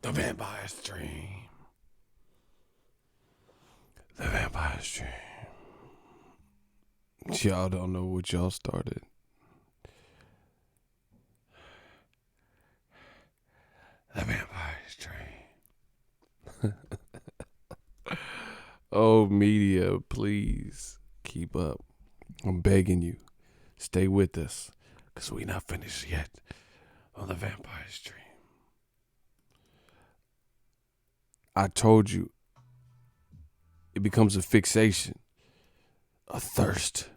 The Vampire's Dream. The Vampire's Dream. Y'all don't know what y'all started. The Vampire's Dream. Oh, media, please keep up. I'm begging you. Stay with us, because we not finished yet on The Vampire's Dream. I told you, it becomes a fixation, a thirst.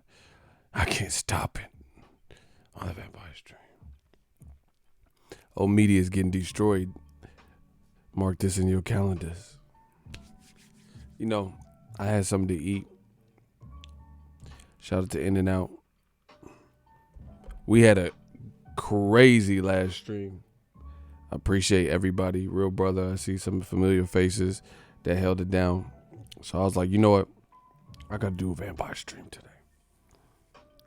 I can't stop it on The Vampire's Dream. Oh, media is getting destroyed. Mark this in your calendars. You know, I had something to eat. Shout out to In-N-Out. We had a crazy last stream. I appreciate everybody. Real brother. I see some familiar faces that held it down. So I was like, you know what? I got to do a vampire stream today.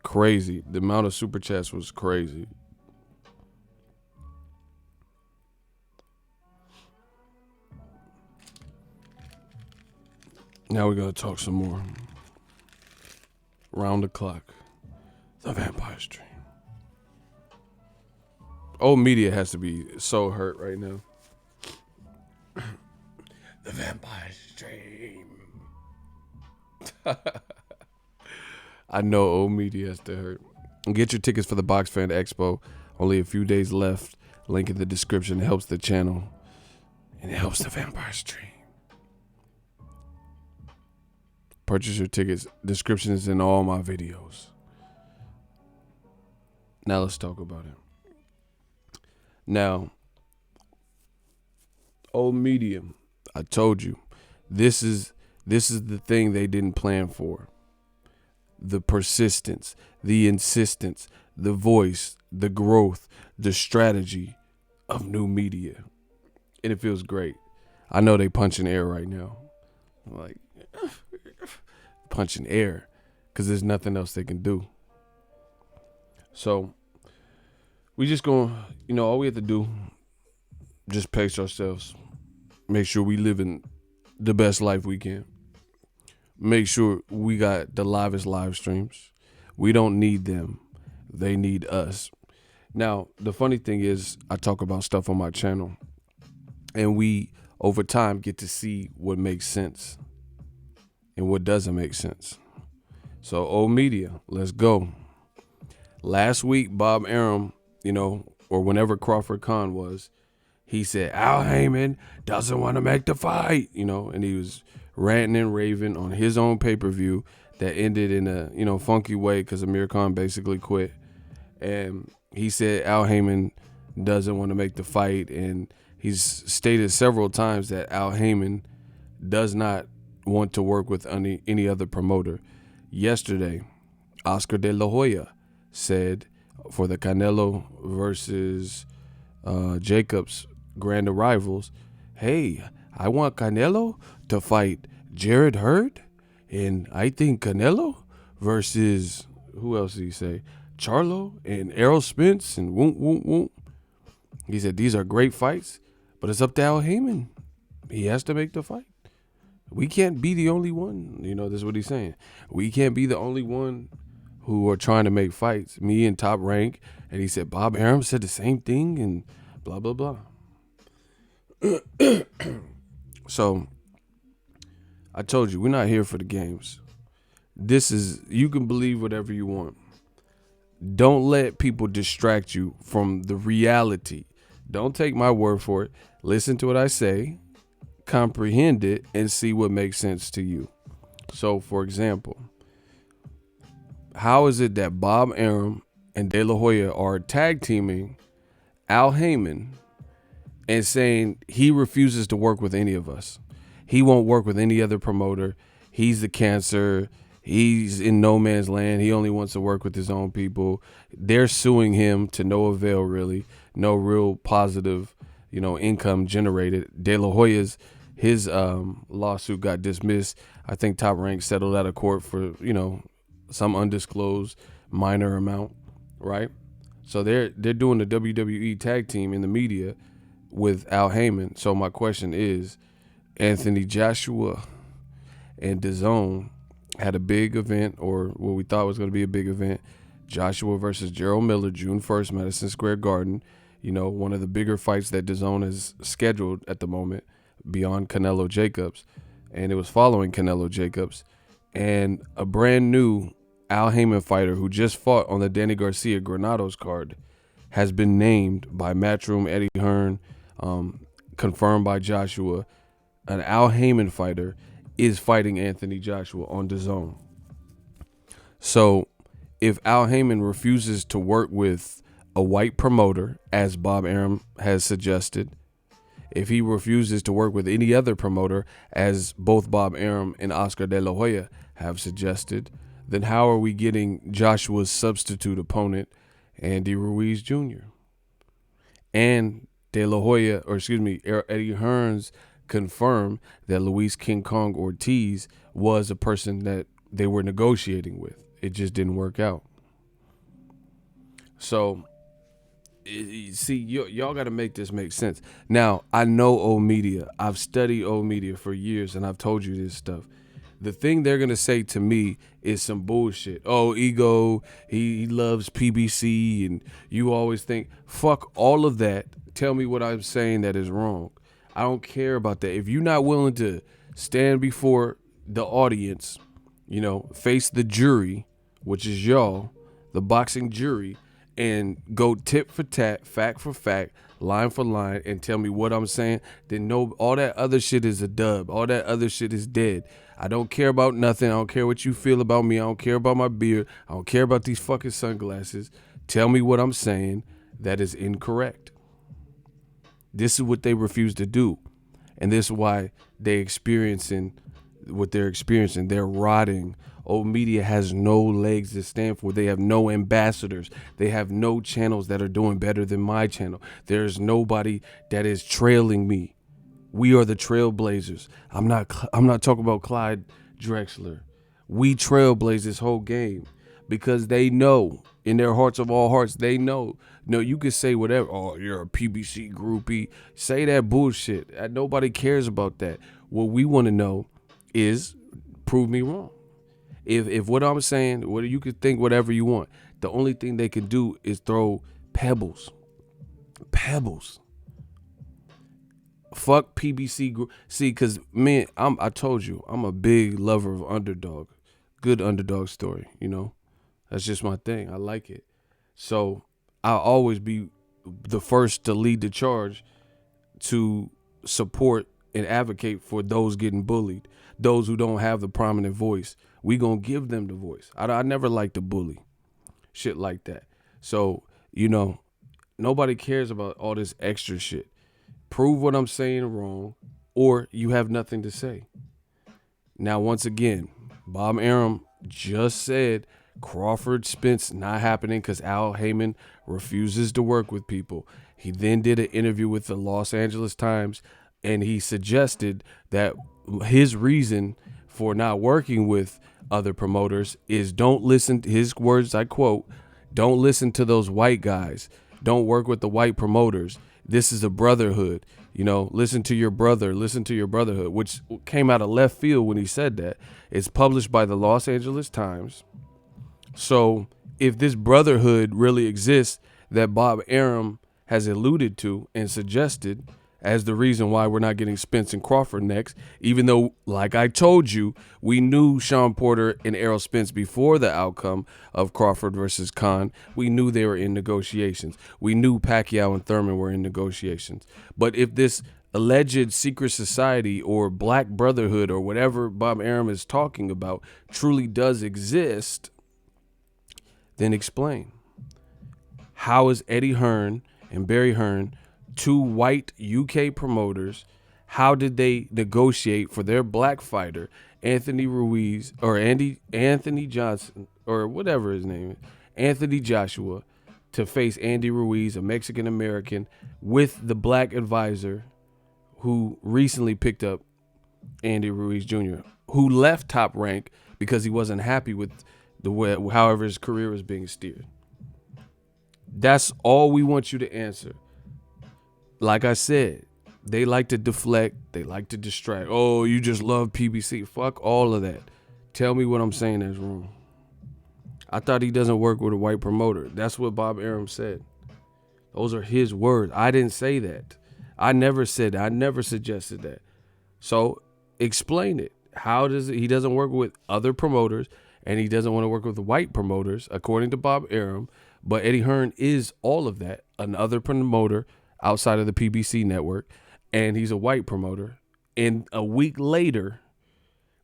Crazy. The amount of super chats was crazy. Now we're going to talk some more. Round the clock. The vampire stream. Old media has to be so hurt right now. The vampire stream. I know old media has to hurt. Get your tickets for the Box Fan Expo. Only a few days left. Link in the description. It helps the channel. And it helps the vampire stream. Purchase your tickets. Description is in all my videos. Now let's talk about it. Now, old media, I told you, this is the thing they didn't plan for. The persistence, the insistence, the voice, the growth, the strategy of new media. And it feels great. I know they punching air right now. Like, punching air, because there's nothing else they can do. So, we just gonna, all we have to do, just pace ourselves. Make sure we living the best life we can. Make sure we got the livest live streams. We don't need them. They need us. Now, the funny thing is, I talk about stuff on my channel, and we, over time, get to see what makes sense and what doesn't make sense. So, old media, let's go. Last week, Bob Arum, or whenever Crawford Khan was, he said, Al Haymon doesn't want to make the fight, and he was ranting and raving on his own pay-per-view that ended in a, funky way because Amir Khan basically quit. And he said Al Haymon doesn't want to make the fight, and he's stated several times that Al Haymon does not want to work with any other promoter. Yesterday, Oscar De La Hoya said for the Canelo versus Jacobs grand arrivals, hey, I want Canelo to fight Jared Hurd, and I think Canelo versus, who else did he say? Charlo and Errol Spence and Wont. He said these are great fights, but it's up to Al Haymon. He has to make the fight. We can't be the only one. This is what he's saying. We can't be the only one who are trying to make fights. Me and Top Rank. And he said Bob Arum said the same thing and blah, blah, blah. So, I told you, we're not here for the games. You can believe whatever you want. Don't let people distract you from the reality. Don't take my word for it. Listen to what I say. Comprehend it and see what makes sense to you. So, for example, how is it that Bob Arum and De La Hoya are tag teaming Al Haymon and saying he refuses to work with any of us? He won't work with any other promoter. He's the cancer. He's in no man's land. He only wants to work with his own people. They're suing him to no avail, really. No real positive, income generated. De La Hoya's his lawsuit got dismissed. I think Top Rank settled out of court for, some undisclosed minor amount, right? So they're doing the WWE tag team in the media with Al Haymon. So my question is, Anthony Joshua and DAZN had a big event, or what we thought was going to be a big event. Joshua versus Gerald Miller, June 1st, Madison Square Garden. You know, one of the bigger fights that DAZN has scheduled at the moment, beyond Canelo Jacobs. And it was following Canelo Jacobs. And a brand new Al Haymon fighter who just fought on the Danny Garcia Granados card has been named by Matchroom Eddie Hearn, confirmed by Joshua. An Al Haymon fighter is fighting Anthony Joshua on DAZN. So if Al Haymon refuses to work with a white promoter, as Bob Arum has suggested, if he refuses to work with any other promoter, as both Bob Arum and Oscar De La Hoya have suggested, then how are we getting Joshua's substitute opponent, Andy Ruiz Jr.? And Eddie Hearns confirmed that Luis King Kong Ortiz was a person that they were negotiating with. It just didn't work out. So, see, y'all got to make this make sense. Now, I know old media. I've studied old media for years, and I've told you this stuff. The thing they're going to say to me is some bullshit. Oh, Ego, he loves PBC, and you always think, fuck all of that. Tell me what I'm saying that is wrong. I don't care about that. If you're not willing to stand before the audience, you know, face the jury, which is y'all, the boxing jury, and go tit for tat, fact for fact, line for line, and tell me what I'm saying, then no, all that other shit is a dub. All that other shit is dead. I don't care about nothing. I don't care what you feel about me. I don't care about my beard. I don't care about these fucking sunglasses. Tell me what I'm saying that is incorrect. This is what they refuse to do. And this is why they're experiencing what they're experiencing. They're rotting. Old media has no legs to stand for. They have no ambassadors. They have no channels that are doing better than my channel. There's nobody that is trailing me. We are the trailblazers. I'm not talking about Clyde Drexler. We trailblaze this whole game because they know in their hearts of all hearts, they know. No, you can say whatever. Oh, you're a PBC groupie. Say that bullshit. Nobody cares about that. What we want to know is prove me wrong. If what I'm saying, you can think whatever you want. The only thing they can do is throw pebbles. Pebbles. Fuck PBC group. See, because man, I told you, I'm a big lover of underdog. Good underdog story, you know. That's just my thing. I like it. So I'll always be the first to lead the charge to support and advocate for those getting bullied, those who don't have the prominent voice. We gonna give them the voice. I never liked to bully, shit like that. So, you know, nobody cares about all this extra shit. Prove what I'm saying wrong, or you have nothing to say. Now, once again, Bob Arum just said Crawford Spence not happening because Al Haymon refuses to work with people. He then did an interview with the Los Angeles Times, and he suggested that his reason for not working with other promoters is don't listen to his words. I quote, "Don't listen to those white guys. Don't work with the white promoters. This is a brotherhood. You know, listen to your brother. Listen to your brotherhood," which came out of left field when he said that. It's published by the Los Angeles Times. So if this brotherhood really exists that Bob Arum has alluded to and suggested as the reason why we're not getting Spence and Crawford next, even though, like I told you, we knew Sean Porter and Errol Spence before the outcome of Crawford versus Khan. We knew they were in negotiations. We knew Pacquiao and Thurman were in negotiations. But if this alleged secret society or black brotherhood or whatever Bob Arum is talking about truly does exist, then explain. How is Eddie Hearn and Barry Hearn, two white UK promoters, how did they negotiate for their black fighter, Anthony Ruiz, or Anthony Johnson, or whatever his name is, Anthony Joshua, to face Andy Ruiz, a Mexican-American, with the black advisor who recently picked up Andy Ruiz Jr., who left Top Rank because he wasn't happy with the way, however his career was being steered. That's all we want you to answer. like I said, they like to deflect. They like to distract. Oh, you just love PBC. Fuck all of that. Tell me what I'm saying that's wrong. I thought he doesn't work with a white promoter. That's what Bob Arum said. Those are his words. I didn't say that. I never said that. I never suggested that. So explain it. How does it? He doesn't work with other promoters, and he doesn't want to work with white promoters, according to Bob Arum. But Eddie Hearn is all of that, another promoter outside of the PBC network, and he's a white promoter. And a week later,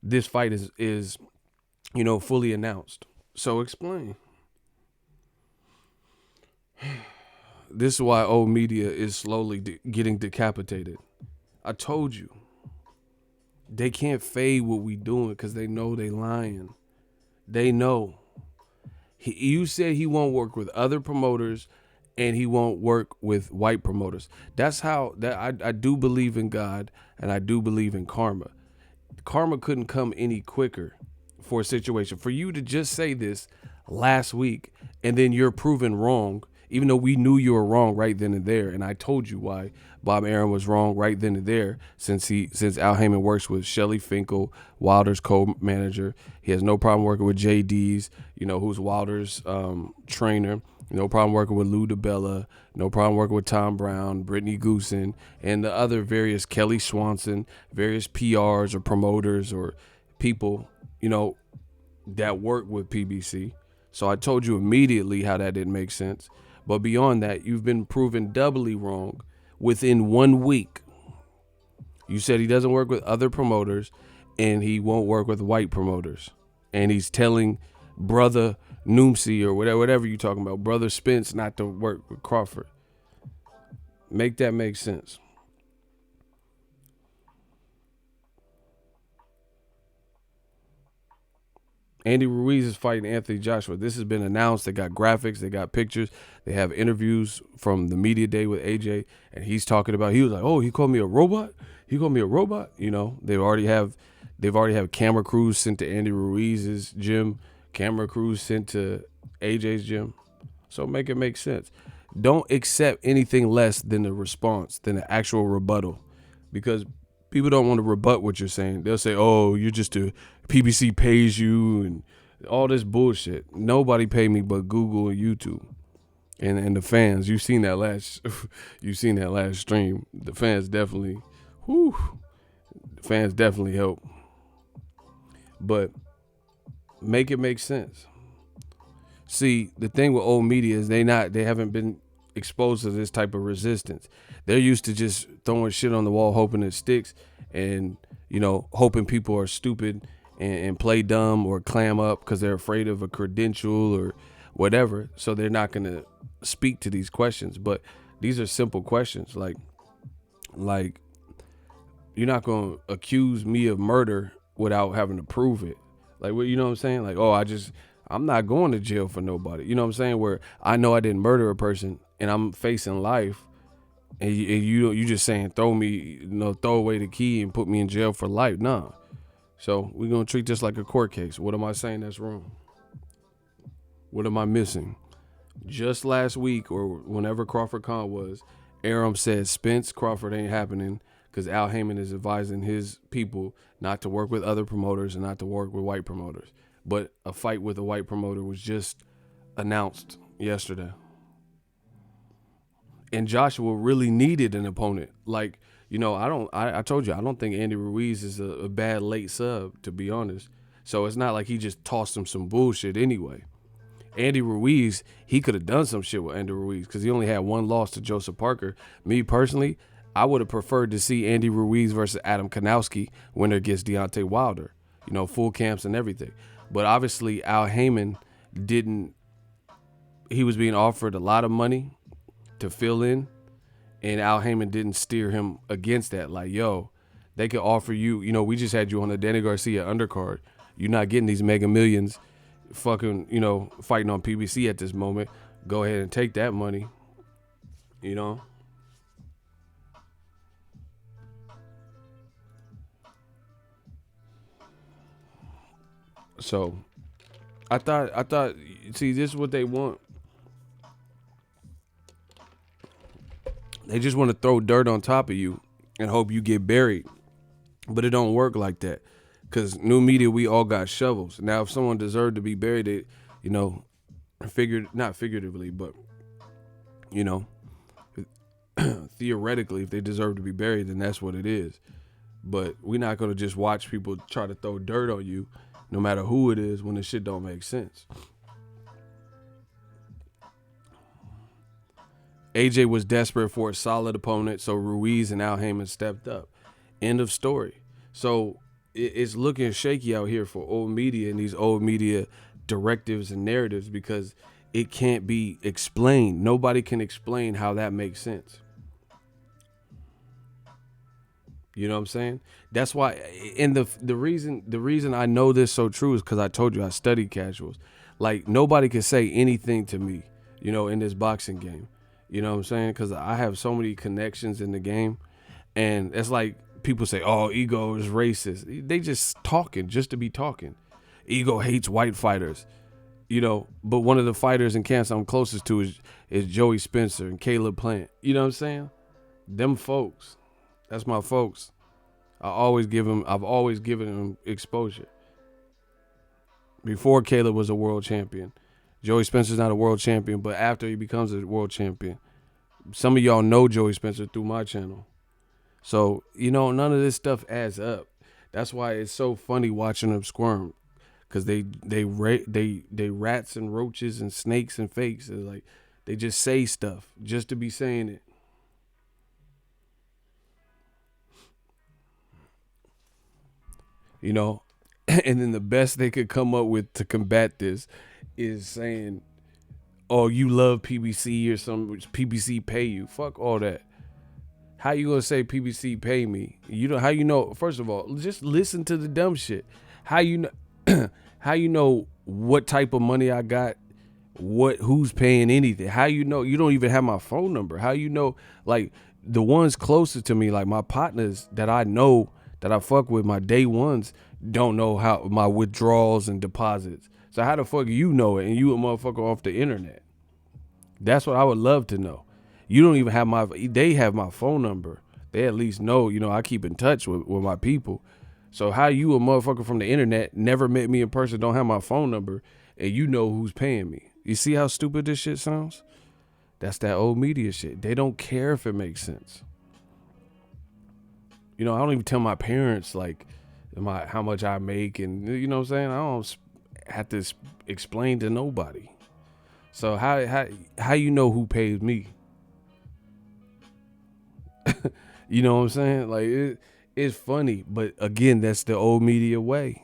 this fight is fully announced. So explain. This is why old media is slowly getting decapitated. I told you. They can't fade what we doing because they know they lying. They know. You said he won't work with other promoters and he won't work with white promoters. That's how I do believe in God and I do believe in karma. Karma couldn't come any quicker for a situation. For you to just say this last week and then you're proven wrong, even though we knew you were wrong right then and there, and I told you why Bob Arum was wrong right then and there, since Al Haymon works with Shelly Finkel, Wilder's co-manager. He has no problem working with JD's, who's Wilder's trainer. No problem working with Lou DiBella. No problem working with Tom Brown, Brittany Goosen, and the other various Kelly Swanson, various PRs or promoters or people, that work with PBC. So I told you immediately how that didn't make sense. But beyond that, you've been proven doubly wrong within 1 week. You said he doesn't work with other promoters and he won't work with white promoters. And he's telling brother Noomsy or whatever you're talking about, brother Spence, not to work with Crawford. Make that make sense. Andy Ruiz is fighting Anthony Joshua. This has been announced. They got graphics. They got pictures. They have interviews from the media day with AJ. And he's talking about, he was like, oh, he called me a robot? He called me a robot? They've already have camera crews sent to Andy Ruiz's gym, camera crews sent to AJ's gym. So make it make sense. Don't accept anything less than the response, than the actual rebuttal. Because people don't want to rebut what you're saying. They'll say, oh, you're just PBC pays you and all this bullshit. Nobody paid me but Google and YouTube. And the fans, you've seen that last stream. The fans definitely help. But make it make sense. See, the thing with old media is they haven't been exposed to this type of resistance. They're used to just throwing shit on the wall, hoping it sticks, and hoping people are stupid and play dumb or clam up because they're afraid of a credential or whatever. So they're not going to speak to these questions. But these are simple questions. Like you're not going to accuse me of murder without having to prove it. Like, you know what I'm saying? Like, oh, I'm not going to jail for nobody. You know what I'm saying? Where I know I didn't murder a person and I'm facing life, and you just saying throw away the key and put me in jail for life. Nah. So we're gonna treat this like a court case. What am I saying that's wrong? What am I missing? Just last week or whenever Crawford Khan was, Arum said Spence Crawford ain't happening because Al Haymon is advising his people not to work with other promoters and not to work with white promoters. But a fight with a white promoter was just announced yesterday. And Joshua really needed an opponent. Like, I told you, I don't think Andy Ruiz is a bad late sub, to be honest. So it's not like he just tossed him some bullshit anyway. Andy Ruiz, he could have done some shit with Andy Ruiz because he only had one loss to Joseph Parker. Me personally, I would have preferred to see Andy Ruiz versus Adam Kanowski winner against Deontay Wilder. Full camps and everything. But obviously Al Haymon he was being offered a lot of money to fill in, and Al Haymon didn't steer him against that. Like, yo, they could offer you, we just had you on the Danny Garcia undercard. You're not getting these mega millions fucking, fighting on PBC at this moment. Go ahead and take that money, So I thought, see, this is what they want. They just want to throw dirt on top of you and hope you get buried. But it don't work like that. Because new media, we all got shovels. Now, if someone deserved to be buried, it, you know, not figuratively, but, you know, theoretically, if they deserve to be buried, then that's what it is. But we're not going to just watch people try to throw dirt on you, no matter who it is, when the shit don't make sense. AJ was desperate for a solid opponent, so Ruiz and Haymon stepped up. End of story. So it's looking shaky out here for old media and these old media directives and narratives because it can't be explained. Nobody can explain how that makes sense. You know what I'm saying? That's why, and the reason I know this so true is because I told you I study casuals. Like, nobody can say anything to me, you know, in this boxing game. You know what I'm saying? Because I have so many connections in the game, and it's like people say, "Oh, Ego is racist." They just talking just to be talking. Ego hates white fighters, you know. But one of the fighters in camps I'm closest to is Joey Spencer and Caleb Plant. You know what I'm saying? Them folks. That's my folks. I've always given them exposure. Before Caleb was a world champion. Joey Spencer's not a world champion, but after he becomes a world champion. Some of y'all know Joey Spencer through my channel. So, you know, none of this stuff adds up. That's why it's so funny watching them squirm. Because they rats and roaches and snakes and fakes. It's like they just say stuff just to be saying it. You know, and then the best they could come up with to combat this is saying, "Oh, you love PBC or some PBC pay you." Fuck all that. How you gonna say PBC pay me? You know how you know? First of all, just listen to the dumb shit. How you know? How you know what type of money I got? Who's paying anything? How you know? You don't even have my phone number. How you know? Like the ones closest to me, like my partners that I know that I fuck with, my day ones, don't know how my withdrawals and deposits. So how the fuck you know it and you a motherfucker off the internet? That's what I would love to know. You don't even have they have my phone number. They at least know, you know, I keep in touch with my people. So how you a motherfucker from the internet, never met me in person, don't have my phone number, and you know who's paying me? You see how stupid this shit sounds? That's that old media shit. They don't care if it makes sense. You know, I don't even tell my parents like how much I make, and you know what I'm saying? I don't have to explain to nobody. So how you know who pays me? You know what I'm saying? Like it's funny, but again, that's the old media way.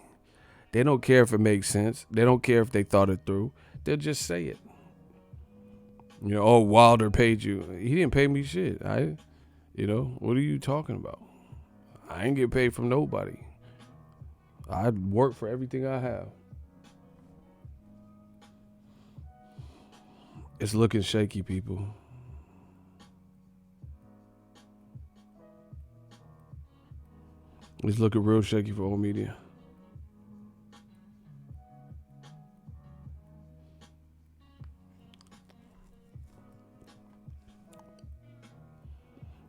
They don't care if it makes sense. They don't care if they thought it through. They'll just say it. You know, oh, Wilder paid you. He didn't pay me shit. You know, what are you talking about? I ain't get paid from nobody. I work for everything I have. It's looking shaky, people. It's looking real shaky for old media.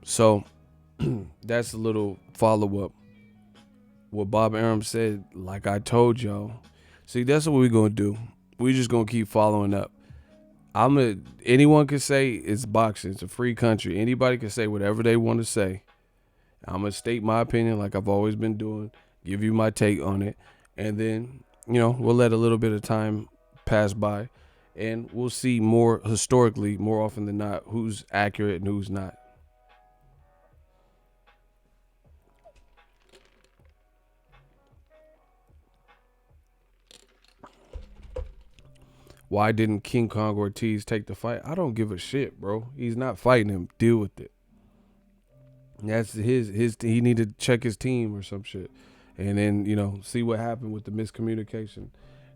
So that's a little follow-up. What Bob Arum said, like I told y'all. See, that's what we're going to do. We're just going to keep following up. Anyone can say it's boxing. It's a free country. Anybody can say whatever they want to say. I'm going to state my opinion like I've always been doing, give you my take on it, and then, you know, we'll let a little bit of time pass by, and we'll see more historically, more often than not, who's accurate and who's not. Why didn't King Kong Ortiz take the fight? I don't give a shit, bro. He's not fighting him. Deal with it. That's his. He need to check his team or some shit, and then, you know, see what happened with the miscommunication.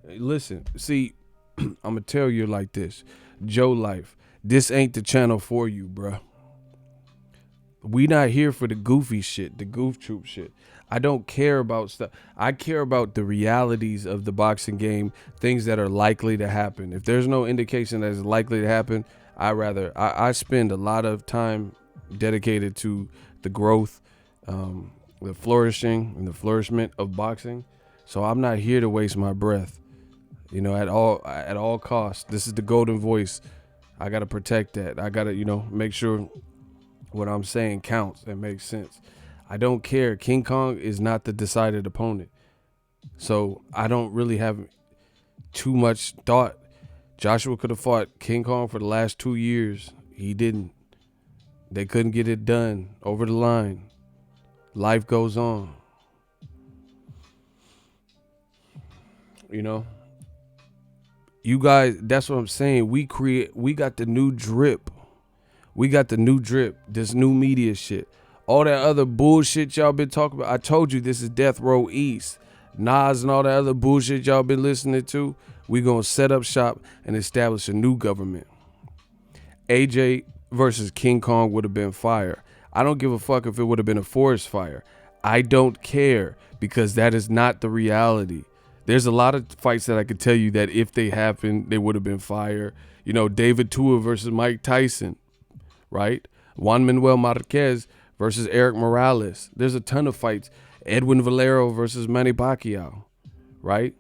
Listen, see, I'm gonna tell you like this, Joe Life. This ain't the channel for you, bruh. We not here for the goofy shit, the goof troop shit. I don't care about stuff. I care about the realities of the boxing game, things that are likely to happen. If there's no indication that it's likely to happen, I spend a lot of time dedicated to the growth, the flourishing and the flourishment of boxing. So I'm not here to waste my breath, at all costs. This is the golden voice. I got to protect that. I got to, make sure what I'm saying counts and makes sense. I don't care. King Kong is not the decided opponent. So I don't really have too much thought. Joshua could have fought King Kong for the last 2 years. He didn't. They couldn't get it done over the line. Life goes on. You guys, that's what I'm saying. We got the new drip. This new media shit. All that other bullshit y'all been talking about. I told you this is Death Row East. Nas and all that other bullshit y'all been listening to. We gonna set up shop and establish a new government. AJ versus King Kong would have been fire. I don't give a fuck if it would have been a forest fire. I don't care, because that is not the reality. There's a lot of fights that I could tell you that if they happened, they would have been fire. David Tua versus Mike Tyson, right? Juan Manuel Marquez versus Eric Morales. There's a ton of fights. Edwin Valero versus Manny Pacquiao, right?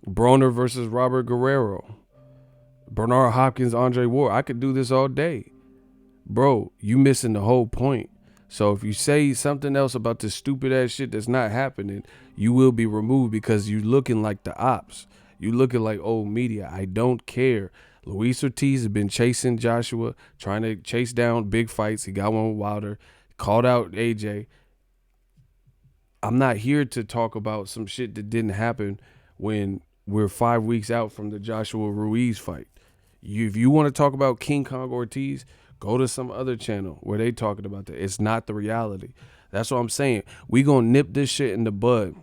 Broner versus Robert Guerrero. Bernard Hopkins, Andre Ward. I could do this all day. Bro, you missing the whole point. So if you say something else about this stupid ass shit that's not happening, you will be removed, because you looking like the ops. You looking like old media. I don't care. Luis Ortiz has been chasing Joshua, trying to chase down big fights. He got one with Wilder, called out AJ. I'm not here to talk about some shit that didn't happen when we're 5 weeks out from the Joshua Ruiz fight. If you want to talk about King Kong Ortiz, go to some other channel where they talking about that. It's not the reality. That's what I'm saying. We gonna nip this shit in the bud.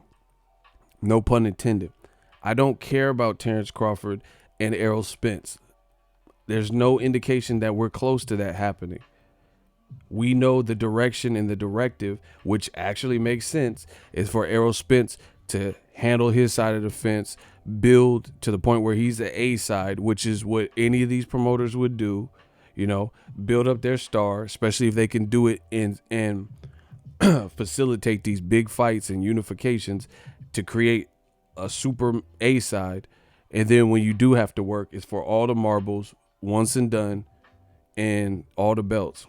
No pun intended. I don't care about Terrence Crawford and Errol Spence. There's no indication that we're close to that happening. We know the direction and the directive, which actually makes sense, is for Errol Spence to handle his side of the fence, build to the point where he's the A side, which is what any of these promoters would do. Build up their star, especially if they can do it and facilitate these big fights and unifications to create a super A side. And then when you do have to work, it's for all the marbles, once and done, and all the belts.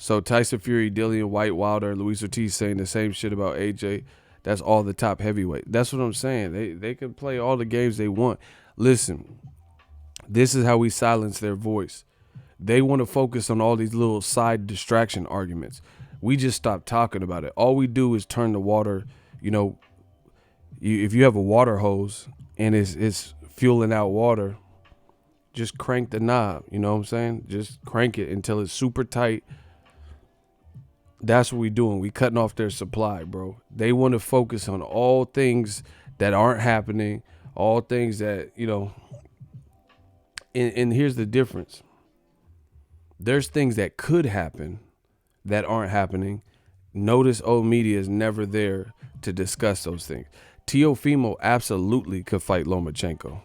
So Tyson Fury, Dillian White, Wilder, Luis Ortiz saying the same shit about AJ. That's all the top heavyweight. That's what I'm saying. They can play all the games they want. Listen, this is how we silence their voice. They want to focus on all these little side distraction arguments. We just stop talking about it. All we do is turn the water, if you have a water hose and it's fueling out water, just crank the knob, you know what I'm saying? Just crank it until it's super tight. That's what we doing. We cutting off their supply, bro. They want to focus on all things that aren't happening, all things that, and here's the difference. There's things that could happen that aren't happening. Notice old media is never there to discuss those things. Teofimo absolutely could fight Lomachenko.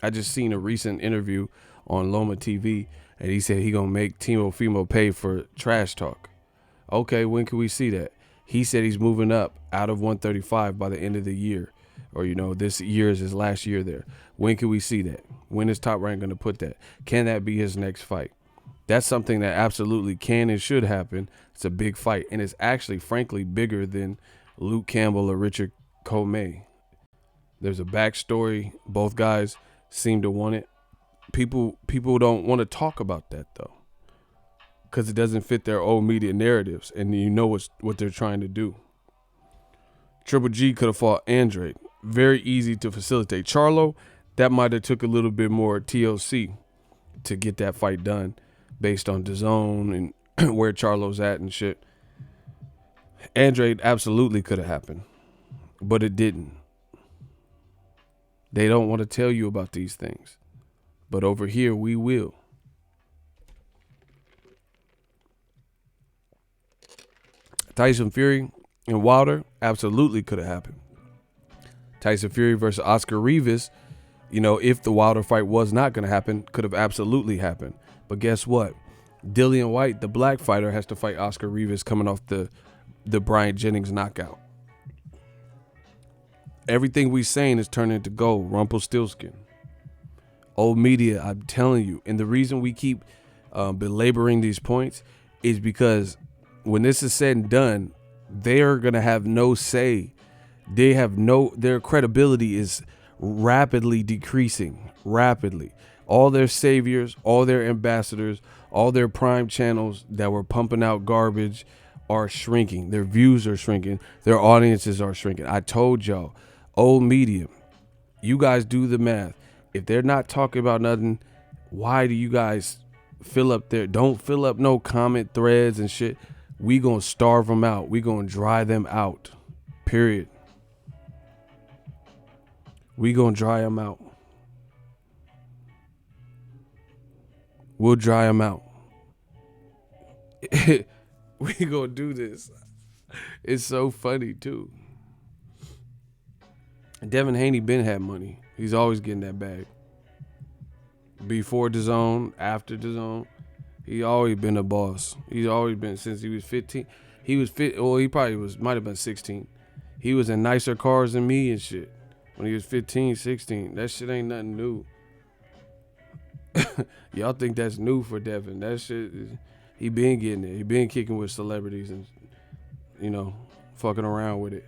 I just seen a recent interview on Loma TV, and he said he gonna make Teofimo pay for trash talk. Okay, when can we see that? He said he's moving up out of 135 by the end of the year. Or, this year is his last year there. When can we see that? When is Top Rank going to put that? Can that be his next fight? That's something that absolutely can and should happen. It's a big fight. And it's actually, frankly, bigger than Luke Campbell or Richard Comey. There's a backstory. Both guys seem to want it. People don't want to talk about that, though, because it doesn't fit their old media narratives, and what they're trying to do. Triple G could have fought Andrade. Very easy to facilitate. Charlo, that might have took a little bit more TLC to get that fight done based on DAZN and where Charlo's at and shit. Andrade absolutely could have happened, but it didn't. They don't want to tell you about these things, but over here we will. Tyson Fury and Wilder absolutely could have happened. Tyson Fury versus Oscar Rivas You know, if the Wilder fight was not going to happen, could have absolutely happened. But guess what? Dillian White, the black fighter, has to fight Oscar Rivas coming off the Bryant Jennings knockout. Everything we saying is turning to gold. Rumpelstiltskin. Old media, I'm telling you. And the reason we keep belaboring these points is because when this is said and done, they're going to have no say. Their credibility is rapidly decreasing. Rapidly. All their saviors, all their ambassadors, all their prime channels that were pumping out garbage are shrinking. Their views are shrinking. Their audiences are shrinking. I told y'all, old media, you guys do the math. If they're not talking about nothing, why do you guys fill up their, don't fill up no comment threads and shit. We gonna starve them out. We gonna dry them out. Period. We gonna dry them out. We'll dry them out. We gonna do this. It's so funny too. Devin Haney been had money. He's always getting that bag. Before the zone, after the zone, he always been a boss. He's always been since he was 15. He was fit. Well, he probably might have been 16. He was in nicer cars than me and shit when he was 15, 16. That shit ain't nothing new. Y'all think that's new for Devin? That shit, he been getting it. He been kicking with celebrities and, you know, fucking around with it.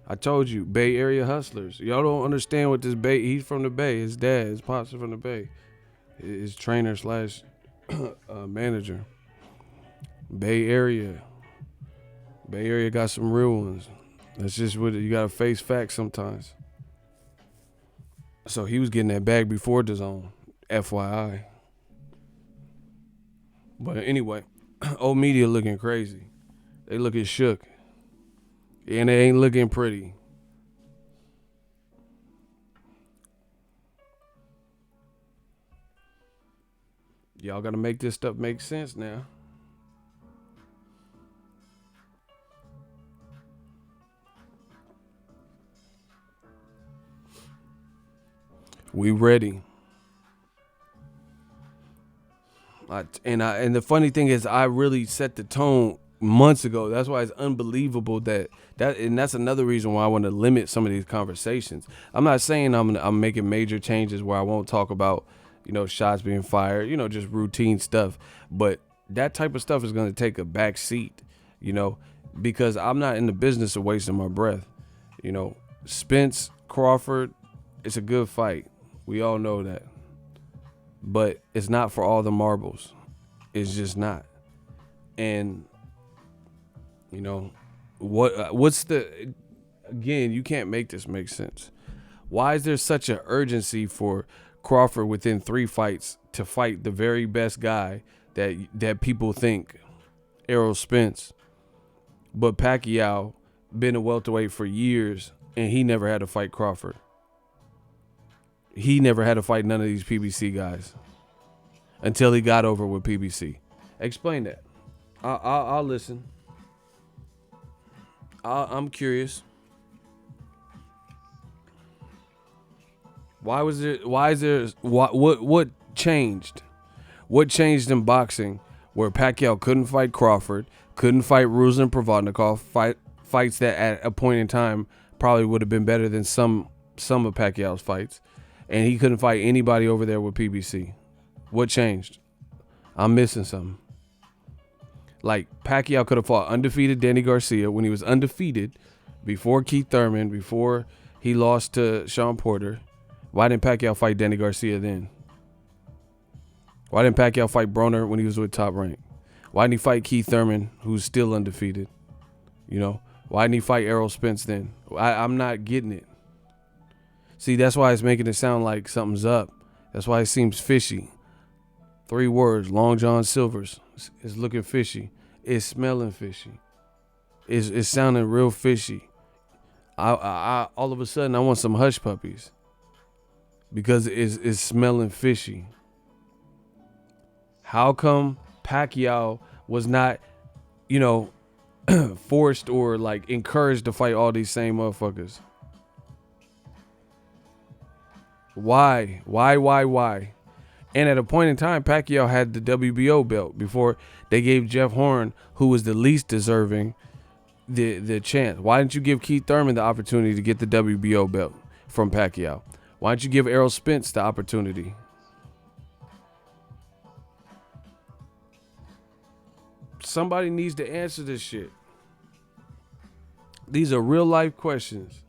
I told you, Bay Area hustlers. Y'all don't understand what this Bay. He's from the Bay. His dad, his pops are from the Bay. His trainer / manager. Bay Area. Bay Area got some real ones. That's just what you gotta face facts sometimes. So he was getting that bag before the zone. FYI. But anyway, old media looking crazy. They looking shook. And they ain't looking pretty. Y'all gotta make this stuff make sense now. We ready. And the funny thing is, I really set the tone months ago. That's why it's unbelievable and that's another reason why I want to limit some of these conversations. I'm not saying I'm making major changes where I won't talk about, you know, shots being fired, you know, just routine stuff. But that type of stuff is going to take a back seat, you know, because I'm not in the business of wasting my breath. You know, Spence, Crawford, it's a good fight. We all know that. But it's not for all the marbles. It's just not. And, you know, what's the, again, you can't make this make sense. Why is there such an urgency for Crawford within 3 fights to fight the very best guy that people think, Errol Spence? But Pacquiao been a welterweight for years and he never had to fight Crawford. He never had to fight none of these PBC guys until he got over with PBC. Explain that. I'll listen. I'm curious. What changed? What changed in boxing where Pacquiao couldn't fight Crawford, couldn't fight Ruiz and Provodnikov, fights that at a point in time probably would have been better than some of Pacquiao's fights, and he couldn't fight anybody over there with PBC? What changed? I'm missing something. Like, Pacquiao could have fought undefeated Danny Garcia when he was undefeated before Keith Thurman, before he lost to Sean Porter. Why didn't Pacquiao fight Danny Garcia then? Why didn't Pacquiao fight Broner when he was with Top Rank? Why didn't he fight Keith Thurman, who's still undefeated? You know, why didn't he fight Errol Spence then? I'm not getting it. See, that's why it's making it sound like something's up. That's why it seems fishy. 3 words, Long John Silver's. It's looking fishy. It's smelling fishy. It's sounding real fishy. I all of a sudden I want some hush puppies because it's smelling fishy. How come Pacquiao was not, you know, forced or like encouraged to fight all these same motherfuckers? Why? Why? And at a point in time, Pacquiao had the WBO belt before they gave Jeff Horn, who was the least deserving, the chance. Why didn't you give Keith Thurman the opportunity to get the WBO belt from Pacquiao? Why didn't you give Errol Spence the opportunity? Somebody needs to answer this shit. These are real life questions,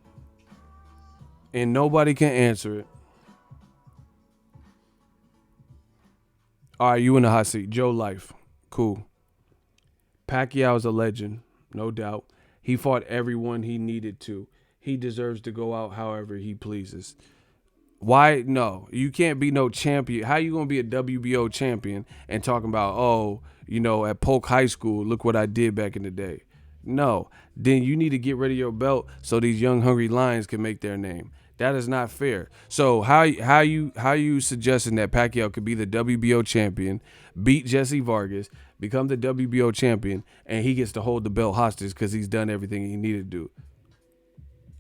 and nobody can answer it. All right, you in the hot seat. Joe Life. Cool. Pacquiao's a legend, no doubt. He fought everyone he needed to. He deserves to go out however he pleases. Why? No, you can't be no champion. How you going to be a WBO champion and talking about, oh, at Polk High School, look what I did back in the day. No, then you need to get rid of your belt so these young hungry lions can make their name. That is not fair. So how you suggesting that Pacquiao could be the WBO champion, beat Jesse Vargas, become the WBO champion, and he gets to hold the belt hostage because he's done everything he needed to do?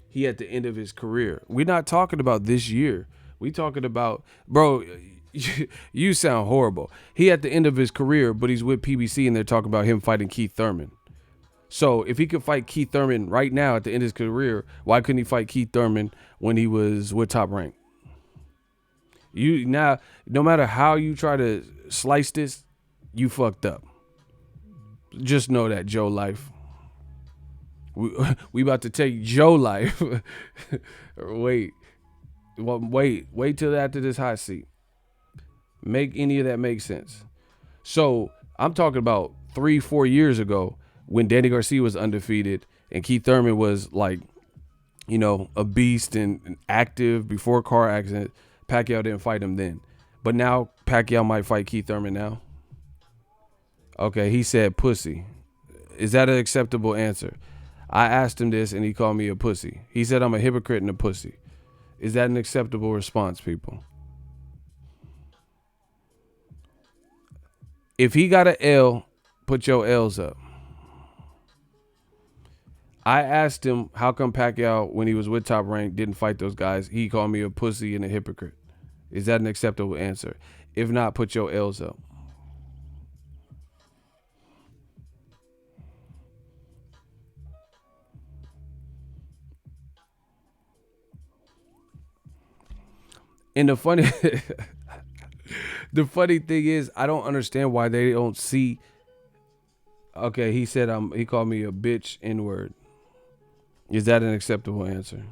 He at the end of his career. We're not talking about this year. We talking about, bro, you sound horrible. He at the end of his career, but he's with PBC and they're talking about him fighting Keith Thurman. So if he could fight Keith Thurman right now at the end of his career, why couldn't he fight Keith Thurman when he was with Top Rank? No matter how you try to slice this, you fucked up. Just know that, Joe Life. We about to take Joe Life. Wait till after this hot seat. Make any of that make sense? So I'm talking about 3-4 years ago, when Danny Garcia was undefeated and Keith Thurman was like, a beast and active before car accident. Pacquiao didn't fight him then. But now Pacquiao might fight Keith Thurman now. Okay, he said pussy. Is that an acceptable answer? I asked him this and he called me a pussy. He said I'm a hypocrite and a pussy. Is that an acceptable response, people? If he got an L, put your L's up. I asked him how come Pacquiao, when he was with Top Rank, didn't fight those guys. He called me a pussy and a hypocrite. Is that an acceptable answer? If not, put your L's up. And the funny thing is, I don't understand why they don't see. Okay, he said he called me a bitch N-word. Is that an acceptable answer?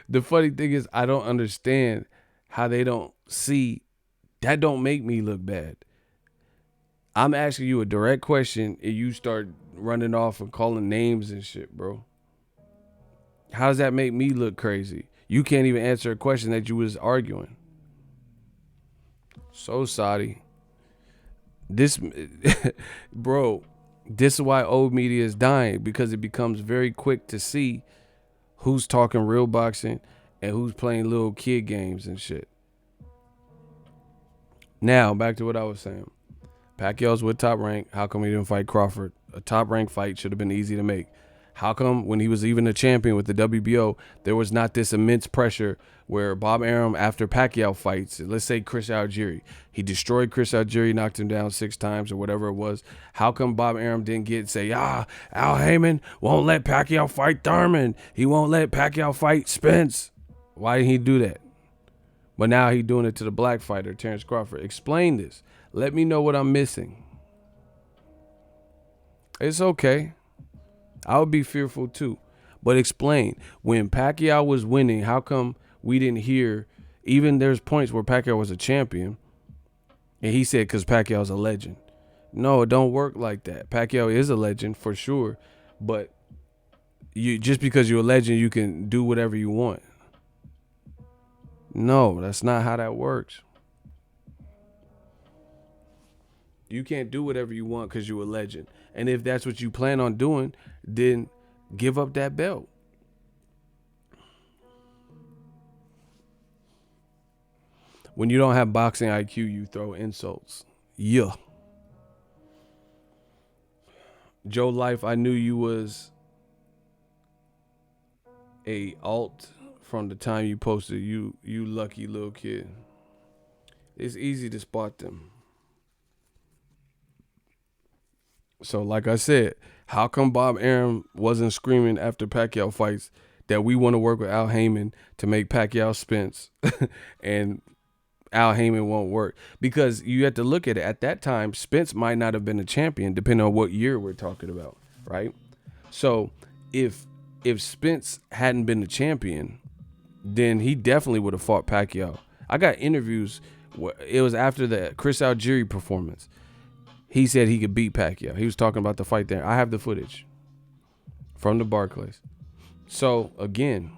The funny thing is, I don't understand how they don't see. That don't make me look bad. I'm asking you a direct question and you start running off and calling names and shit, bro. How does that make me look crazy? You can't even answer a question that you was arguing. So sorry. This, bro, this is why old media is dying, because it becomes very quick to see who's talking real boxing and who's playing little kid games and shit. Now, back to what I was saying. Pacquiao's with Top Rank. How come he didn't fight Crawford? A Top Rank fight should have been easy to make. How come when he was even a champion with the WBO, there was not this immense pressure where Bob Arum, after Pacquiao fights, let's say Chris Algieri, he destroyed Chris Algieri, knocked him down 6 times or whatever it was. How come Bob Arum didn't say, Al Haymon won't let Pacquiao fight Thurman. He won't let Pacquiao fight Spence. Why didn't he do that? But now he's doing it to the black fighter, Terrence Crawford. Explain this. Let me know what I'm missing. It's okay. I would be fearful too. But explain, when Pacquiao was winning, how come we didn't hear, even there's points where Pacquiao was a champion, and he said because Pacquiao's a legend. No, it don't work like that. Pacquiao is a legend for sure, but you just because you're a legend, you can do whatever you want. No, that's not how that works. You can't do whatever you want because you're a legend. And if that's what you plan on doing, then give up that belt. When you don't have boxing IQ, you throw insults. Yeah. Joe Life, I knew you was a alt from the time you posted. You lucky little kid. It's easy to spot them. So like I said, how come Bob Arum wasn't screaming after Pacquiao fights that we want to work with Al Haymon to make Pacquiao Spence and Al Haymon won't work? Because you have to look at it. At that time, Spence might not have been a champion, depending on what year we're talking about, right? So if Spence hadn't been the champion, then he definitely would have fought Pacquiao. I got interviews. It was after the Chris Algieri performance. He said he could beat Pacquiao. He was talking about the fight there. I have the footage from the Barclays. So again,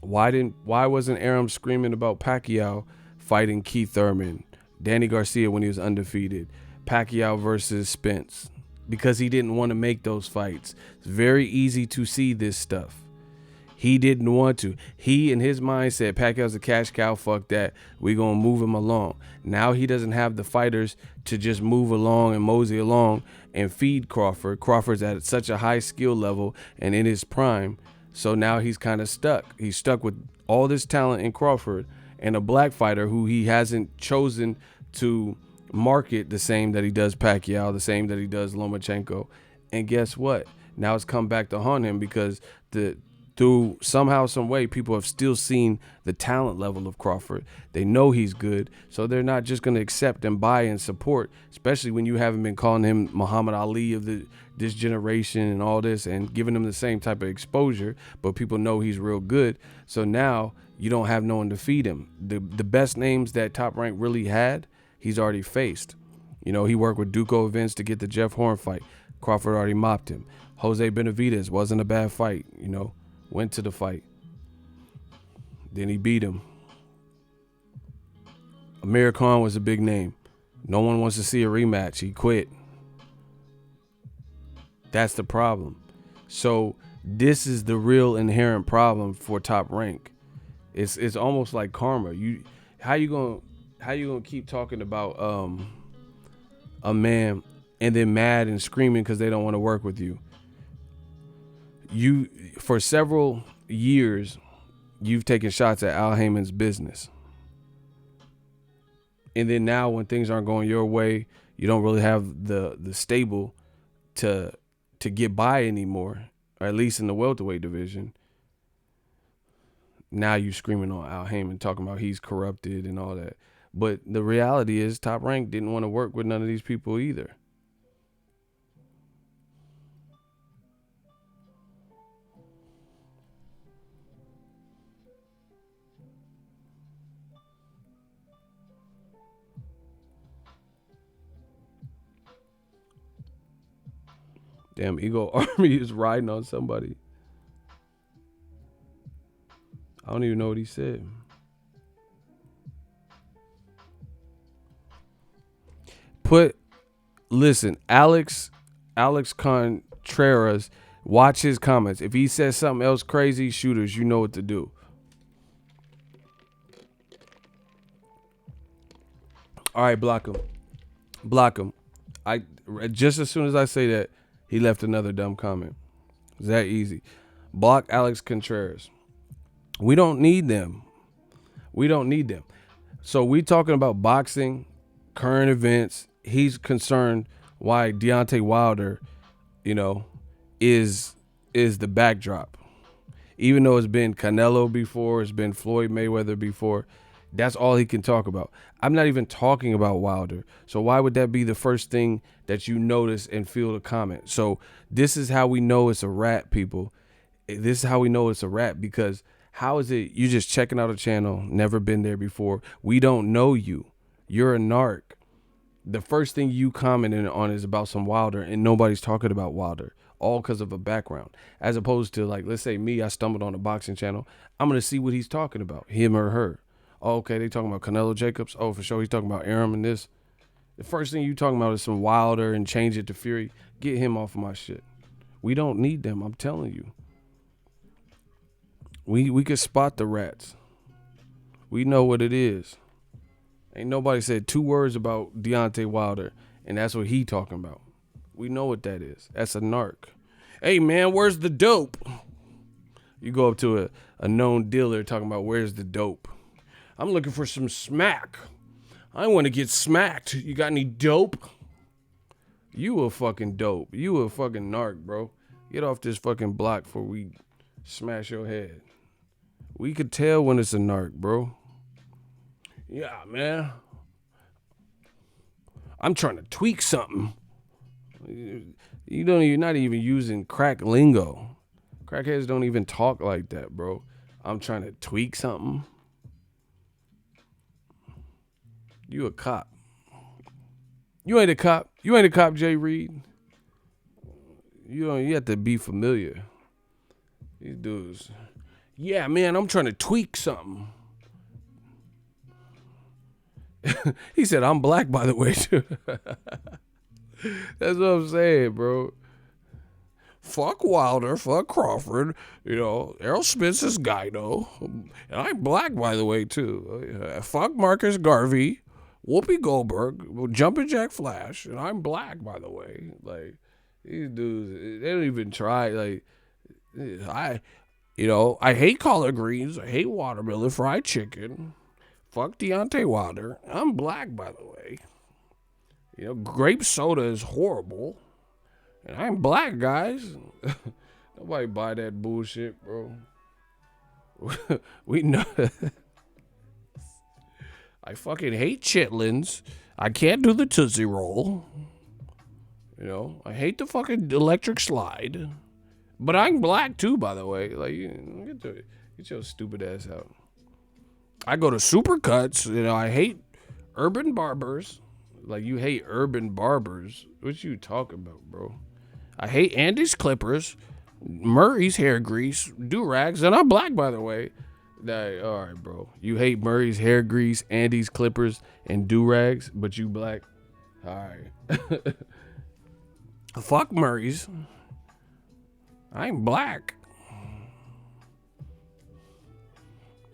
why wasn't Arum screaming about Pacquiao fighting Keith Thurman, Danny Garcia when he was undefeated, Pacquiao versus Spence? Because he didn't want to make those fights. It's very easy to see this stuff. He didn't want to. He, in his mind, said, Pacquiao's a cash cow, fuck that. We gonna move him along. Now he doesn't have the fighters to just move along and mosey along and feed Crawford. Crawford's at such a high skill level and in his prime. So now he's kind of stuck. He's stuck with all this talent in Crawford and a black fighter who he hasn't chosen to market the same that he does Pacquiao, the same that he does Lomachenko. And guess what? Now it's come back to haunt him because through somehow, some way, people have still seen the talent level of Crawford. They know he's good, so they're not just going to accept and buy and support, especially when you haven't been calling him Muhammad Ali of this generation and all this and giving him the same type of exposure, but people know he's real good. So now you don't have no one to feed him. The best names that Top Rank really had, he's already faced. You know, he worked with Duco Events to get the Jeff Horn fight. Crawford already mopped him. Jose Benavidez wasn't a bad fight, you know. Went to the fight. Then he beat him. Amir Khan was a big name. No one wants to see a rematch. He quit. That's the problem. So this is the real inherent problem for Top Rank. It's almost like karma. How you gonna keep talking about a man and then mad and screaming because they don't want to work with you? For several years, you've taken shots at Al Haymon's business. And then now when things aren't going your way, you don't really have the stable to get by anymore, or at least in the welterweight division. Now you screaming on Al Haymon, talking about he's corrupted and all that. But the reality is Top Rank didn't want to work with none of these people either. Damn, Eagle Army is riding on somebody. I don't even know what he said. Listen, Alex Contreras, watch his comments. If he says something else crazy, shooters, you know what to do. All right, block him. Block him. Just as soon as I say that, he left another dumb comment. It's that easy. Block Alex Contreras. We don't need them. We don't need them. So we talking about boxing, current events. He's concerned why Deontay Wilder, is the backdrop. Even though it's been Canelo before, it's been Floyd Mayweather before. That's all he can talk about. I'm not even talking about Wilder. So why would that be the first thing that you notice and feel the comment? So this is how we know it's a wrap, people. This is how we know it's a wrap, because how is it you just checking out a channel, never been there before? We don't know you. You're a narc. The first thing you commented on is about some Wilder, and nobody's talking about Wilder, all because of a background. As opposed to, like, let's say me, I stumbled on a boxing channel. I'm going to see what he's talking about, him or her. Oh, okay, they talking about Canelo Jacobs. Oh, for sure, he's talking about Arum and this. The first thing you talking about is some Wilder and change it to Fury. Get him off of my shit. We don't need them, I'm telling you. We can spot the rats. We know what it is. Ain't nobody said two words about Deontay Wilder, and that's what he talking about. We know what that is. That's a narc. Hey, man, where's the dope? You go up to a known dealer talking about where's the dope. I'm looking for some smack. I want to get smacked. You got any dope? You a fucking dope. You a fucking narc, bro. Get off this fucking block before we smash your head. We could tell when it's a narc, bro. Yeah, man. I'm trying to tweak something. You're not even using crack lingo. Crackheads don't even talk like that, bro. I'm trying to tweak something. You a cop. You ain't a cop. You ain't a cop, Jay Reed. You have to be familiar. These dudes. Yeah, man, I'm trying to tweak something. He said, I'm black, by the way, too. That's what I'm saying, bro. Fuck Wilder, fuck Crawford, Errol Spence is Guido. And I'm black, by the way, too. Fuck Marcus Garvey, Whoopi Goldberg, Jumpin' Jack Flash, and I'm black, by the way. Like, these dudes, they don't even try. Like, I hate collard greens. I hate watermelon fried chicken. Fuck Deontay Wilder. I'm black, by the way. Grape soda is horrible. And I'm black, guys. Nobody buy that bullshit, bro. We know. I fucking hate chitlins. I can't do the Tootsie Roll. I hate the fucking electric slide. But I'm black, too, by the way. Like, get your stupid ass out. I go to Supercuts. I hate urban barbers. Like, you hate urban barbers. What you talking about, bro? I hate Andy's Clippers, Murray's hair grease, do-rags, and I'm black, by the way. Like, all right, bro. You hate Murray's hair grease, Andy's Clippers, and do-rags, but you black? All right. Fuck Murray's. I'm black.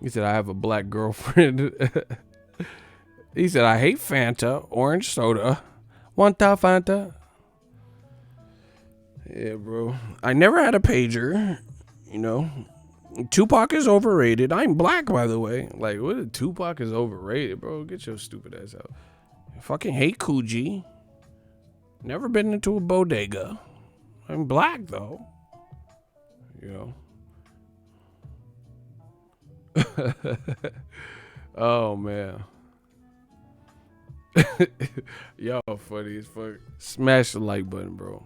He said, I have a black girlfriend. He said, I hate Fanta, orange soda. Want that Fanta? Yeah, bro. I never had a pager. Tupac is overrated. I'm black, by the way. Like, what? Tupac is overrated, bro. Get your stupid ass out. I fucking hate Coogee. Never been into a bodega. I'm black, though. Oh, man. Y'all funny as fuck. Smash the like button, bro.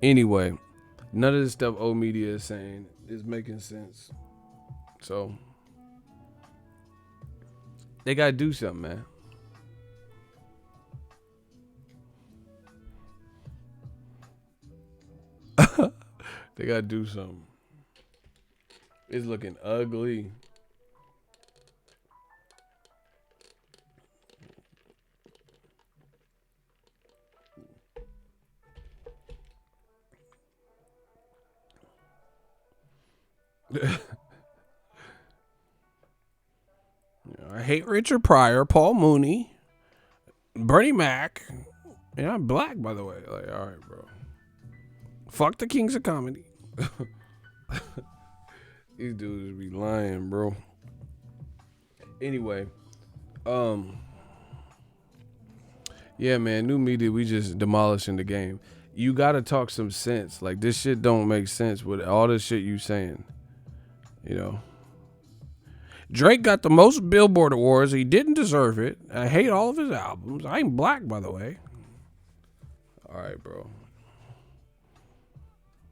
Anyway, none of the stuff old media is saying is making sense. So, they gotta do something, man. They gotta do something. It's looking ugly. I hate Richard Pryor, Paul Mooney, Bernie Mac. Yeah, I'm black, by the way. Like, all right, bro. Fuck the kings of comedy. These dudes be lying, bro. Anyway, yeah, man, new media, we just demolishing the game. You gotta talk some sense. Like, this shit don't make sense with all this shit you saying. Drake got the most Billboard awards. He didn't deserve it. I hate all of his albums. I'm black, by the way. All right, bro.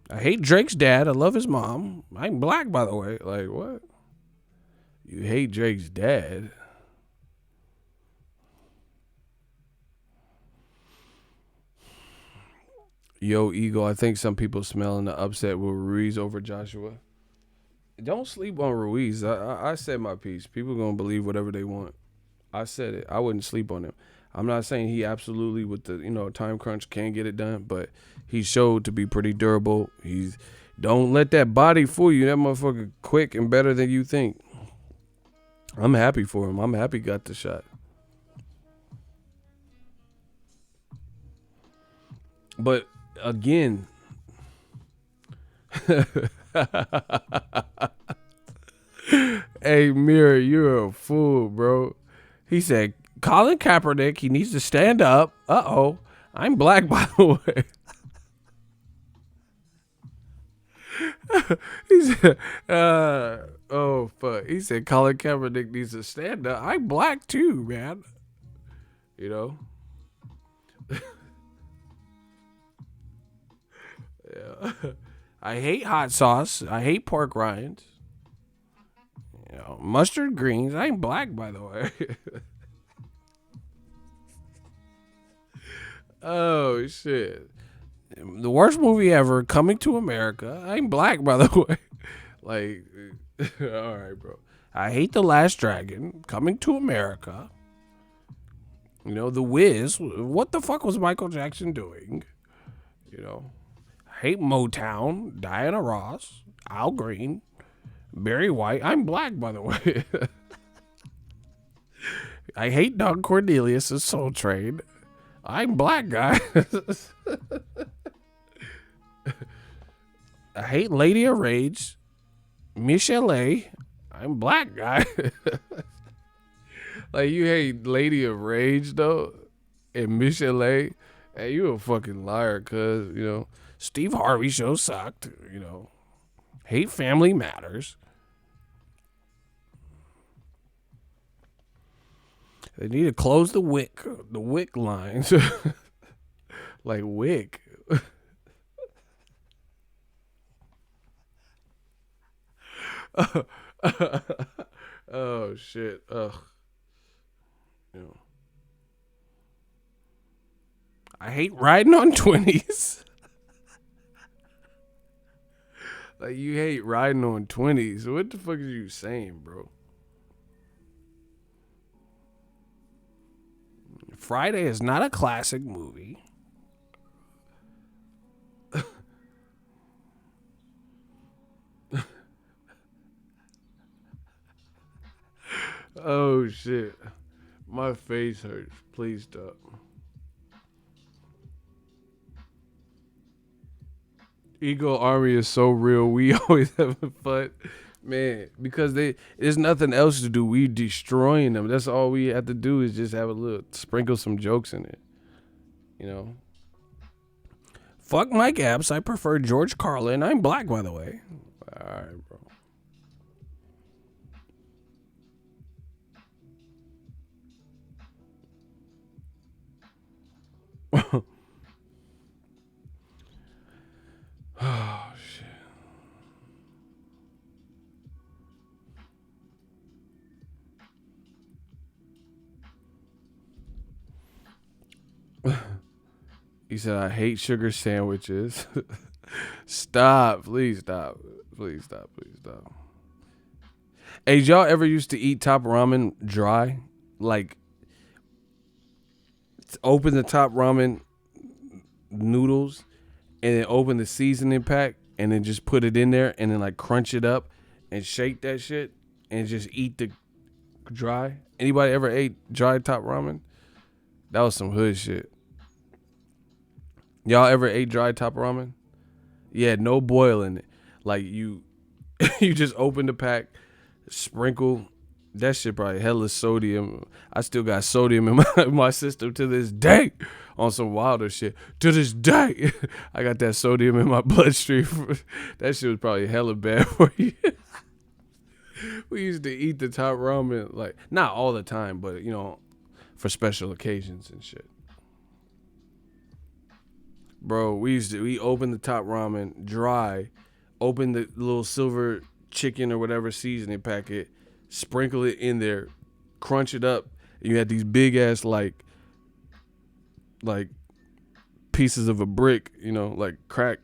I hate Drake's dad. I love his mom. I'm black, by the way. Like, what? You hate Drake's dad? Yo, Eagle, I think some people smelling the upset with Ruiz over Joshua. Don't sleep on Ruiz. I said my piece. People going to believe whatever they want. I said it. I wouldn't sleep on him. I'm not saying he absolutely, with the time crunch, can't get it done, but he showed to be pretty durable. Don't let that body fool you. That motherfucker quick and better than you think. I'm happy for him. I'm happy he got the shot. But again, Hey, Mirror, you're a fool, bro. He said, Colin Kaepernick, he needs to stand up. Uh-oh. I'm black, by the way. He said, oh, fuck. He said, Colin Kaepernick needs to stand up. I'm black, too, man. You know? Yeah. I hate hot sauce. I hate pork rinds. You know, mustard greens. I'm black, by the way. Oh, shit. The worst movie ever, Coming to America. I'm black, by the way. Like, all right, bro. I hate The Last Dragon, Coming to America. You know, The Wiz. What the fuck was Michael Jackson doing? You know, I hate Motown, Diana Ross, Al Green, Barry White. I'm black, by the way. I hate Don Cornelius and Soul Train. I'm black, guys. I hate Lady of Rage, Michelle A. I'm black, guy. Like, you hate Lady of Rage, though, and Michelle A. Hey, you a fucking liar, cuz, you know. Steve Harvey show sucked, you know. Hate Family Matters. They need to close the WEC lines. Like WEC. Oh shit. Ugh. You know. I hate riding on 20s. Like, you hate riding on 20s. What the fuck are you saying, bro? Friday is not a classic movie. Oh shit. My face hurts. Please stop. Eagle Army is so real. We always having fun. Man, because there's nothing else to do. We destroying them. That's all we have to do is just have a little sprinkle some jokes in it. You know. Fuck Mike Epps. I prefer George Carlin. I'm black, by the way. All right, bro. Oh shit. He said, I hate sugar sandwiches. Stop. Please stop. Please stop. Please stop. Hey, y'all ever used to eat top ramen dry? Like, open the top ramen noodles and then open the seasoning pack and then just put it in there and then like crunch it up and shake that shit and just eat the dry? Anybody ever ate dry top ramen? That was some hood shit. Y'all ever ate dry top ramen? Yeah, no boiling it. Like, you you just open the pack, sprinkle that shit, probably hella sodium. I still got sodium in my system to this day on some wilder shit. To this day, I got that sodium in my bloodstream. That shit was probably hella bad for you. We used to eat the top ramen, like, not all the time, but, you know, for special occasions and shit. Bro, we open the top ramen dry, open the little silver chicken or whatever seasoning packet, sprinkle it in there, crunch it up, and you had these big ass like pieces of a brick, you know, like crack,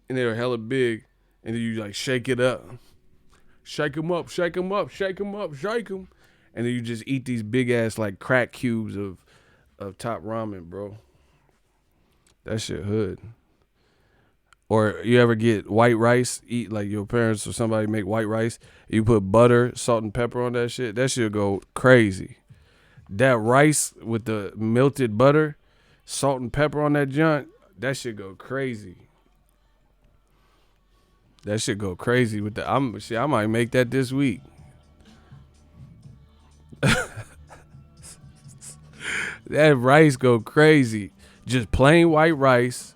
and they were hella big, and then you like shake it up, shake them up, shake them up, shake them up, shake them, and then you just eat these big ass like crack cubes of top ramen, bro. That shit hood. Or you ever get white rice, eat like your parents or somebody make white rice, you put butter, salt, and pepper on that shit go crazy. That rice with the melted butter, salt, and pepper on that joint, that shit go crazy. That shit go crazy with the. I might make that this week. That rice go crazy. Just plain white rice,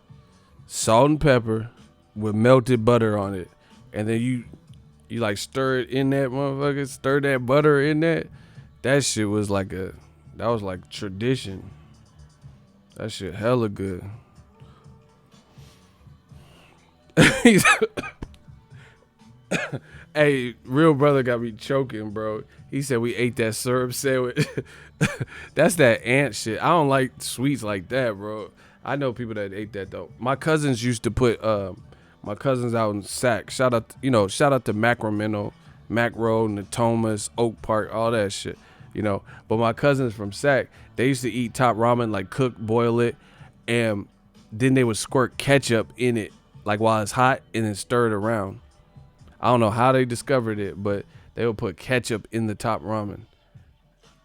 salt and pepper, with melted butter on it, and then you like stir it in that motherfucker. Stir that butter in that. That shit was like tradition. That shit hella good. Hey, real brother got me choking, bro. He said we ate that syrup sandwich. That's that ant shit. I don't like sweets like that, bro. I know people that ate that though. My cousins used to put my cousins out in Sac. Shout out to Macramento, Macro, Natomas, Oak Park, all that shit. But my cousins from Sac, they used to eat Top Ramen, like cook, boil it, and then they would squirt ketchup in it, like while it's hot, and then stir it around. I don't know how they discovered it, but they would put ketchup in the Top Ramen,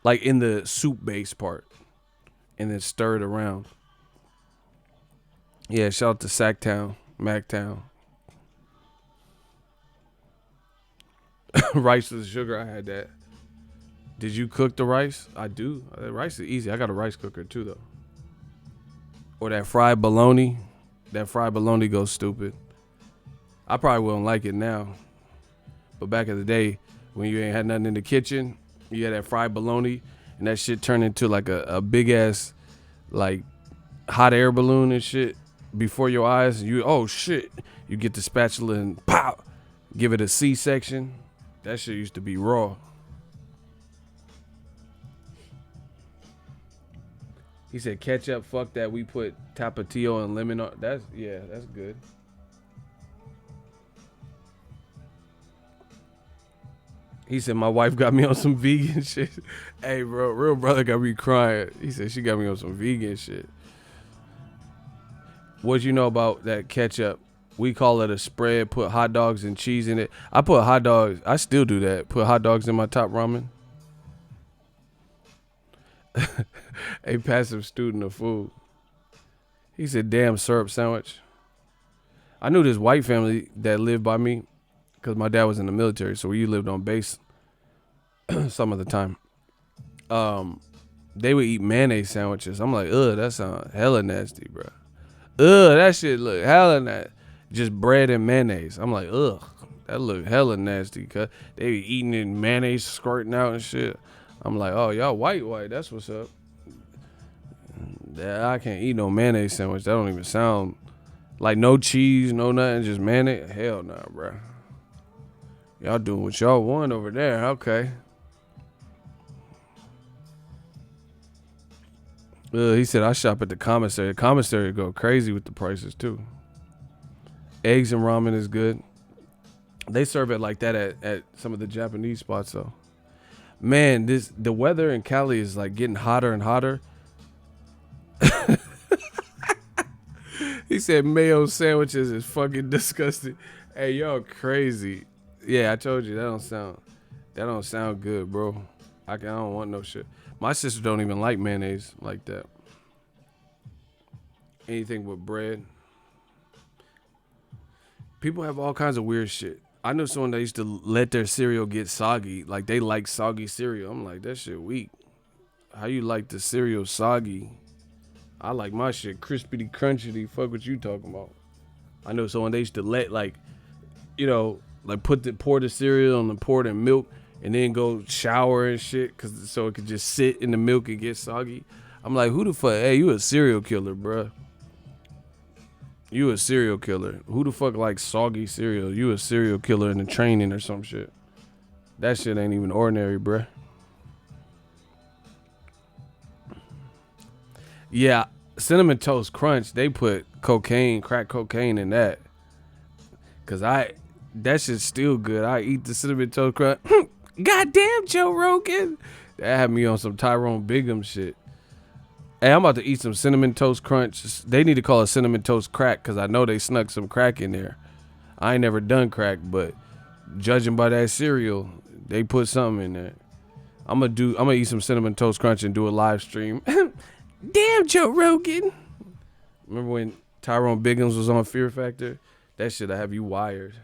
like in the soup base part, and then stir it around. Yeah, shout out to Sacktown, Mactown. Rice with sugar, I had that. Did you cook the rice? I do. The rice is easy. I got a rice cooker too, though. Or that fried bologna. That fried bologna goes stupid. I probably wouldn't like it now. But back in the day, when you ain't had nothing in the kitchen, you had that fried bologna, and that shit turned into like a big ass, like, hot air balloon and shit before your eyes. Oh shit. You get the spatula and pow, give it a C-section. That shit used to be raw. He said ketchup, fuck that. We put tapatio and lemon on. That's good. He said my wife got me on some vegan shit. Hey, bro, real brother got me crying. He said she got me on some vegan shit. What you know about that ketchup? We call it a spread. Put hot dogs and cheese in it. I put hot dogs. I still do that. Put hot dogs in my Top Ramen. A passive student of food. He said, damn syrup sandwich. I knew this white family that lived by me because my dad was in the military, so we lived on base some of the time. They would eat mayonnaise sandwiches. I'm like, ugh, that sounds hella nasty, bro. Ugh, that shit look hella nasty. Just bread and mayonnaise. I'm like, ugh, that look hella nasty. Cause they be eating it, mayonnaise squirting out and shit. I'm like, oh, y'all white, that's what's up. I can't eat no mayonnaise sandwich. That don't even sound like no cheese, no nothing, just mayonnaise. Hell nah, bro. Y'all doing what y'all want over there. Okay. He said, I shop at the commissary. The commissary go crazy with the prices, too. Eggs and ramen is good. They serve it like that at some of the Japanese spots, though. Man, the weather in Cali is like getting hotter and hotter. He said mayo sandwiches is fucking disgusting. Hey, y'all crazy. Yeah, I told you that don't sound good, bro. I don't want no shit. My sister don't even like mayonnaise like that. Anything with bread. People have all kinds of weird shit. I know someone that used to let their cereal get soggy. Like, they like soggy cereal. I'm like, that shit weak. How you like the cereal soggy? I like my shit crispity, crunchity. Fuck what you talking about. I know someone they used to let, like, pour the cereal and pour it in milk and then go shower and shit so it could just sit in the milk and get soggy. I'm like, who the fuck? Hey, you a serial killer, bruh. You a serial killer. Who the fuck likes soggy cereal? You a serial killer in the training or some shit. That shit ain't even ordinary, bruh. Yeah, Cinnamon Toast Crunch, they put crack cocaine in that. Cause that shit's still good. I eat the Cinnamon Toast Crunch. Goddamn, Joe Rogan. That had me on some Tyrone Bigham shit. Hey, I'm about to eat some Cinnamon Toast Crunch. They need to call it Cinnamon Toast Crack because I know they snuck some crack in there. I ain't never done crack, but judging by that cereal, they put something in there. I'm gonna eat some Cinnamon Toast Crunch and do a live stream. Damn, Joe Rogan. Remember when Tyrone Biggums was on Fear Factor? That shit'll have you wired.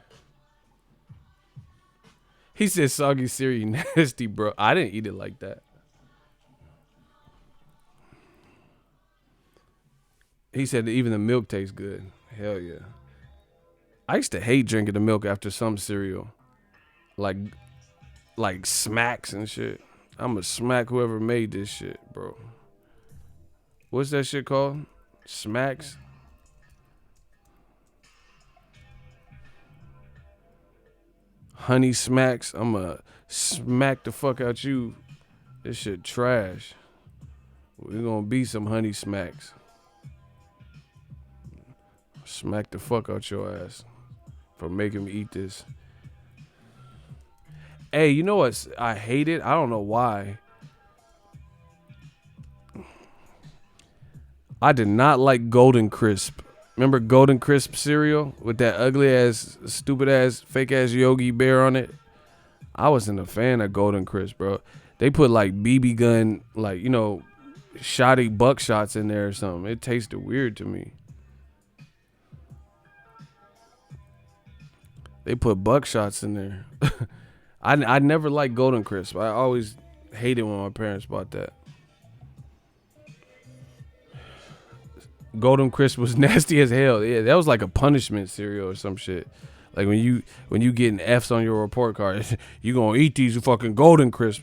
He said soggy cereal nasty, bro. I didn't eat it like that. He said that even the milk tastes good. Hell yeah. I used to hate drinking the milk after some cereal. Like smacks and shit. I'ma smack whoever made this shit, bro. What's that shit called? Smacks? Honey smacks? I'ma smack the fuck out you. This shit trash. We're gonna be some honey smacks. Smack the fuck out your ass for making me eat this. Hey, you know what? I hate it. I don't know why. I did not like Golden Crisp. Remember Golden Crisp cereal with that ugly ass, stupid ass, fake ass Yogi Bear on it? I wasn't a fan of Golden Crisp, bro. They put like BB gun, like, you know, shoddy buckshots in there or something. It tasted weird to me. They put buckshots in there. I never liked Golden Crisp. I always hated when my parents bought that. Golden Crisp was nasty as hell. Yeah, that was like a punishment cereal or some shit. Like when you getting F's on your report card, you gonna eat these fucking Golden Crisp.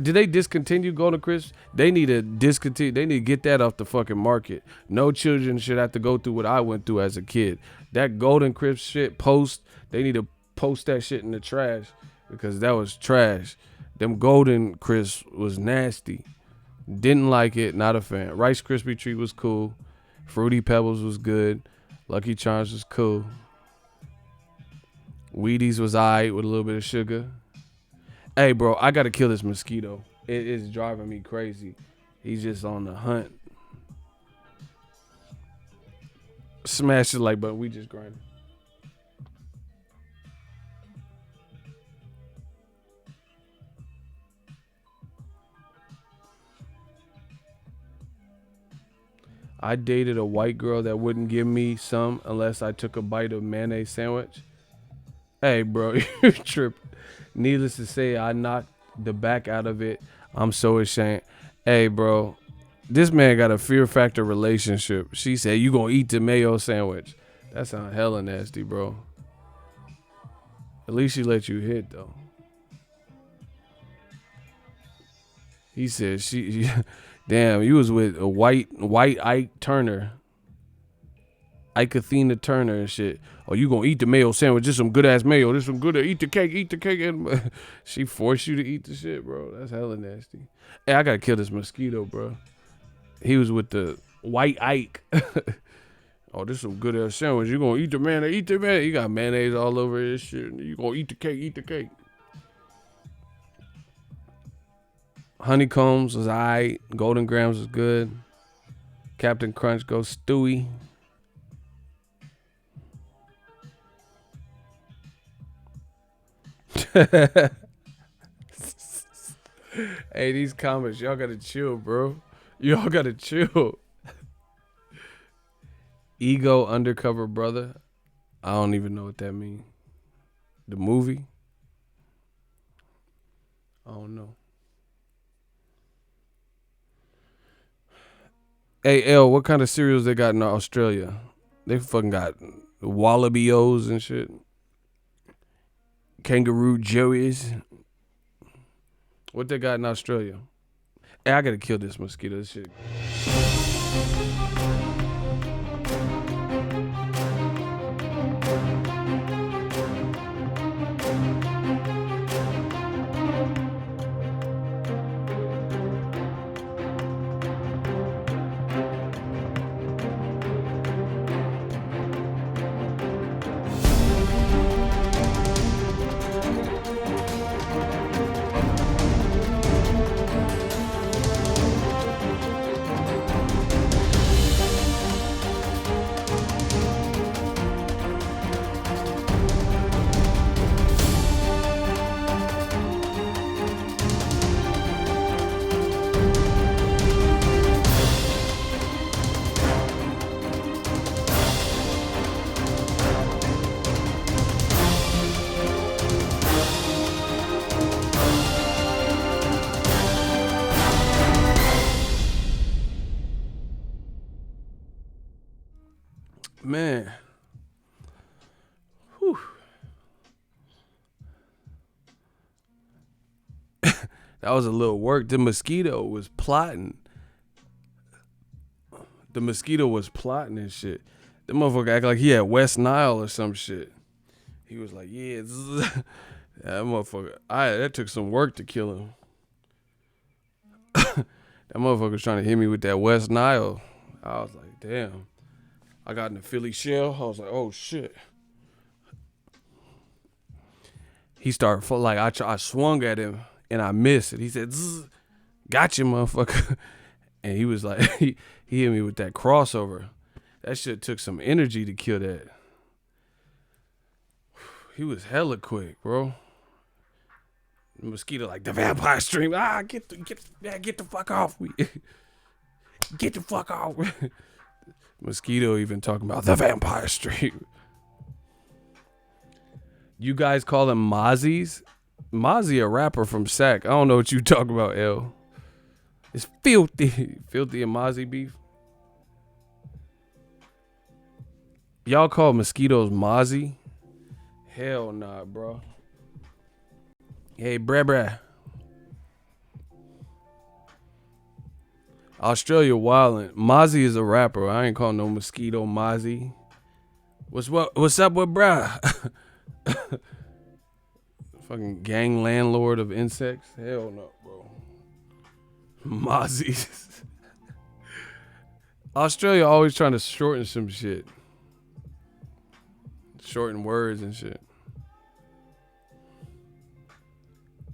Did they discontinue Golden Crisp? They need to discontinue. They need to get that off the fucking market. No children should have to go through what I went through as a kid. That Golden Crisp shit they need to post that shit in the trash because that was trash. Them Golden Crisp was nasty. Didn't like it. Not a fan. Rice Krispie Treat was cool. Fruity Pebbles was good. Lucky Charms was cool. Wheaties was alright with a little bit of sugar. Hey, bro, I gotta kill this mosquito. It is driving me crazy. He's just on the hunt. Smash the like button. We just grinding. I dated a white girl that wouldn't give me some unless I took a bite of mayonnaise sandwich. Hey, bro, you're tripping. Needless to say, I knocked the back out of it. I'm so ashamed. Hey, bro, this man got a fear factor relationship. She said, you gonna eat the mayo sandwich. That sounds hella nasty, bro. At least she let you hit, though. He said, damn, you was with a white Ike Turner. Ike Athena Turner and shit. Oh, you gonna eat the mayo sandwich? This some good ass mayo. This some good. Eat the cake. And she forced you to eat the shit, bro. That's hella nasty. Hey, I gotta kill this mosquito, bro. He was with the white Ike. Oh, this some good ass sandwich. You gonna eat the mayonnaise? Eat the mayonnaise. You got mayonnaise all over this shit. You gonna eat the cake? Eat the cake. Honeycombs was alright. Golden Grams was good. Captain Crunch goes Stewie. Hey, these comments, y'all gotta chill, bro. Y'all gotta chill. Ego Undercover Brother. I don't even know what that means. The movie? I don't know. Hey, L, what kind of cereals they got in Australia? They fucking got Wallabios and shit. Kangaroo Joeys. What they got in Australia? Hey, I gotta kill this mosquito. This shit. Man. Whew. That was a little work. The mosquito was plotting. The mosquito was plotting and shit. The motherfucker act like he had West Nile or some shit. He was like, yeah, that motherfucker. That took some work to kill him. That motherfucker was trying to hit me with that West Nile. I was like, damn. I got in the Philly shell. I was like, oh shit. He started like I swung at him and I missed it. He said, "Gotcha, motherfucker." And he was like, he hit me with that crossover. That shit took some energy to kill that. He was hella quick, bro. The mosquito like the vampire stream. Get the fuck off me. Get the fuck off. Mosquito even talking about the vampire stream. You guys call him Mozzies? Mozzie a rapper from Sac. I don't know what you talk about, L. It's filthy. Filthy and Mozzie beef. Y'all call mosquitoes Mozzie? Hell nah, bro. Hey, bruh. Australia wildin'. Mozzie is a rapper. I ain't calling no mosquito Mozzie. What's up with bruh? Fucking gang landlord of insects? Hell no, bro. Mozzies. Australia always trying to shorten some shit. Shorten words and shit.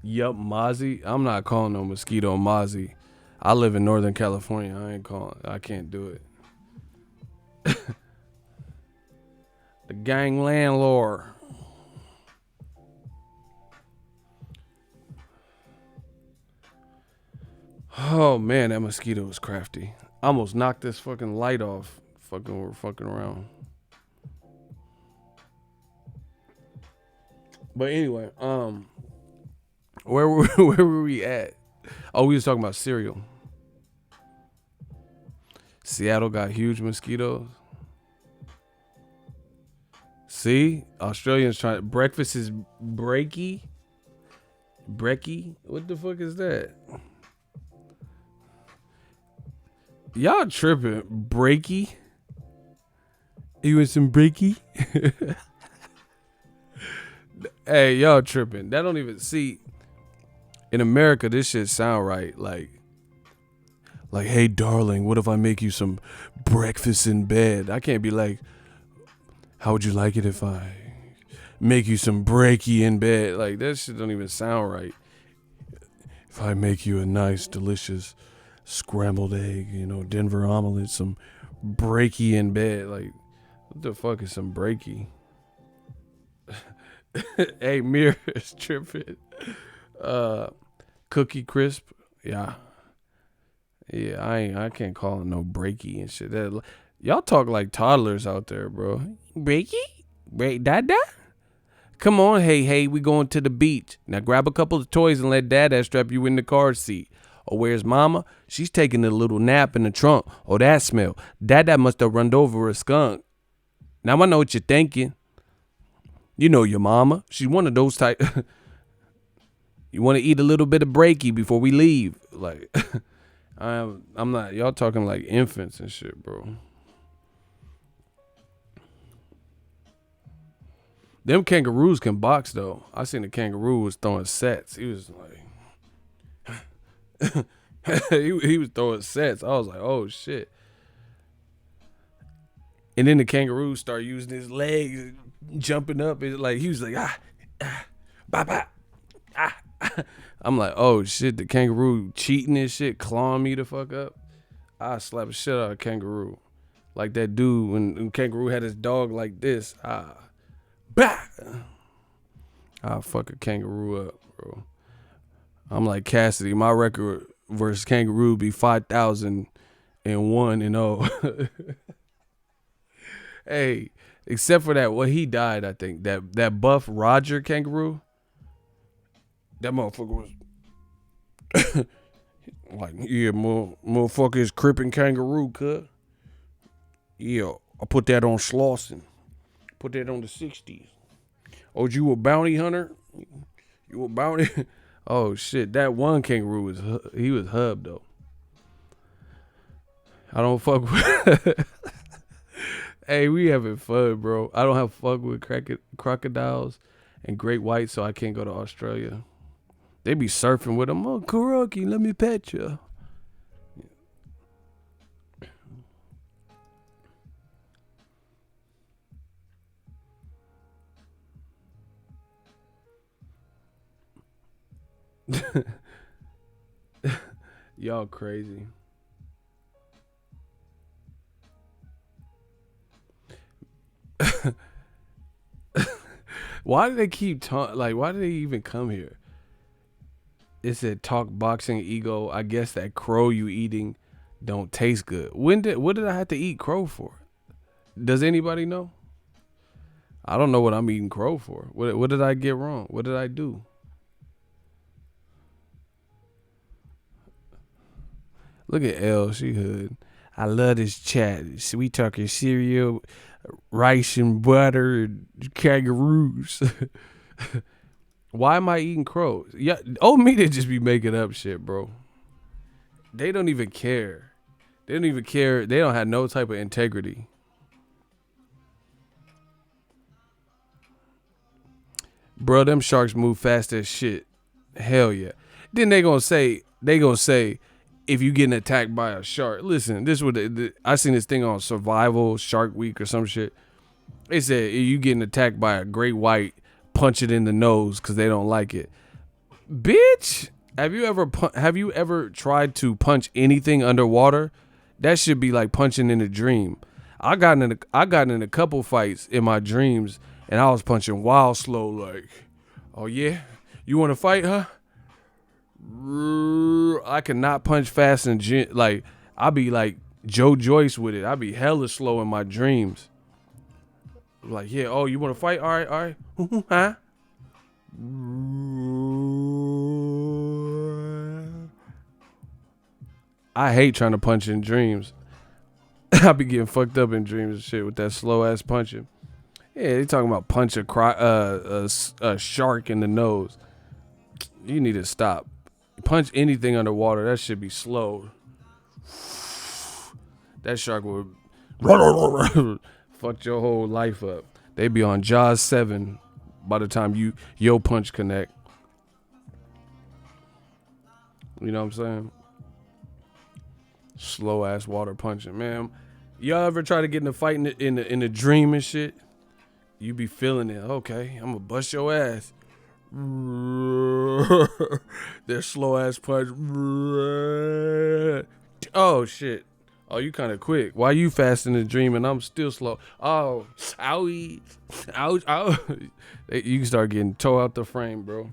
Yup, Mozzie. I'm not calling no mosquito Mozzie. I live in Northern California. I can't do it. The gang landlord. Oh man, that mosquito was crafty. I almost knocked this fucking light off. We're fucking around. But anyway, where were we at? Oh, we was talking about cereal. Seattle got huge mosquitoes. See, Australians trying. Breakfast is breaky. Brecky? What the fuck is that? Y'all tripping. Breaky? You want some breaky? Hey, y'all tripping. That don't even see. In America, this shit sound right. Like, hey, darling, what if I make you some breakfast in bed? I can't be like, how would you like it if I make you some breaky in bed? Like, that shit don't even sound right. If I make you a nice, delicious scrambled egg, Denver omelet, some breaky in bed. Like, what the fuck is some breaky? Hey, Mir is tripping. Cookie Crisp, yeah. I can't call it no breaky and shit. Y'all talk like toddlers out there, bro. Breaky? Dada? Come on, hey, we going to the beach. Now grab a couple of toys and let Dada strap you in the car seat. Or where's Mama? She's taking a little nap in the trunk. Oh, that smell. Dada must have run over a skunk. Now I know what you're thinking. You know your mama. She's one of those type. You want to eat a little bit of breaky before we leave. Like, I'm not. Y'all talking like infants and shit, bro. Them kangaroos can box, though. I seen the kangaroo was throwing sets. He was like... he was throwing sets. I was like, oh, shit. And then the kangaroo started using his legs, jumping up. It's like, he was like, bah. I'm like, oh shit, the kangaroo cheating and shit, clawing me the fuck up. I slap the shit out of kangaroo. Like that dude when kangaroo had his dog like this. Bah! I'll fuck a kangaroo up, bro. I'm like Cassidy. My record versus kangaroo be 5,001-0. Hey, except for that, he died, I think. That buff Roger kangaroo. That motherfucker was like, yeah, motherfucker is cripping kangaroo, cut. Yeah, I put that on Slauson. Put that on the 60s. Oh, you a bounty hunter? You a bounty? Oh, shit. That one kangaroo, he was hub, though. I don't fuck with... Hey, we having fun, bro. I don't have fuck with crocodiles and great whites, so I can't go to Australia. They be surfing with them. Oh, Kuroki, let me pet you. Y'all crazy. Why do they keep why do they even come here? It said talk Boxingego. I guess that crow you eating don't taste good. What did I have to eat crow for? Does anybody know? I don't know what I'm eating crow for. What did I get wrong? What did I do? Look at L, she hood. I love this chat. We talking cereal, rice and butter, and kangaroos. Why am I eating crows? Yeah, old media just be making up shit, bro. They don't even care. They don't even care. They don't have no type of integrity. Bro, them sharks move fast as shit. Hell yeah. Then they gonna say, if you getting attacked by a shark, listen, this is what I seen this thing on Survival Shark Week or some shit. It said if you getting attacked by a great white, punch it in the nose because they don't like it. Bitch, have you ever tried to punch anything underwater? That should be like punching in a dream. I got in a couple fights in my dreams, and I was punching wild slow, like, oh yeah, you want to fight, huh? I cannot punch fast and like I be like Joe Joyce with it. I be hella slow in my dreams. Like, yeah, oh, you want to fight? All right, huh? I hate trying to punch in dreams. I be getting fucked up in dreams and shit with that slow ass punching. Yeah, they talking about punch a shark in the nose. You need to stop. Punch anything underwater, that should be slow. That shark would fuck your whole life up. They be on Jaws 7 by the time your punch connect. You know what I'm saying? Slow ass water punching, man. Y'all ever try to get in a fight in a dream and shit? You be feeling it. Okay, I'm gonna bust your ass. Their slow ass punch. Oh shit. Oh, you kind of quick. Why you fast in the dream and I'm still slow? Oh, owie, ouch, ow. You can start getting toe out the frame, bro.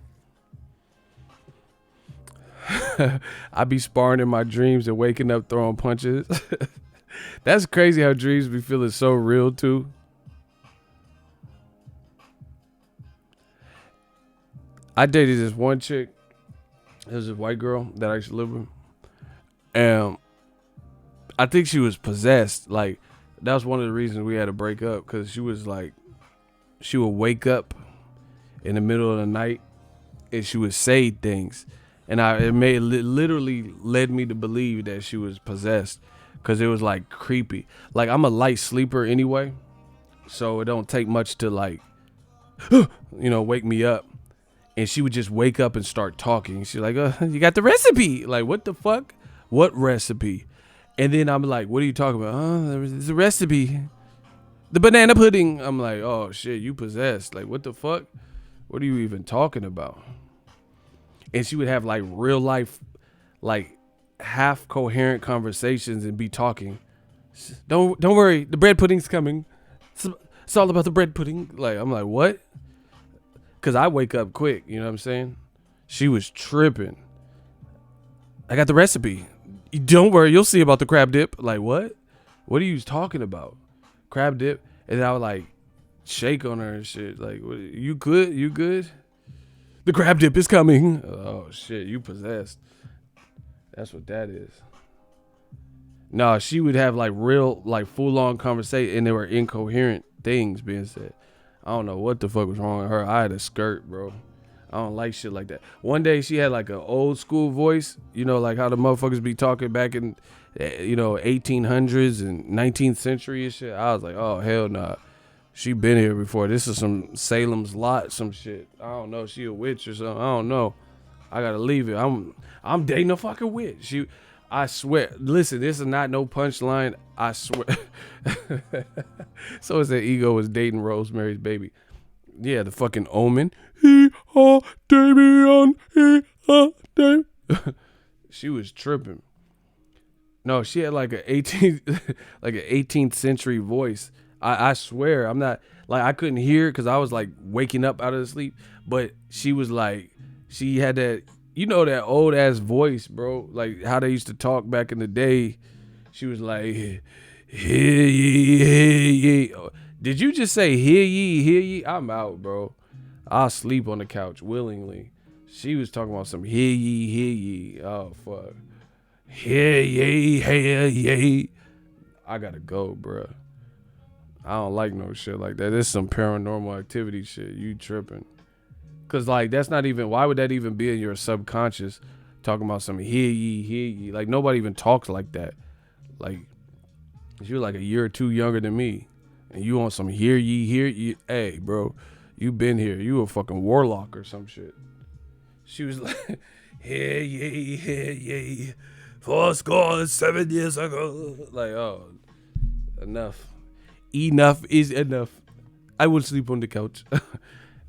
I be sparring in my dreams and waking up throwing punches. That's crazy how dreams be feeling so real too. I dated this one chick. It was a white girl that I used to live with. And I think she was possessed. Like, that was one of the reasons we had to break up. Because she was like, she would wake up in the middle of the night and she would say things. And it literally led me to believe that she was possessed. Because it was like creepy. Like, I'm a light sleeper anyway. So it don't take much to like, wake me up. And she would just wake up and start talking. She's like, you got the recipe. Like, what the fuck? What recipe? And then I'm like, what are you talking about? There's a recipe. The banana pudding. I'm like, oh, shit, you possessed. Like, what the fuck? What are you even talking about? And she would have, like, real life, like, half coherent conversations and be talking. Don't worry. The bread pudding's coming. It's all about the bread pudding. Like, I'm like, what? Because I wake up quick, you know what I'm saying? She was tripping. I got the recipe. Don't worry, you'll see about the crab dip. Like, what? What are you talking about? Crab dip? And I would, like, shake on her and shit. Like, what, you good? You good? The crab dip is coming. Oh, shit, you possessed. That's what that is. No, she would have like real, like full on conversation, and there were incoherent things being said. I don't know what the fuck was wrong with her. I had a skirt, bro. I don't like shit like that. One day she had like an old school voice, you know, like how the motherfuckers be talking back in, 1800s and 19th century and shit. I was like, oh hell nah. She been here before. This is some Salem's Lot, some shit. I don't know. She a witch or something. I don't know. I gotta leave it. I'm dating a fucking witch. I swear. Listen, this is not no punchline. I swear. So it's that Ego was dating Rosemary's Baby. Yeah, the fucking Omen. Damien. Damien. She was tripping. No, she had like an 18th century voice. I swear, I'm not like I couldn't hear because I was like waking up out of the sleep. But she was like, she had that, that old ass voice, bro. Like how they used to talk back in the day. She was like, hear ye, hear ye. Did you just say hear ye, hear ye? I'm out, bro. I'll sleep on the couch willingly. She was talking about some hear ye, hear ye. Oh fuck. Hear ye, hear ye. I gotta go, bro. I don't like no shit like that. This is some paranormal activity shit. You tripping. Cause like that's not even, why would that even be in your subconscious talking about some hear ye, hear ye? Like nobody even talks like that. Like you're like a year or two younger than me. And you on some hear ye, hear ye. Hey, bro, you been here. You a fucking warlock or some shit. She was like, hear ye, 7 years ago. Like, oh, enough. Enough is enough. I will sleep on the couch.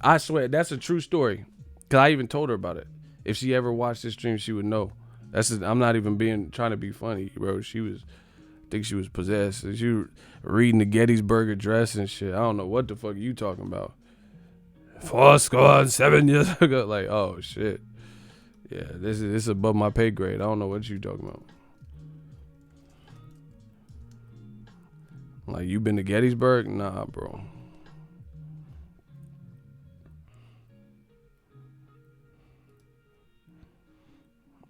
I swear, that's a true story. Cause I even told her about it. If she ever watched this stream, she would know. I'm not even trying to be funny, bro. I think she was possessed. She was reading the Gettysburg Address and shit. I don't know what the fuck you talking about. 7 years ago. Like, oh shit. Yeah, this is above my pay grade. I don't know what you talking about. Like, you been to Gettysburg? Nah, bro.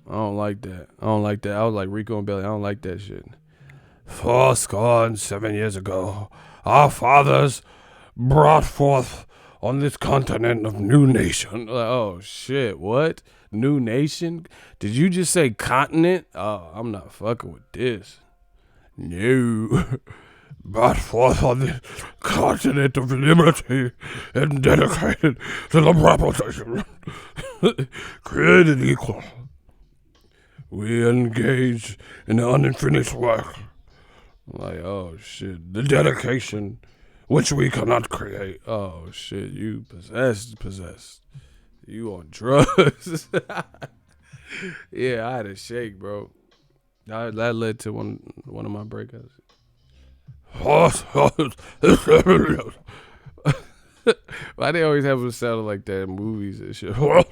I don't like that. I was like Rico and Belly. I don't like that shit. 7 years ago, our fathers brought forth on this continent of new nation. Like, oh shit, what? New nation? Did you just say continent? Oh, I'm not fucking with this. No. Brought forth on the continent of liberty and dedicated to the proposition created equal. We engage in the unfinished work. Like, oh shit, the dedication which we cannot create. Oh shit, you possessed. You on drugs. Yeah, I had a shake, bro. That led to one of my breakups. Why they always have it sound like that in movies and shit? Like,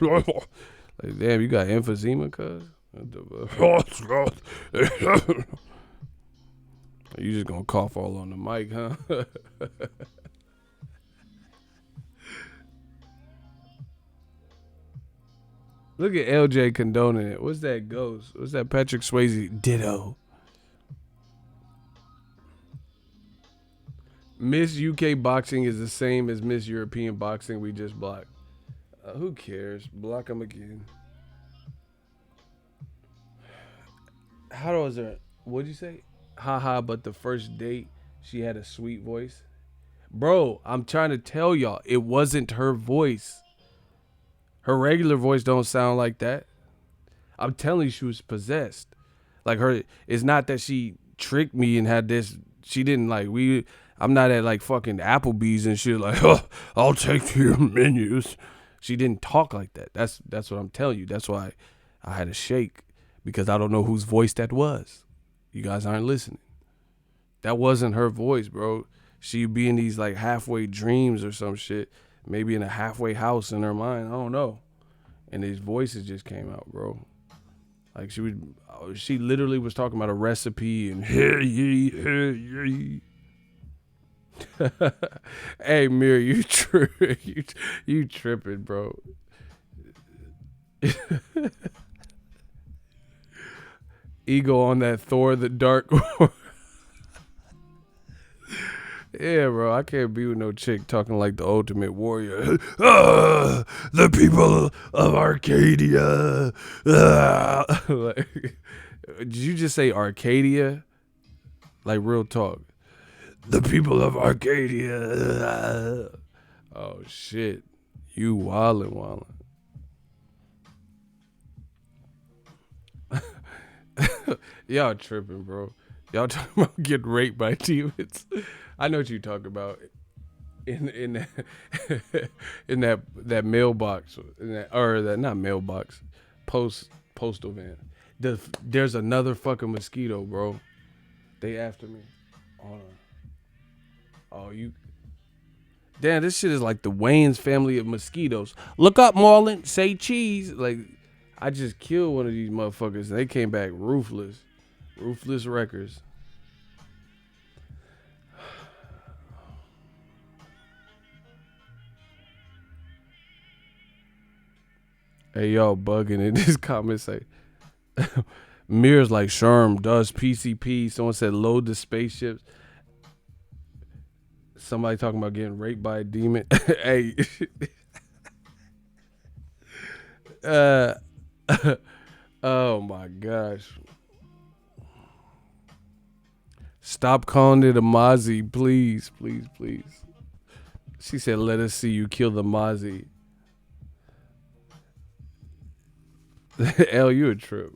damn, you got emphysema, cuz? You just gonna cough all on the mic, huh? Look at LJ condoning it. What's that ghost? What's that Patrick Swayze? Ditto. Miss UK boxing is the same as Miss European boxing. We just blocked. Who cares? Block them again. How was it? What'd you say? Haha, but the first date, she had a sweet voice. Bro, I'm trying to tell y'all, it wasn't her voice. Her regular voice don't sound like that. I'm telling you, she was possessed. Like it's not that she tricked me and had this. She didn't I'm not at like fucking Applebee's and shit like, oh, I'll take to your menus. She didn't talk like that. That's what I'm telling you. That's why I had a shake, because I don't know whose voice that was. You guys aren't listening. That wasn't her voice, bro. She'd be in these like halfway dreams or some shit. Maybe in a halfway house in her mind. I don't know. And these voices just came out, bro. Like she literally was talking about a recipe and hear ye. Hey, Mir, you tripping, bro. Ego on that Thor the Dark. Yeah, bro, I can't be with no chick talking like the Ultimate Warrior. The people of Arcadia. Like, did you just say Arcadia? Like real talk. The people of Arcadia. Oh shit, you wildin'. Y'all tripping, bro. Y'all talking about getting raped by demons. I know what you talking about. In that, in that mailbox, not mailbox, postal van. There's another fucking mosquito, bro. They after me. Hold on. Oh, you. Damn, this shit is like the Wayans family of mosquitoes. Look up, Marlon. Say cheese. Like, I just killed one of these motherfuckers. And they came back ruthless. Ruthless Records. Hey, y'all bugging in this comment say. Mirrors like Sherm does PCP. Someone said load the spaceships. Somebody talking about getting raped by a demon. Hey. Oh my gosh. Stop calling it a Mozzie, please, please, please. She said, let us see you kill the Mozzie. L, you a trip.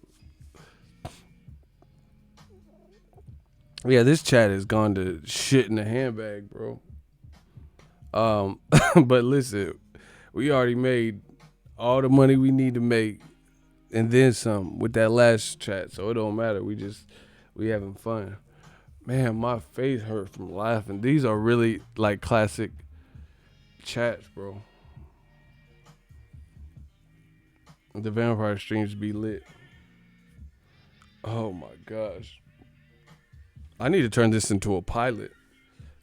Yeah, this chat has gone to shit in the handbag, bro. But listen, we already made all the money we need to make and then some with that last chat, so it don't matter. We having fun. Man, my face hurt from laughing. These are really like classic chats, bro. The vampire streams be lit. Oh my gosh. I need to turn this into a pilot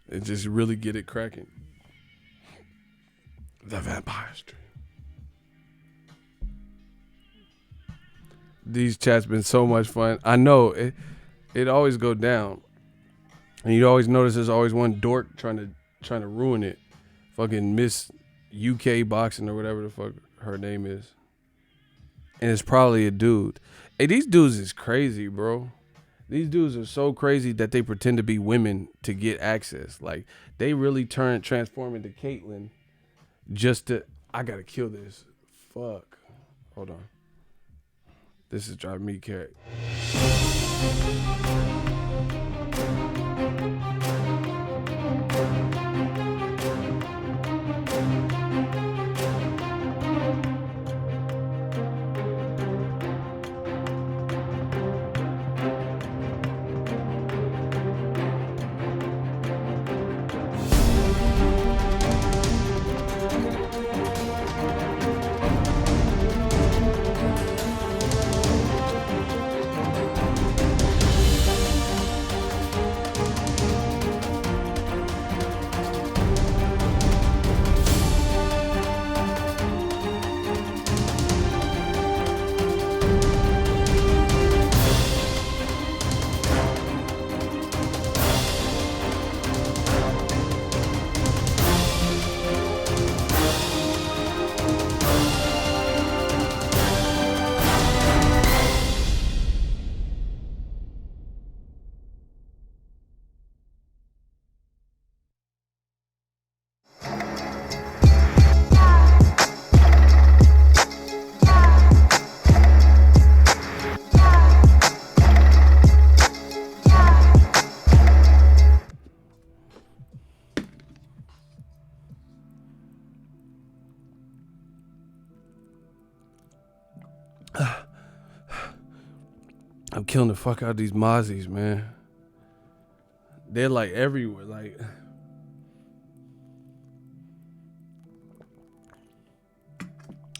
and just really get it cracking. The vampire stream. These chats been so much fun. I know it always go down. And you always notice there's always one dork trying to ruin it. Fucking Miss UK Boxing or whatever the fuck her name is. And it's probably a dude. Hey, these dudes is crazy, bro. These dudes are so crazy that they pretend to be women to get access. Like, they really transform into Caitlyn just to, I gotta kill this. Fuck. Hold on. This is driving me carrot. I'm killing the fuck out of these Mozzies, man. They're like everywhere. Like,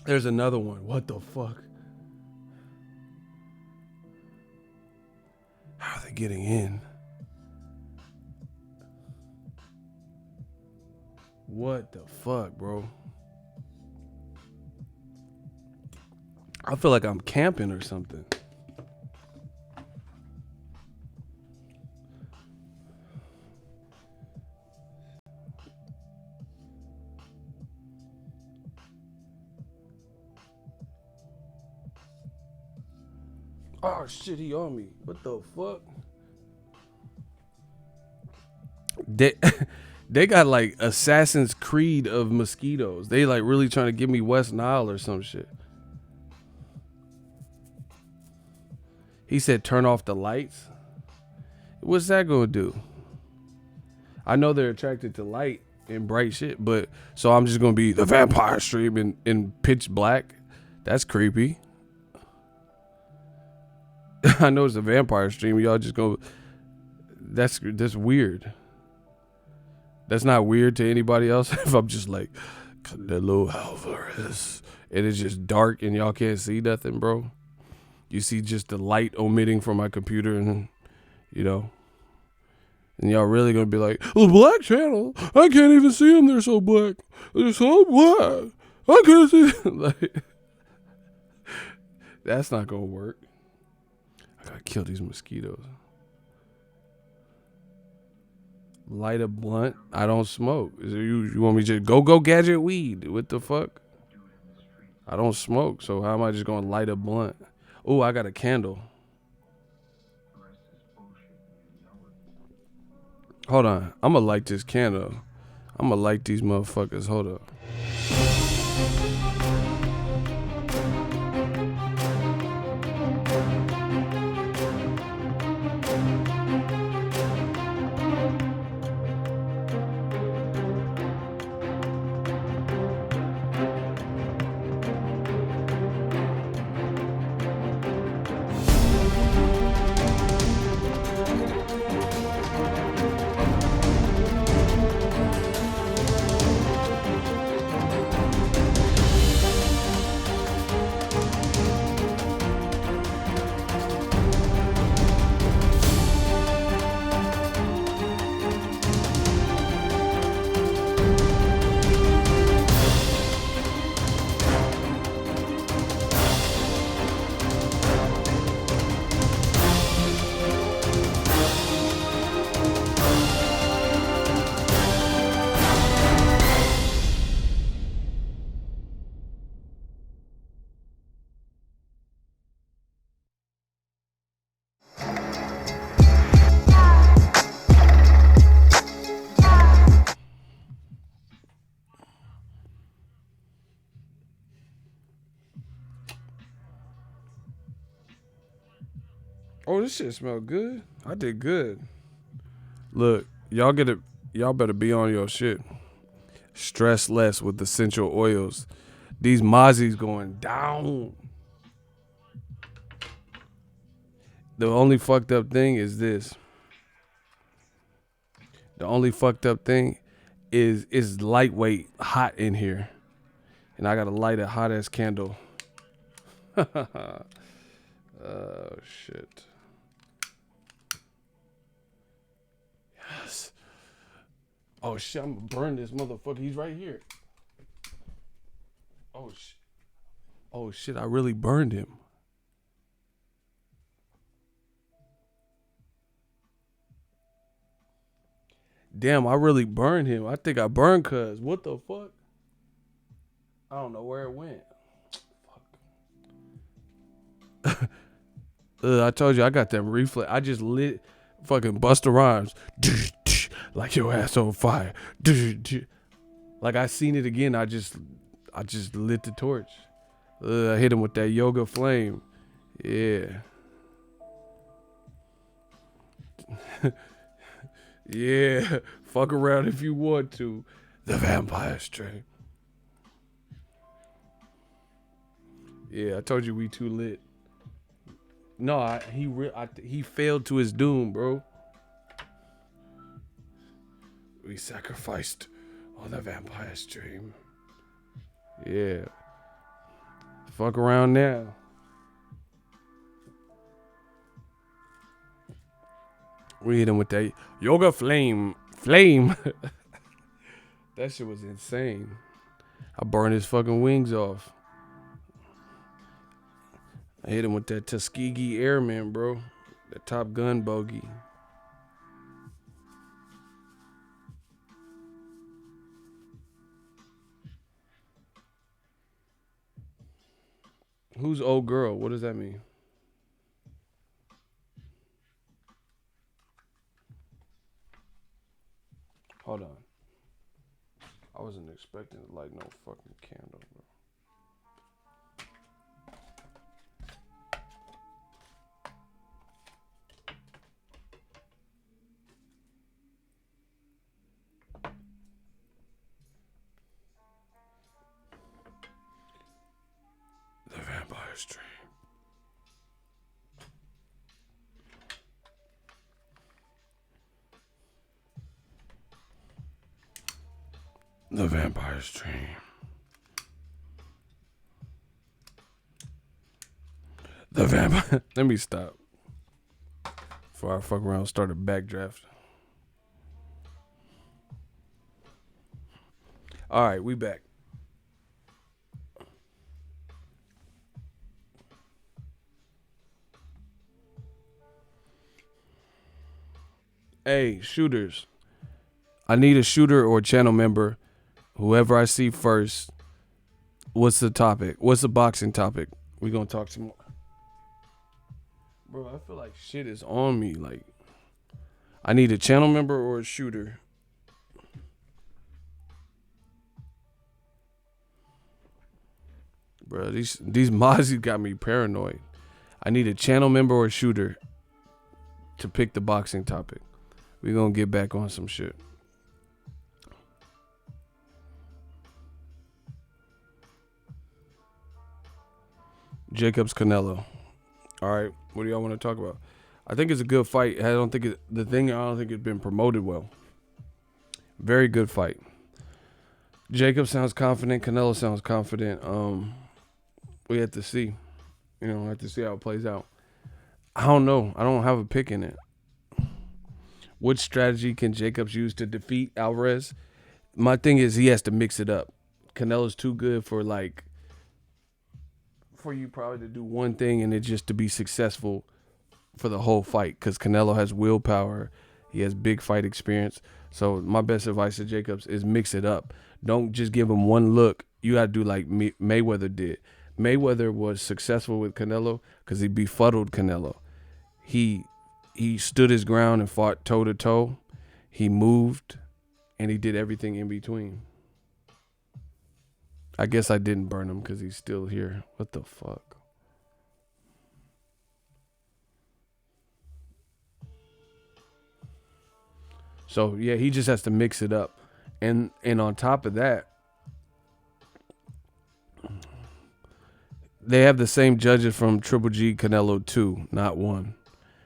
there's another one. What the fuck? How are they getting in? What the fuck, bro? I feel like I'm camping or something. Oh shit, he on me. What the fuck? They they got like Assassin's Creed of mosquitoes. They like really trying to give me West Nile or some shit. He said turn off the lights. What's that gonna do? I know they're attracted to light and bright shit, but so I'm just gonna be the vampire stream in pitch black. That's creepy. I know it's a vampire stream. Y'all just go. That's weird. That's not weird to anybody else. If I'm just like Canelo Alvarez and it's just dark and y'all can't see nothing, bro. You see just the light omitting from my computer, and you know, and y'all really gonna be like, the black channel. I can't even see them. They're so black. They're so black. I can't see them. Like, that's not gonna work. I gotta kill these mosquitoes. Light a blunt. I don't smoke. You want me to just go gadget weed? What the fuck? I don't smoke, so how am I just gonna light a blunt? Oh, I got a candle. Hold on. I'm gonna light this candle. I'm gonna light these motherfuckers. Hold up. Oh, this shit smell good. I did good. Look, y'all better be on your shit. Stress less with essential oils. These Mozzie's going down. The only fucked up thing is this. The only fucked up thing is it's lightweight, hot in here. And I gotta light a hot ass candle. Oh shit. Yes. Oh shit, I'm gonna burn this motherfucker. He's right here. Oh shit. Oh shit, I really burned him. Damn, I really burned him. I think I burned cuz. What the fuck? I don't know where it went. Fuck. I told you I got them reflex. I just lit fucking Busta Rhymes. Like your ass on fire. Like I seen it again. I just lit the torch. I hit him with that yoga flame. Yeah. Yeah. Fuck around if you want to. The vampire strain. Yeah, I told you we too lit. No, he failed to his doom, bro. We sacrificed on the vampire stream. Yeah. Fuck around now. We hit him with that yoga flame. That shit was insane. I burned his fucking wings off. I hit him with that Tuskegee Airman, bro. That Top Gun bogey. Who's old girl? What does that mean? Hold on. I wasn't expecting to light no fucking candle, bro. The Vampire's Dream. The Vampire's Dream. The Vampire. Let me stop. Before I fuck around and start a backdraft. All right, we back. Hey, shooters. I need a shooter or a channel member. Whoever I see first. What's the topic? What's the boxing topic? We gonna talk some more. Bro, I feel like shit is on me. Like, I need a channel member or a shooter. Bro, these mozzies got me paranoid. I need a channel member or a shooter to pick the boxing topic. We gonna get back on some shit. Jacobs Canelo. All right, what do y'all want to talk about? I think it's a good fight. I don't think it's been promoted well. Very good fight. Jacob sounds confident. Canelo sounds confident. We have to see. You know, have to see how it plays out. I don't know. I don't have a pick in it. What strategy can Jacobs use to defeat Alvarez? My thing is he has to mix it up. Canelo's too good for you probably to do one thing and it just to be successful for the whole fight, because Canelo has willpower. He has big fight experience. So my best advice to Jacobs is mix it up. Don't just give him one look. You got to do like Mayweather did. Mayweather was successful with Canelo because he befuddled Canelo. He stood his ground and fought toe to toe. He moved and he did everything in between. I guess I didn't burn him because he's still here. What the fuck? So, yeah, he just has to mix it up. And on top of that, they have the same judges from Triple G Canelo 2, not 1.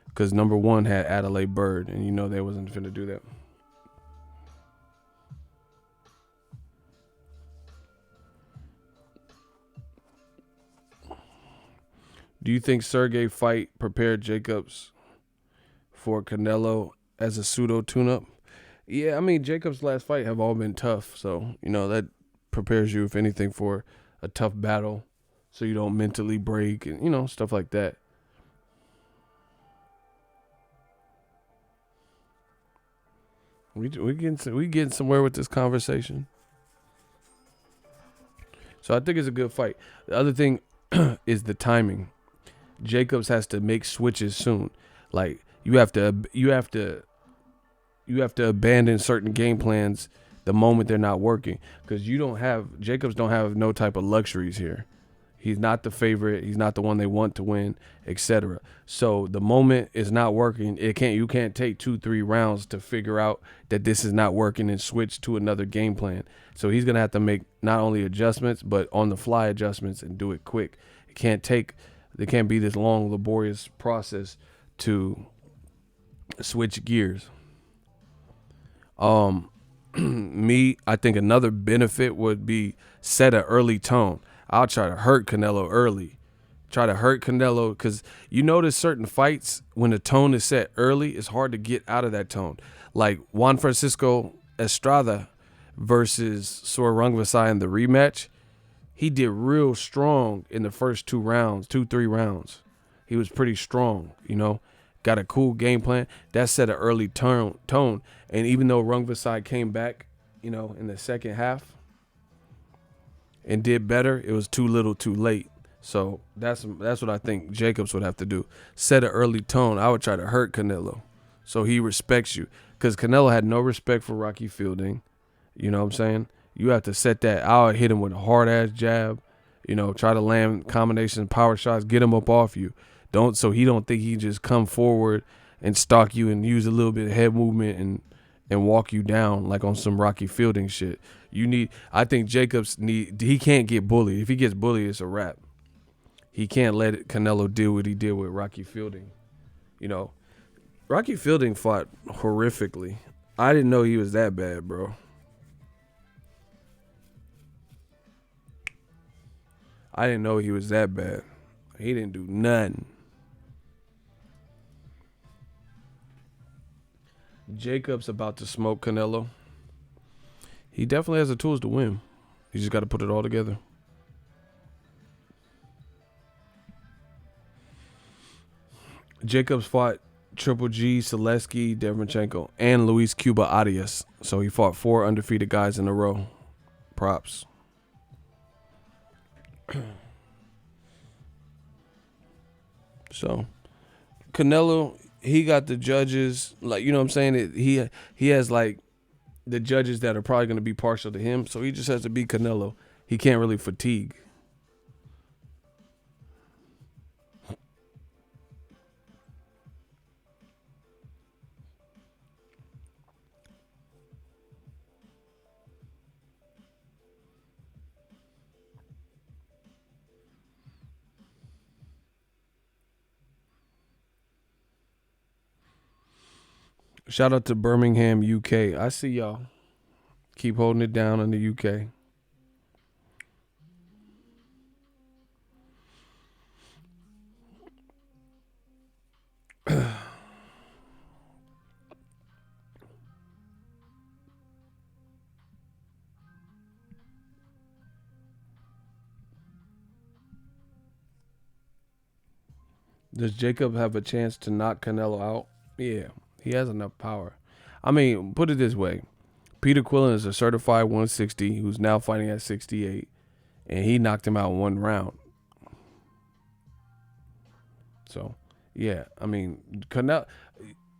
Because number 1 had Adelaide Bird, and you know they wasn't finna do that. Do you think Sergey fight prepared Jacobs for Canelo as a pseudo tune-up? Yeah, I mean, Jacobs' last fight have all been tough. So, you know, that prepares you, if anything, for a tough battle so you don't mentally break and, you know, stuff like that. We getting somewhere with this conversation. So I think it's a good fight. The other thing is the timing. Jacobs has to make switches soon. Like you have to abandon certain game plans the moment they're not working, because Jacobs don't have no type of luxuries here. He's not the favorite. He's not the one they want to win, etc. So the moment it's not working, you can't take 2-3 rounds to figure out that this is not working and switch to another game plan. So he's gonna have to make not only adjustments but on the fly adjustments and do it quick. There can't be this long, laborious process to switch gears. I think another benefit would be set an early tone. I'll try to hurt Canelo early. Because you notice certain fights, when the tone is set early, it's hard to get out of that tone. Like Juan Francisco Estrada versus Sor Rungvisai in the rematch. He did real strong in the first 3 rounds. He was pretty strong, you know. Got a cool game plan. That set an early tone. And even though Rungvisai came back, you know, in the second half and did better, it was too little too late. So that's what I think Jacobs would have to do. Set an early tone. I would try to hurt Canelo so he respects you. Because Canelo had no respect for Rocky Fielding. You know what I'm saying? You have to set that out, hit him with a hard-ass jab. Try to land combination power shots, get him up off you. So he don't think he just come forward and stalk you and use a little bit of head movement and walk you down like on some Rocky Fielding shit. I think he can't get bullied. If he gets bullied, it's a wrap. He can't let Canelo deal what he did with Rocky Fielding. Rocky Fielding fought horrifically. I didn't know he was that bad, bro. I didn't know he was that bad. He didn't do nothing. Jacob's about to smoke Canelo. He definitely has the tools to win. He just got to put it all together. Jacobs fought Triple G, Selesky, Lomachenko, and Luis Cuba Arias. So he fought 4 undefeated guys in a row. Props. So Canelo, he got the judges, like, you know what I'm saying? He has like the judges that are probably going to be partial to him. So he just has to beat Canelo. He can't really fatigue. Shout out to Birmingham, UK. I see y'all. Keep holding it down in the UK. Does Jacob have a chance to knock Canelo out? Yeah, he has enough power. I mean, put it this way. Peter Quillen is a certified 160 who's now fighting at 68, and he knocked him out in 1 round. So, yeah, I mean, Canelo,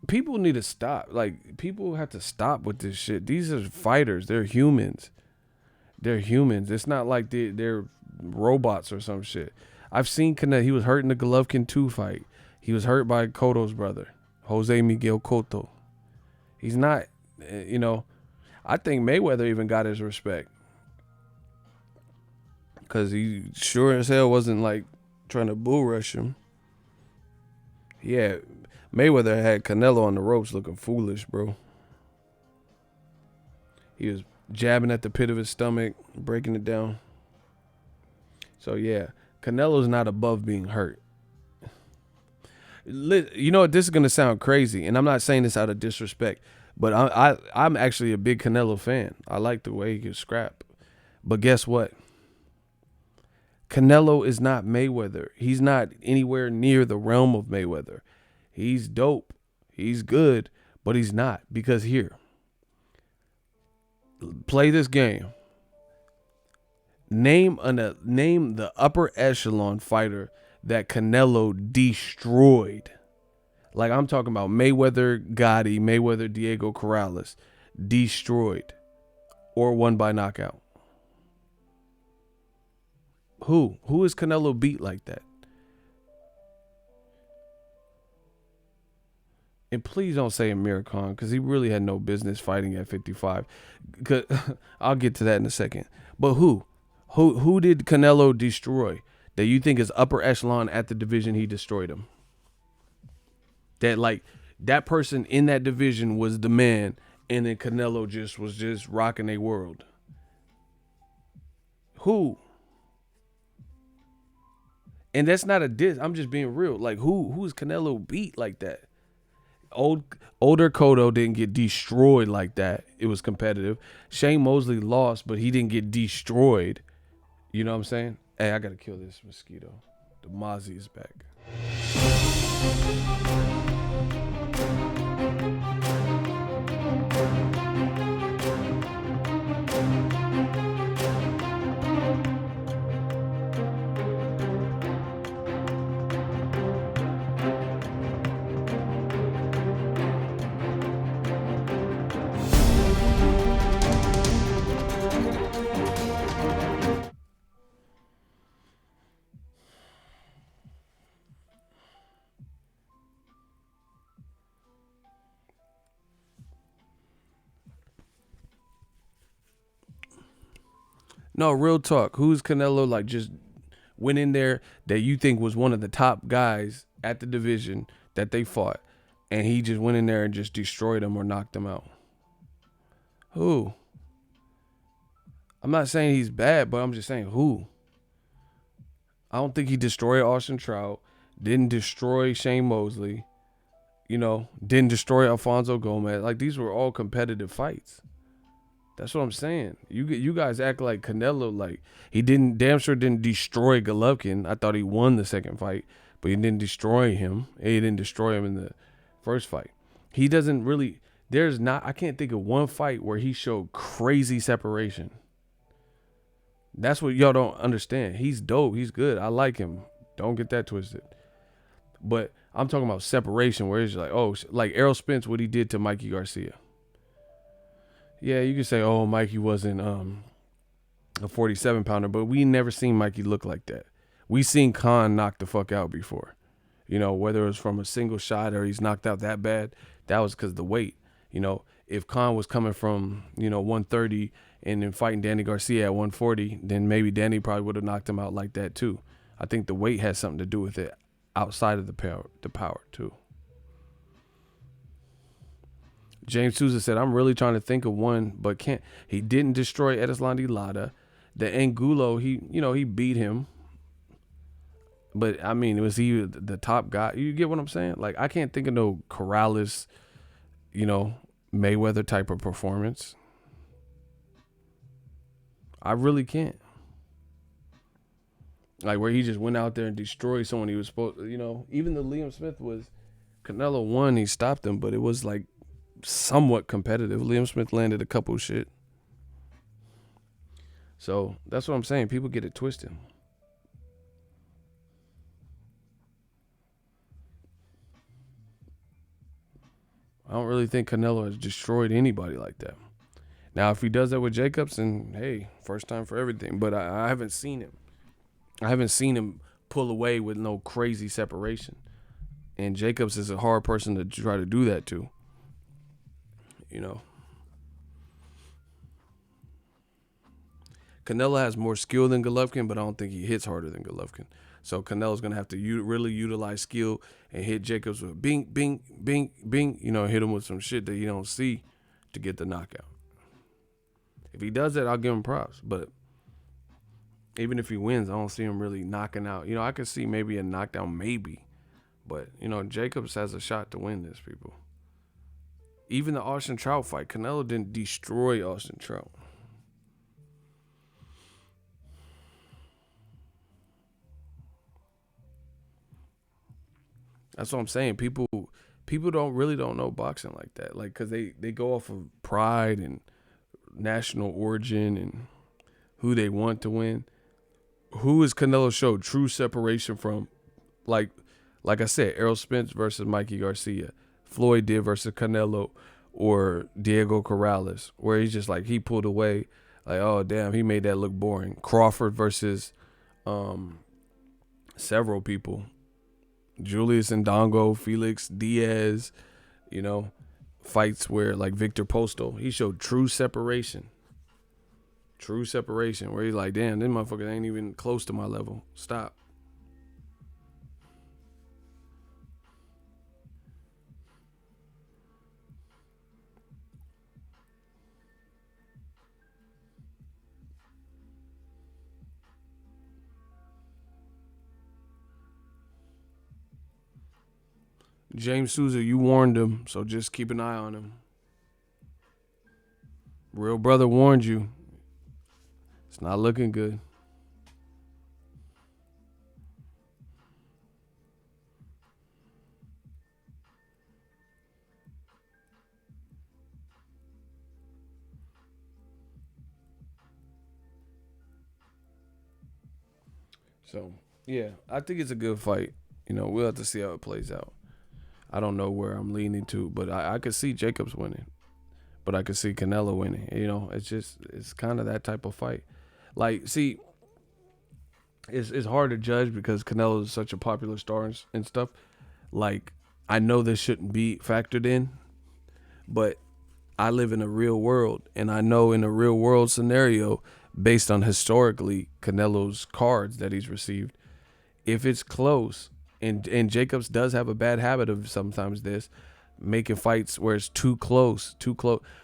people need to stop. Like, people have to stop with this shit. These are fighters. They're humans. They're humans. It's not like they're robots or some shit. I've seen Canelo. He was hurt in the Golovkin 2 fight. He was hurt by Cotto's brother, Jose Miguel Cotto. He's not, I think Mayweather even got his respect. Because he sure as hell wasn't like trying to bull rush him. Yeah, Mayweather had Canelo on the ropes looking foolish, bro. He was jabbing at the pit of his stomach, breaking it down. So, yeah, Canelo's not above being hurt. You know what? This is going to sound crazy, and I'm not saying this out of disrespect, but I'm actually a big Canelo fan. I like the way he can scrap. But guess what? Canelo is not Mayweather. He's not anywhere near the realm of Mayweather. He's dope. He's good, but he's not. Because here, play this game. Name the upper echelon fighter that Canelo destroyed. Like, I'm talking about Mayweather Gotti, Mayweather Diego Corrales. Destroyed. Or won by knockout. Who is Canelo beat like that? And please don't say Amir Khan, because he really had no business fighting at 55. I'll get to that in a second. But who did Canelo destroy that you think is upper echelon at the division he destroyed him? That person in that division was the man, and then Canelo was just rocking a world. Who? And that's not a diss. I'm just being real. Like, who's Canelo beat like that? Older Cotto didn't get destroyed like that. It was competitive. Shane Mosley lost, but he didn't get destroyed. You know what I'm saying? Hey, I gotta kill this mosquito. The Mozzie is back. No, real talk. Who's Canelo like just went in there that you think was one of the top guys at the division that they fought, and he just went in there and just destroyed them or knocked them out? Who? I'm not saying he's bad, but I'm just saying who. I don't think he destroyed Austin Trout, didn't destroy Shane Mosley, didn't destroy Alfonso Gomez. Like, these were all competitive fights. That's what I'm saying. You guys act like Canelo, like he damn sure didn't destroy Golovkin. I thought he won the second fight, but he didn't destroy him. He didn't destroy him in the first fight. He doesn't really, I can't think of one fight where he showed crazy separation. That's what y'all don't understand. He's dope. He's good. I like him. Don't get that twisted. But I'm talking about separation where it's like, like Errol Spence, what he did to Mikey Garcia. Yeah, you could say, Mikey wasn't a 47-pounder, but we never seen Mikey look like that. We seen Khan knock the fuck out before. Whether it was from a single shot or he's knocked out that bad, that was because of the weight. If Khan was coming from, 130 and then fighting Danny Garcia at 140, then maybe Danny probably would have knocked him out like that too. I think the weight has something to do with it outside of the power too. James Souza said, I'm really trying to think of one, but can't. He didn't destroy Edeslandi Lara. The Angulo, he beat him. But, I mean, was he the top guy? You get what I'm saying? Like, I can't think of no Corrales, Mayweather type of performance. I really can't. Like, where he just went out there and destroyed someone he was supposed to, even the Liam Smith was, Canelo won, he stopped him, but it was like, somewhat competitive. Liam Smith landed a couple shit. So that's what I'm saying. People get it twisted. I don't really think Canelo has destroyed anybody like that. Now, if he does that with Jacobs, then hey, first time for everything. But I haven't seen him. I haven't seen him pull away with no crazy separation. And Jacobs is a hard person to try to do that to. Canelo has more skill than Golovkin, but I don't think he hits harder than Golovkin. So Canelo's going to have to really utilize skill and hit Jacobs with bing, bing, bing, bing, hit him with some shit that you don't see to get the knockout. If he does that, I'll give him props. But even if he wins, I don't see him really knocking out. I could see maybe a knockdown, maybe. But, Jacobs has a shot to win this, people. Even the Austin Trout fight, Canelo didn't destroy Austin Trout. That's what I'm saying. People don't know boxing like that. Like, because they go off of pride and national origin and who they want to win. Who is Canelo showed true separation from? Like I said, Errol Spence versus Mikey Garcia. Floyd did versus Canelo or Diego Corrales, where he's just like, he pulled away, like, oh damn, he made that look boring. Crawford versus several people, Julius Ndongo, Felix Diaz, fights where like Victor Postal, he showed true separation, where he's like, damn, this motherfucker ain't even close to my level. Stop. James Souza, you warned him, so just keep an eye on him. Real brother warned you. It's not looking good. So, yeah, I think it's a good fight. We'll have to see how it plays out. I don't know where I'm leaning to, but I could see Jacobs winning. But I could see Canelo winning. It's kind of that type of fight. Like, see, it's hard to judge because Canelo is such a popular star and stuff. Like, I know this shouldn't be factored in, but I live in a real world, and I know in a real world scenario, based on historically Canelo's cards that he's received. If it's close, and Jacobs does have a bad habit of sometimes making fights where it's too close.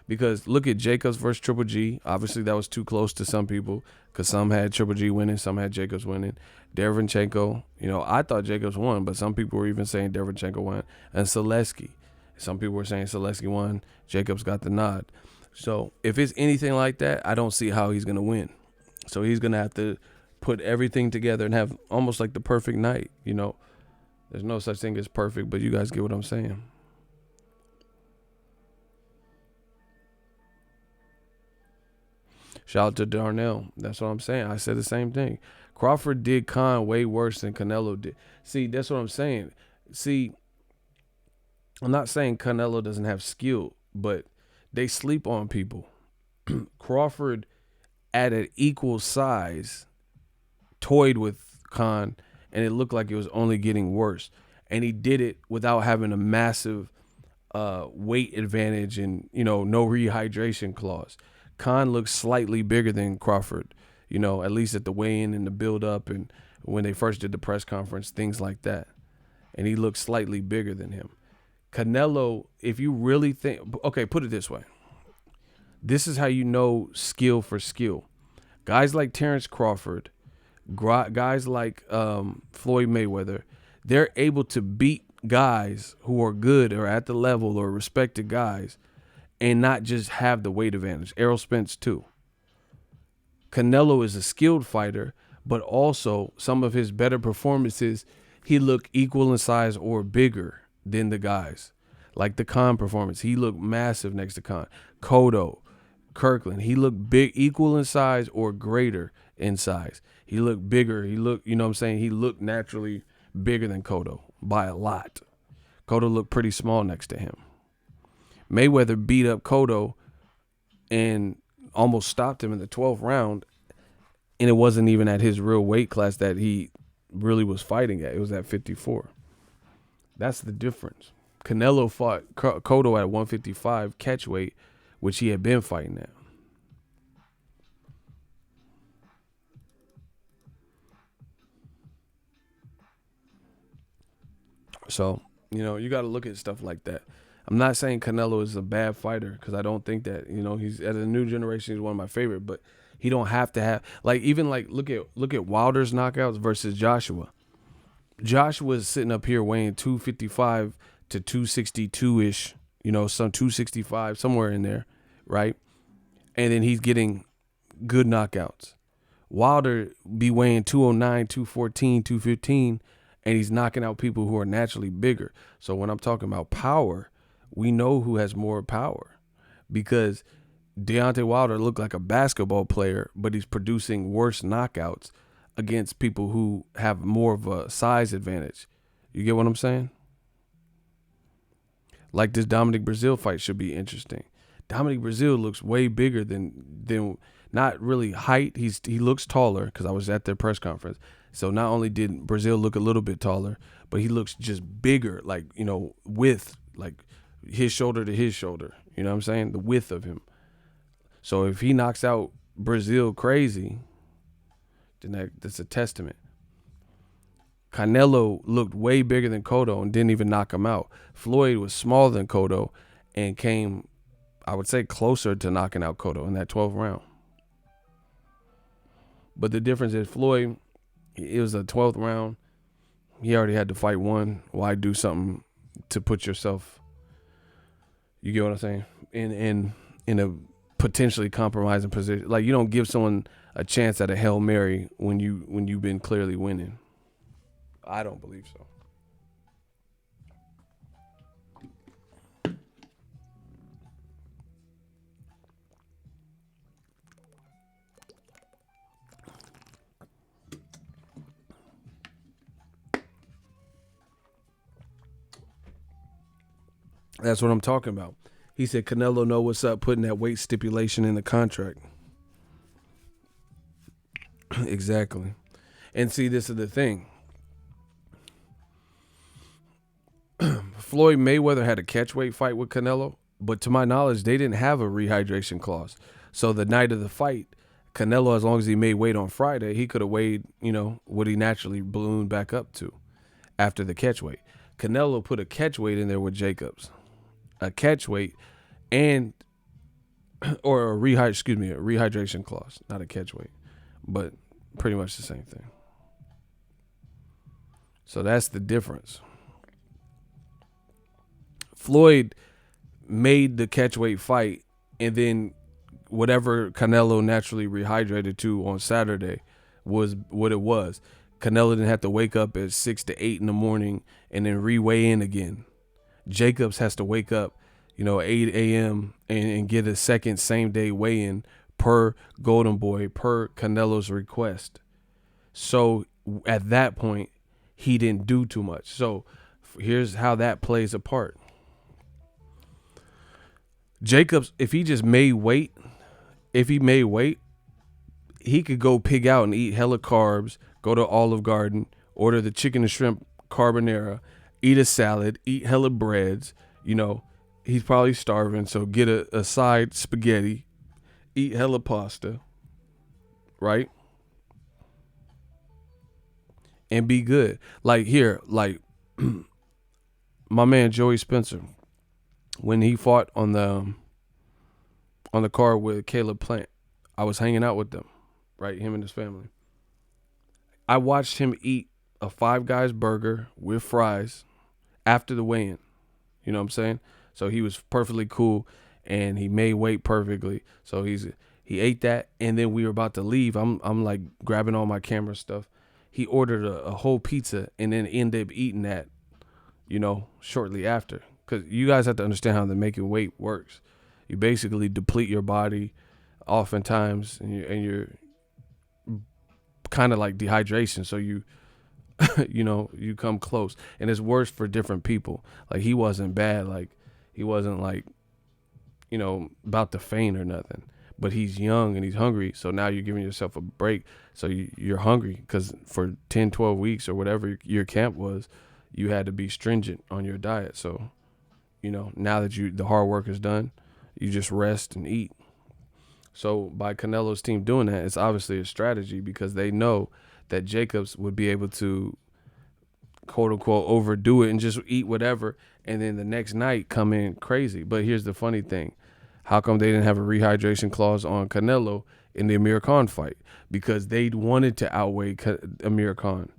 Because look at Jacobs versus Triple G. Obviously, that was too close to some people because some had Triple G winning, some had Jacobs winning. Derevyanchenko, I thought Jacobs won, but some people were even saying Derevyanchenko won. And Selesky. Some people were saying Selesky won. Jacobs got the nod. So if it's anything like that, I don't see how he's going to win. So he's going to have to put everything together and have almost like the perfect night, There's no such thing as perfect, but you guys get what I'm saying. Shout out to Darnell. That's what I'm saying. I said the same thing. Crawford did Khan way worse than Canelo did. See, that's what I'm saying. See, I'm not saying Canelo doesn't have skill, but they sleep on people. Crawford, at an equal size, toyed with Khan, and it looked like it was only getting worse. And he did it without having a massive weight advantage and, no rehydration clause. Khan looks slightly bigger than Crawford, at least at the weigh-in and the build-up and when they first did the press conference, things like that. And he looks slightly bigger than him. Canelo, if you really think, okay, put it this way. This is how you know skill for skill. Guys like Terrence Crawford, guys like Floyd Mayweather, they're able to beat guys who are good or at the level or respected guys and not just have the weight advantage. Errol Spence too. Canelo is a skilled fighter, but also some of his better performances, he looked equal in size or bigger than the guys. Like the Khan performance, he looked massive next to Khan. Cotto, Kirkland, he looked big, equal in size or greater in size. He looked bigger. He looked, He looked naturally bigger than Cotto by a lot. Cotto looked pretty small next to him. Mayweather beat up Cotto and almost stopped him in the 12th round, and it wasn't even at his real weight class that he really was fighting at. It was at 54. That's the difference. Canelo fought Cotto at 155 catch weight, which he had been fighting at. So, you got to look at stuff like that. I'm not saying Canelo is a bad fighter because I don't think that, he's at a new generation. He's one of my favorite, but he don't have to have look at Wilder's knockouts versus Joshua. Joshua's sitting up here weighing 255 to 262-ish, some 265, somewhere in there, right? And then he's getting good knockouts. Wilder be weighing 209, 214, 215, and he's knocking out people who are naturally bigger. So when I'm talking about power, we know who has more power because Deontay Wilder looked like a basketball player, but he's producing worse knockouts against people who have more of a size advantage. You get what I'm saying? Like this Dominic Breazeale fight should be interesting. Dominic Breazeale looks way bigger than not really height. He looks taller because I was at their press conference. So not only did Breazeale look a little bit taller, but he looks just bigger, like, width, like his shoulder to his shoulder. You know what I'm saying? The width of him. So if he knocks out Breazeale crazy, then that's a testament. Canelo looked way bigger than Cotto and didn't even knock him out. Floyd was smaller than Cotto and came, I would say, closer to knocking out Cotto in that 12th round. But the difference is Floyd, it was a 12th round. He already had to fight one. Why do something to put yourself, you get what I'm saying, in a potentially compromising position? Like, you don't give someone a chance at a Hail Mary when you've been clearly winning. I don't believe so. That's what I'm talking about. He said Canelo know what's up, putting that weight stipulation in the contract. Exactly. And see, this is the thing. Floyd Mayweather had a catchweight fight with Canelo, but to my knowledge, they didn't have a rehydration clause. So the night of the fight, Canelo, as long as he made weight on Friday, he could have weighed, what he naturally ballooned back up to after the catch weight. Canelo put a catch weight in there with Jacobs, a catch weight and or a rehydration clause, not a catch weight, but pretty much the same thing. So that's the difference. Floyd made the catch weight fight, and then whatever Canelo naturally rehydrated to on Saturday was what it was. Canelo didn't have to wake up at 6 to 8 in the morning and then re-weigh in again. Jacobs has to wake up, 8 a.m. and get a second same-day weigh-in per Golden Boy, per Canelo's request. So at that point, he didn't do too much. So here's how that plays a part. Jacobs, if he made weight, he could go pig out and eat hella carbs, go to Olive Garden, order the chicken and shrimp carbonara, eat a salad, eat hella breads. He's probably starving, so get a side spaghetti, eat hella pasta, right? And be good. Like my man Joey Spencer, when he fought on the card with Caleb Plant, I was hanging out with them, right? Him and his family. I watched him eat a Five Guys burger with fries after the weigh-in. You know what I'm saying? So he was perfectly cool, and he made weight perfectly. So he ate that, and then we were about to leave. I'm like grabbing all my camera stuff. He ordered a whole pizza and then ended up eating that, shortly after. Because you guys have to understand how the making weight works. You basically deplete your body oftentimes, and you're kind of like dehydration. So you come close, and it's worse for different people. Like he wasn't bad. Like he wasn't like, about to faint or nothing. But he's young and he's hungry. So now you're giving yourself a break. So you're hungry because for 10, 12 weeks or whatever your camp was, you had to be stringent on your diet. So, now that the hard work is done, you just rest and eat. So by Canelo's team doing that, it's obviously a strategy because they know that Jacobs would be able to, quote unquote, overdo it and just eat whatever. And then the next night come in crazy. But here's the funny thing. How come they didn't have a rehydration clause on Canelo in the Amir Khan fight? Because they wanted to outweigh Amir Khan.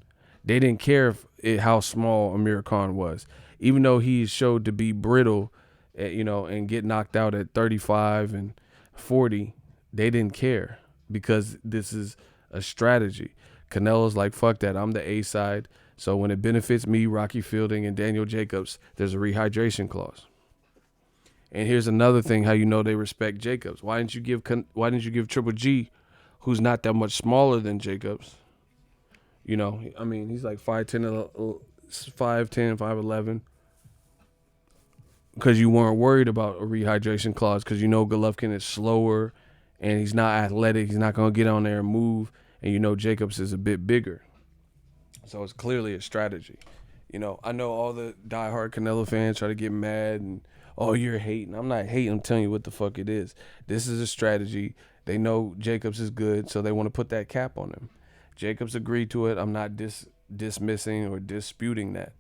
They didn't care how small Amir Khan was. Even though he showed to be brittle, and get knocked out at 35 and 40, they didn't care because this is a strategy. Canelo's like, fuck that. I'm the A side. So when it benefits me, Rocky Fielding, and Daniel Jacobs, there's a rehydration clause. And here's another thing how they respect Jacobs. Why didn't you give Triple G, who's not that much smaller than Jacobs? He's like 5'10", 5'11", because you weren't worried about a rehydration clause because Golovkin is slower and he's not athletic. He's not going to get on there and move. And Jacobs is a bit bigger. So it's clearly a strategy. I know all the diehard Canelo fans try to get mad and, oh, you're hating. I'm not hating. I'm telling you what the fuck it is. This is a strategy. They know Jacobs is good, so they want to put that cap on him. Jacobs agreed to it. I'm not dismissing or disputing that.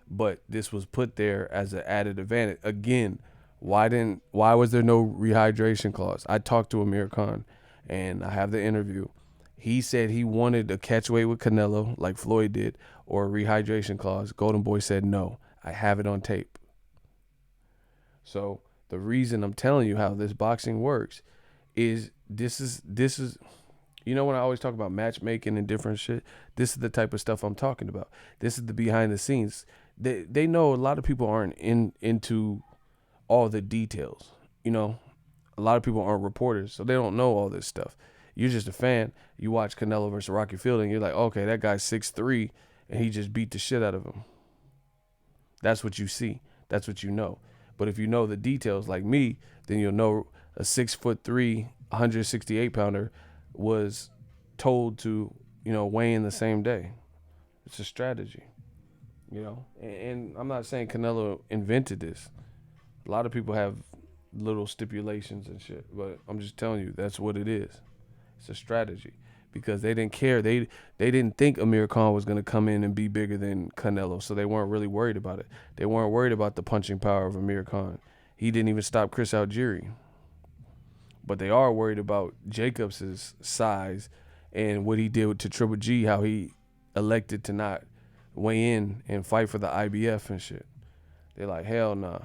But this was put there as an added advantage. Again, why was there no rehydration clause? I talked to Amir Khan, and I have the interview. He said he wanted a catch weight with Canelo, like Floyd did, or a rehydration clause. Golden Boy said no. I have it on tape. So the reason I'm telling you how this boxing works is this is when I always talk about matchmaking and different shit, this is the type of stuff I'm talking about. This is the behind the scenes. They know a lot of people aren't into all the details. A lot of people aren't reporters, so they don't know all this stuff. You're just a fan. You watch Canelo versus Rocky Fielding, you're like, okay, that guy's 6'3", and he just beat the shit out of him. That's what you see. That's what you know. But if you know the details like me, then you'll know a 6'3", 168-pounder was told to, weigh in the same day. It's a strategy, And I'm not saying Canelo invented this. A lot of people have little stipulations and shit, but I'm just telling you that's what it is. It's a strategy because they didn't care. They didn't think Amir Khan was going to come in and be bigger than Canelo, so they weren't really worried about it. They weren't worried about the punching power of Amir Khan. He didn't even stop Chris Algieri. But they are worried about Jacobs' size and what he did to Triple G, how he elected to not weigh in and fight for the IBF and shit. They're like, hell nah.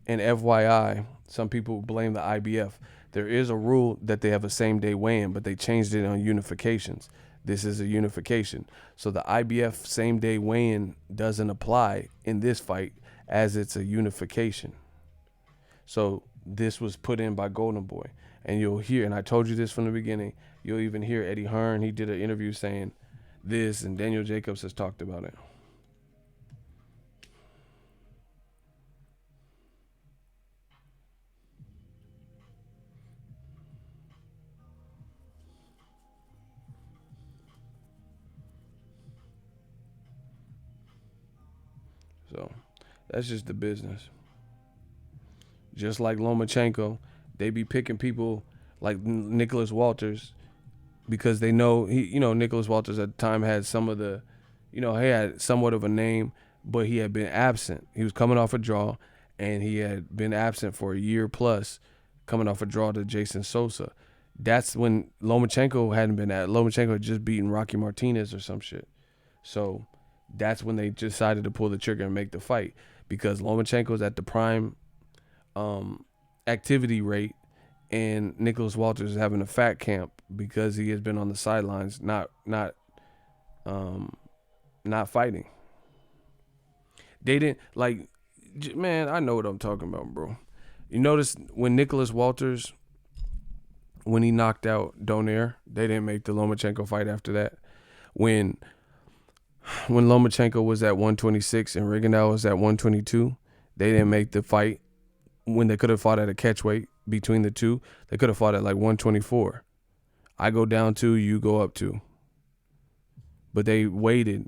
And FYI, some people blame the IBF. There is a rule that they have a same-day weigh-in, but they changed it on unifications. This is a unification. So the IBF same-day weigh-in doesn't apply in this fight as it's a unification. So this was put in by Golden Boy. And you'll hear, and I told you this from the beginning, you'll even hear Eddie Hearn. He did an interview saying this, and Daniel Jacobs has talked about it. So that's just the business. Just like Lomachenko, they be picking people like Nicholas Walters because they know Nicholas Walters at the time had some of the, he had somewhat of a name, but he had been absent. He was coming off a draw, and he had been absent for a year plus, coming off a draw to Jason Sosa. That's when Lomachenko hadn't been at. Lomachenko had just beaten Rocky Martinez or some shit. So that's when they decided to pull the trigger and make the fight, because Lomachenko's at the prime activity rate, and Nicholas Walters is having a fat camp because he has been on the sidelines, not fighting. They didn't man, I know what I'm talking about, bro. You notice when Nicholas Walters, when he knocked out Donaire, they didn't make the Lomachenko fight after that. When Lomachenko was at 126 and Rigondeaux was at 122, they didn't make the fight when they could have fought at a catch weight between the two. They could have fought at like 124. I go down 2, you go up 2. But they waited.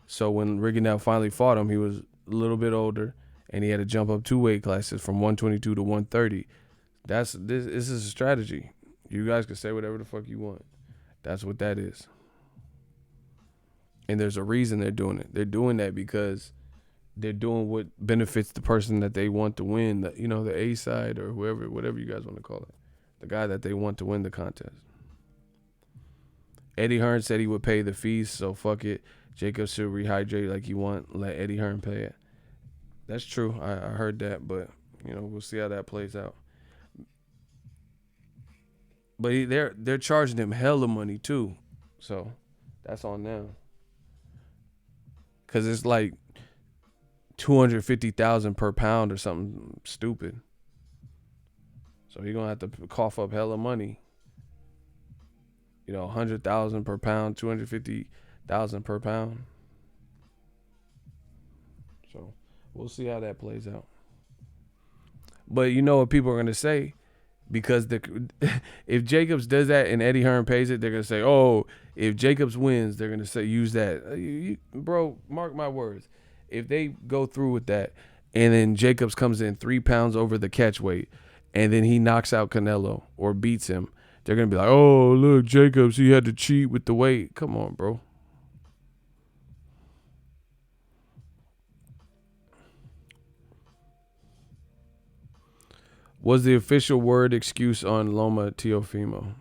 So when Rigondeaux finally fought him, he was a little bit older, and he had to jump up 2 weight classes from 122 to 130. This is a strategy. You guys can say whatever the fuck you want. That's what that is. And there's a reason they're doing it. They're doing that because they're doing what benefits the person that they want to win, the A side or whatever you guys want to call it, the guy that they want to win the contest. Eddie Hearn said he would pay the fees, so fuck it. Jacob should rehydrate like you want. Let Eddie Hearn pay it. That's true. I heard that, but we'll see how that plays out. But they're charging him hella money too, so that's on them. Cause it's like $250,000 per pound or something stupid. So you're gonna have to cough up hella money. $100,000 per pound, $250,000 per pound. So we'll see how that plays out. But you know what people are gonna say, because if Jacobs does that and Eddie Hearn pays it, they're gonna say, "Oh, if Jacobs wins, they're gonna say use that." Bro, mark my words. If they go through with that, and then Jacobs comes in 3 pounds over the catch weight, and then he knocks out Canelo or beats him, they're gonna be like, "Oh, look, Jacobs, he had to cheat with the weight." Come on, bro. Was the official word excuse on Loma Teofimo?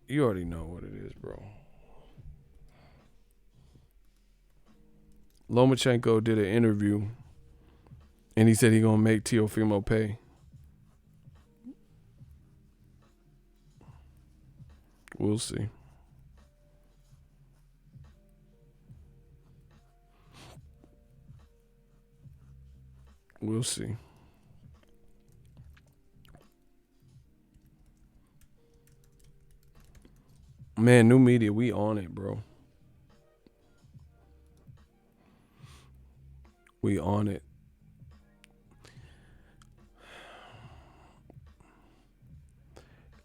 You already know what it is, bro. Lomachenko did an interview, and he said he gonna make Teofimo pay. We'll see. We'll see. Man, new media, we on it, bro. We on it.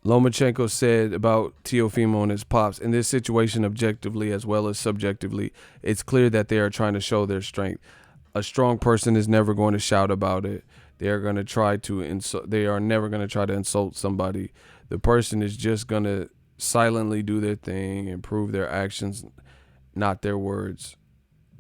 Lomachenko said about Teofimo and his pops, in this situation, objectively as well as subjectively, it's clear that they are trying to show their strength. A strong person is never going to shout about it. they are going to try to insult. They are never going to try to insult somebody. The person is just going to silently do their thing and prove their actions, not their words.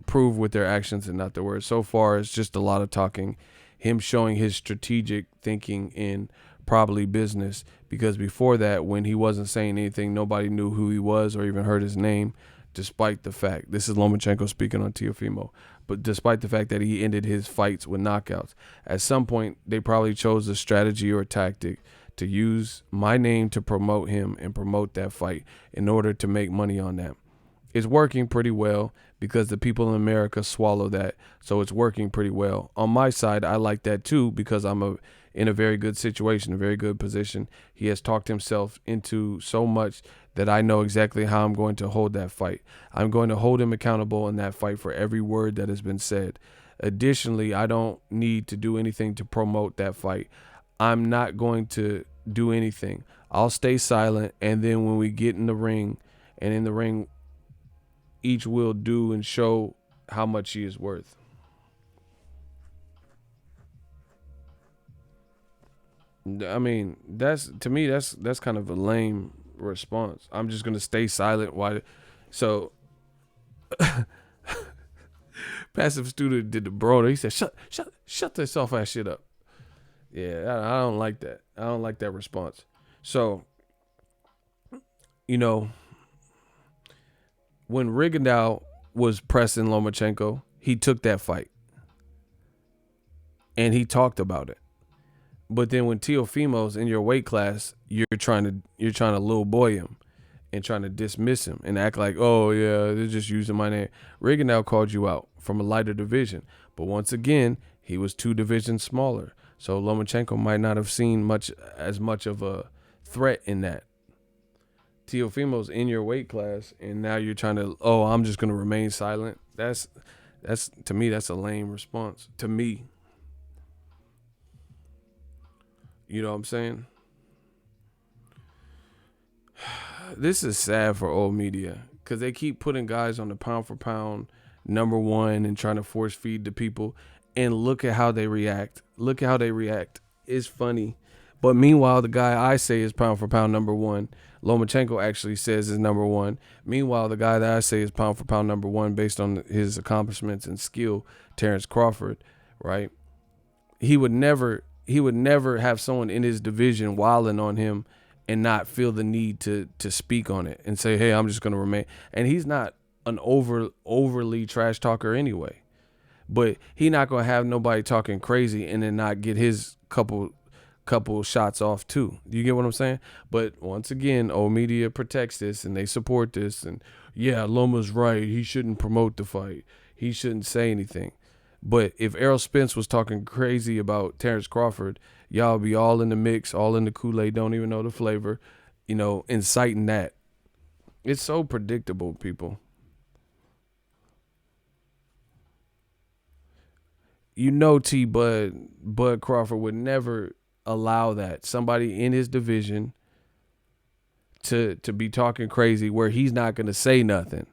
Prove with their actions and not their words. So far, it's just a lot of talking. Him showing his strategic thinking in probably business, because before that, when he wasn't saying anything, nobody knew who he was or even heard his name, despite the fact, this is Lomachenko speaking on Teofimo, but despite the fact that he ended his fights with knockouts. At some point, they probably chose a strategy or a tactic to use my name to promote him and promote that fight in order to make money on that. It's working pretty well because the people in America swallow that, so it's working pretty well. On my side, I like that too because I'm in a very good situation, a very good position. He has talked himself into so much that I know exactly how I'm going to hold that fight. I'm going to hold him accountable in that fight for every word that has been said. Additionally, I don't need to do anything to promote that fight. I'm not going to do anything. I'll stay silent, and then when we get in the ring, and in the ring, each will do and show how much he is worth. I mean, that's kind of a lame response. I'm just gonna stay silent. Why? So, passive student did the bro. He said, "Shut this soft ass shit up." Yeah, I don't like that. I don't like that response. So, when Rigondeaux was pressing Lomachenko, he took that fight and he talked about it. But then when Teofimo's in your weight class, you're trying to little boy him and trying to dismiss him and act like, oh yeah, they're just using my name. Rigondeaux called you out from a lighter division, but once again, he was 2 divisions smaller. So Lomachenko might not have seen as much of a threat in that. Teofimo's in your weight class, and now you're trying to, I'm just gonna remain silent. That's to me, that's a lame response. To me. You know what I'm saying? This is sad for old media because they keep putting guys on the pound for pound #1 and trying to force feed to people. And look at how they react. Look at how they react. It's funny. But meanwhile, the guy I say is pound for pound #1, Lomachenko actually says is #1. Meanwhile, the guy that I say is pound for pound #1 based on his accomplishments and skill, Terrence Crawford, right? He would never have someone in his division wilding on him and not feel the need to speak on it and say, hey, I'm just going to remain. And he's not an overly trash talker anyway. But he not going to have nobody talking crazy and then not get his couple shots off too. Do you get what I'm saying? But once again, old media protects this and they support this. And yeah, Loma's right. He shouldn't promote the fight. He shouldn't say anything. But if Errol Spence was talking crazy about Terrence Crawford, y'all be all in the mix, all in the Kool-Aid, don't even know the flavor, inciting that. It's so predictable, people. Bud Crawford would never allow that. Somebody in his division to be talking crazy where he's not going to say nothing.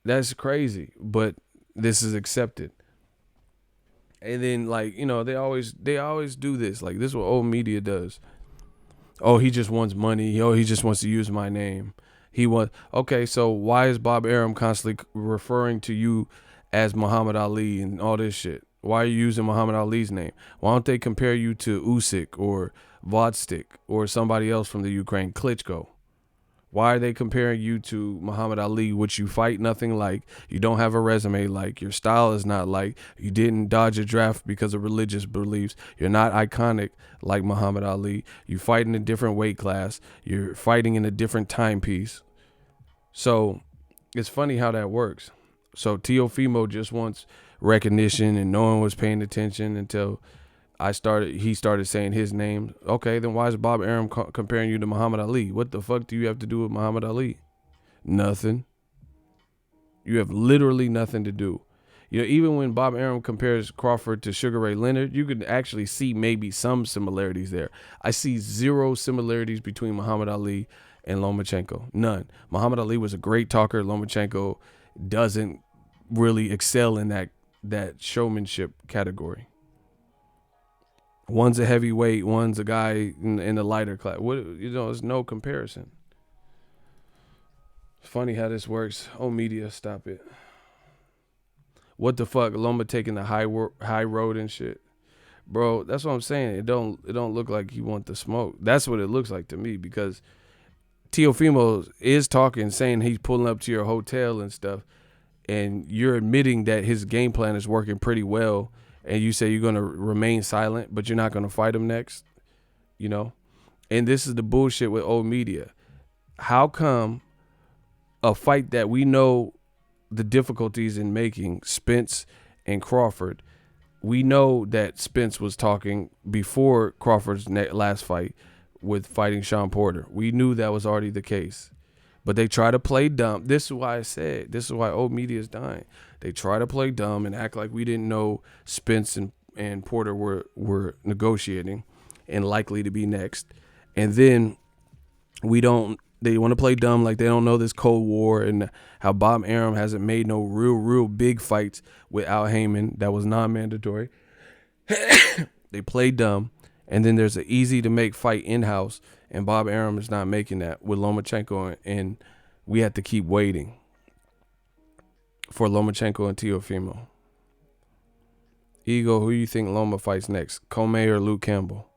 That's crazy, but this is accepted. And then they always do this. Like, this is what old media does. Oh, he just wants money. Oh, he just wants to use my name. Okay, so why is Bob Arum constantly referring to you as Muhammad Ali and all this shit? Why are you using Muhammad Ali's name? Why don't they compare you to Usyk or Vodstik or somebody else from the Ukraine, Klitschko? Why are they comparing you to Muhammad Ali, which you fight nothing like, you don't have a resume like, your style is not like, you didn't dodge a draft because of religious beliefs, you're not iconic like Muhammad Ali, you fight in a different weight class, you're fighting in a different timepiece. So it's funny how that works. So Teofimo just wants recognition and no one was paying attention until he started saying his name. Okay, then why is Bob Arum comparing you to Muhammad Ali? What the fuck do you have to do with Muhammad Ali? Nothing. You have literally nothing to do. Even when Bob Arum compares Crawford to Sugar Ray Leonard, you could actually see maybe some similarities there. I see 0 similarities between Muhammad Ali and Lomachenko. None. Muhammad Ali was a great talker. Lomachenko doesn't really excel in that showmanship category. One's a heavyweight, one's a guy in the lighter class. There's no comparison. It's funny how this works. Oh, media, stop it. What the fuck? Loma taking the high road and shit. Bro, that's what I'm saying. It don't look like he want the smoke. That's what it looks like to me, because Teofimo is talking, saying he's pulling up to your hotel and stuff, and you're admitting that his game plan is working pretty well, and you say you're going to remain silent, but you're not going to fight him next, you know? And this is the bullshit with old media. How come a fight that we know the difficulties in making, Spence and Crawford, we know that Spence was talking before Crawford's last fight with fighting Sean Porter. We knew that was already the case. But they try to play dumb. This is why I said, this is why old media is dying. They try to play dumb and act like we didn't know Spence and Porter were negotiating and likely to be next. And then they want to play dumb like they don't know this Cold War and how Bob Arum hasn't made no real big fights without Haymon. That was non-mandatory. They play dumb. And then there's an easy to make fight in-house, and Bob Arum is not making that with Lomachenko, and we have to keep waiting for Lomachenko and Teofimo. Ego, who you think Loma fights next? Comey or Luke Campbell?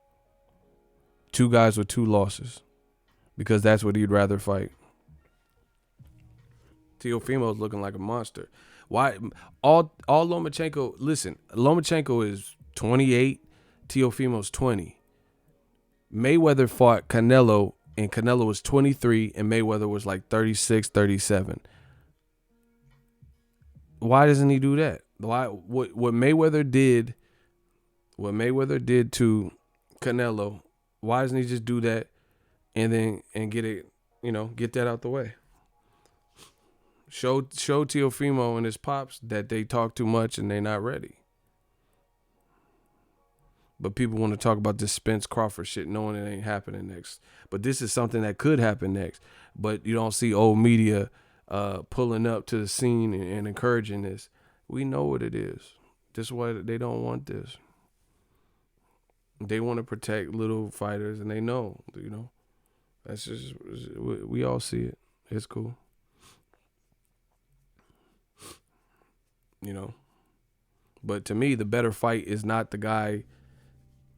Two guys with 2 losses, because that's what he'd rather fight. Teofimo's looking like a monster. Why? All Lomachenko, listen, Lomachenko is 28. Teofimo's 20. Mayweather fought Canelo, and Canelo was 23, and Mayweather was like 36, 37. Why doesn't he do that? Why? What Mayweather did to Canelo, why doesn't he just do that and get it, get that out the way? Show Teofimo and his pops that they talk too much and they're not ready. But people want to talk about this Spence Crawford shit knowing it ain't happening next. But this is something that could happen next. But you don't see old media pulling up to the scene and encouraging this. We know what it is. This is why they don't want this. They want to protect little fighters, and they know, That's just, we all see it. It's cool. But to me, the better fight is not the guy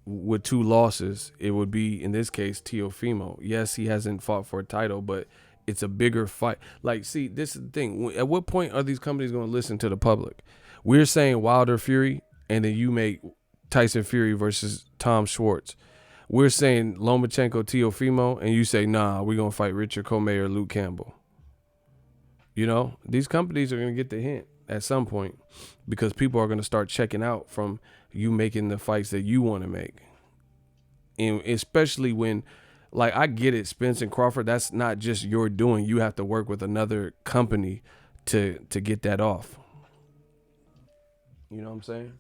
with 2 losses. It would be, in this case, Teofimo. Yes, he hasn't fought for a title, but it's a bigger fight. Like, see, this is the thing. At what point are these companies going to listen to the public? We're saying Wilder Fury, and then you make Tyson Fury versus Tom Schwartz. We're saying Lomachenko Teofimo, and you say, nah, we're going to fight Richard Comey or Luke Campbell. These companies are going to get the hint at some point, because people are going to start checking out from you making the fights that you want to make. And especially when, like, I get it, Spence and Crawford, that's not just your doing. You have to work with another company to get that off. You know what I'm saying?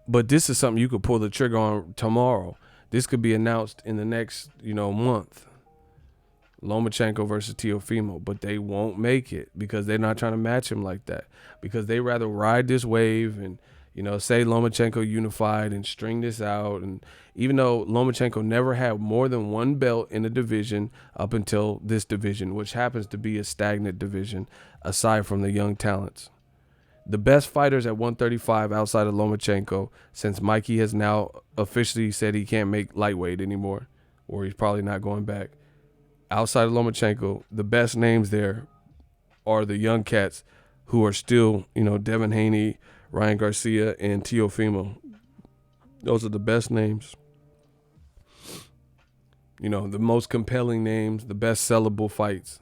But this is something you could pull the trigger on tomorrow. This could be announced in the next, month. Lomachenko versus Teofimo, but they won't make it because they're not trying to match him like that, because they rather ride this wave and, say Lomachenko unified and string this out. And even though Lomachenko never had more than 1 belt in a division up until this division, which happens to be a stagnant division aside from the young talents. The best fighters at 135 outside of Lomachenko, since Mikey has now officially said he can't make lightweight anymore, or he's probably not going back. Outside of Lomachenko, the best names there are the young cats who are still, Devin Haney, Ryan Garcia, and Teofimo. Those are the best names. The most compelling names, the best sellable fights.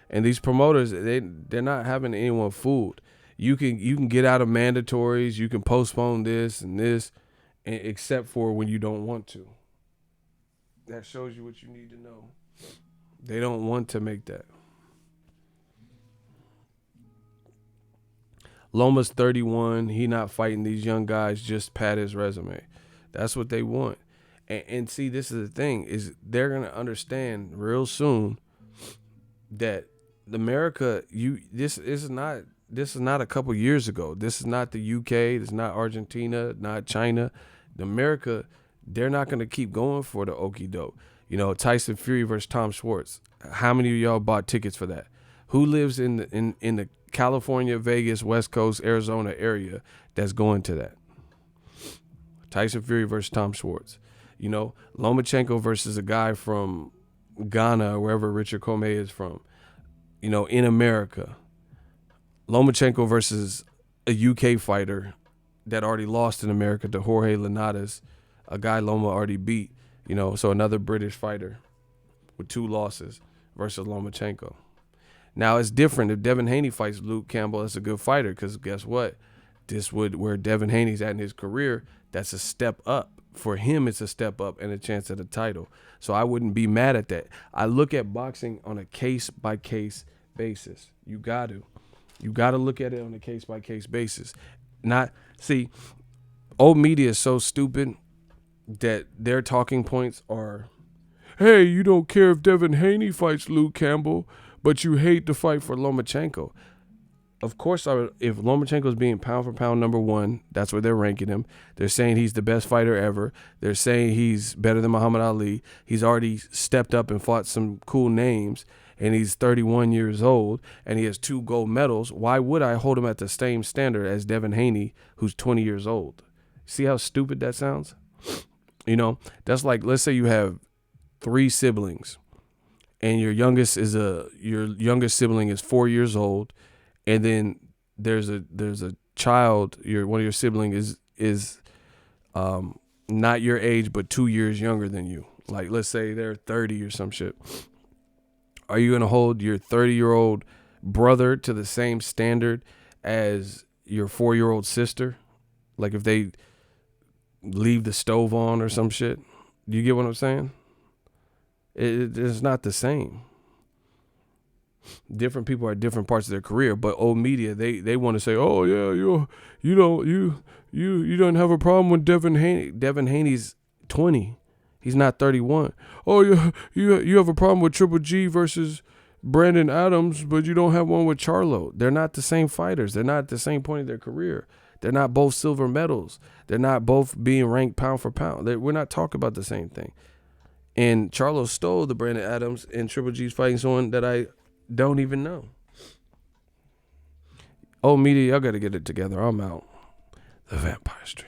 And these promoters, they're not having anyone fooled. You can get out of mandatories, you can postpone this and this, except for when you don't want to. That shows you what you need to know. They don't want to make that. Loma's 31. He not fighting these young guys, just pad his resume. That's what they want. And see, this is the thing, is they're going to understand real soon that America, this is not a couple years ago. This is not the UK. This is not Argentina, not China. America, they're not going to keep going for the okie doke. You know, Tyson Fury versus Tom Schwartz. How many of y'all bought tickets for that? Who lives in the California, Vegas, West Coast, Arizona area that's going to that? Tyson Fury versus Tom Schwartz. You know, Lomachenko versus a guy from Ghana or wherever Richard Comey is from. You know, in America. Lomachenko versus a UK fighter that already lost in America to Jorge Linares, a guy Loma already beat. You know, so another British fighter with 2 losses versus Lomachenko. Now, it's different. If Devin Haney fights Luke Campbell, that's a good fighter because guess what? Where Devin Haney's at in his career, that's a step up. For him, it's a step up and a chance at a title. So I wouldn't be mad at that. I look at boxing on a case-by-case basis. You got to look at it on a case-by-case basis. Old media is so stupid that their talking points are, hey, you don't care if Devin Haney fights Luke Campbell, but you hate the fight for Lomachenko. Of course, if Lomachenko's being pound for pound number 1, that's where they're ranking him. They're saying he's the best fighter ever. They're saying he's better than Muhammad Ali. He's already stepped up and fought some cool names, and he's 31 years old, and he has 2 gold medals. Why would I hold him at the same standard as Devin Haney, who's 20 years old? See how stupid that sounds? You know, that's like, let's say you have 3 siblings, and your youngest sibling is 4 years old, and then there's a child, one of your siblings is not your age but 2 years younger than you. Like, let's say they're 30 or some shit. Are you gonna hold your 30-year-old brother to the same standard as your 4-year-old sister? Like if they leave the stove on or some shit? Do you get what I'm saying? It's not the same. Different people are at different parts of their career, but old media, they want to say, oh yeah, you don't have a problem with Devin Haney. Devin Haney's 20. He's not 31. Oh yeah, you have a problem with Triple G versus Brandon Adams, but you don't have one with Charlo. They're not the same fighters. They're not at the same point in their career. They're not both silver medals. They're not both being ranked pound for pound. We're not talking about the same thing. And Charlo stole the Brandon Adams, and Triple G's fighting someone that I don't even know. Old media, y'all got to get it together. I'm out. The Vampire Stream.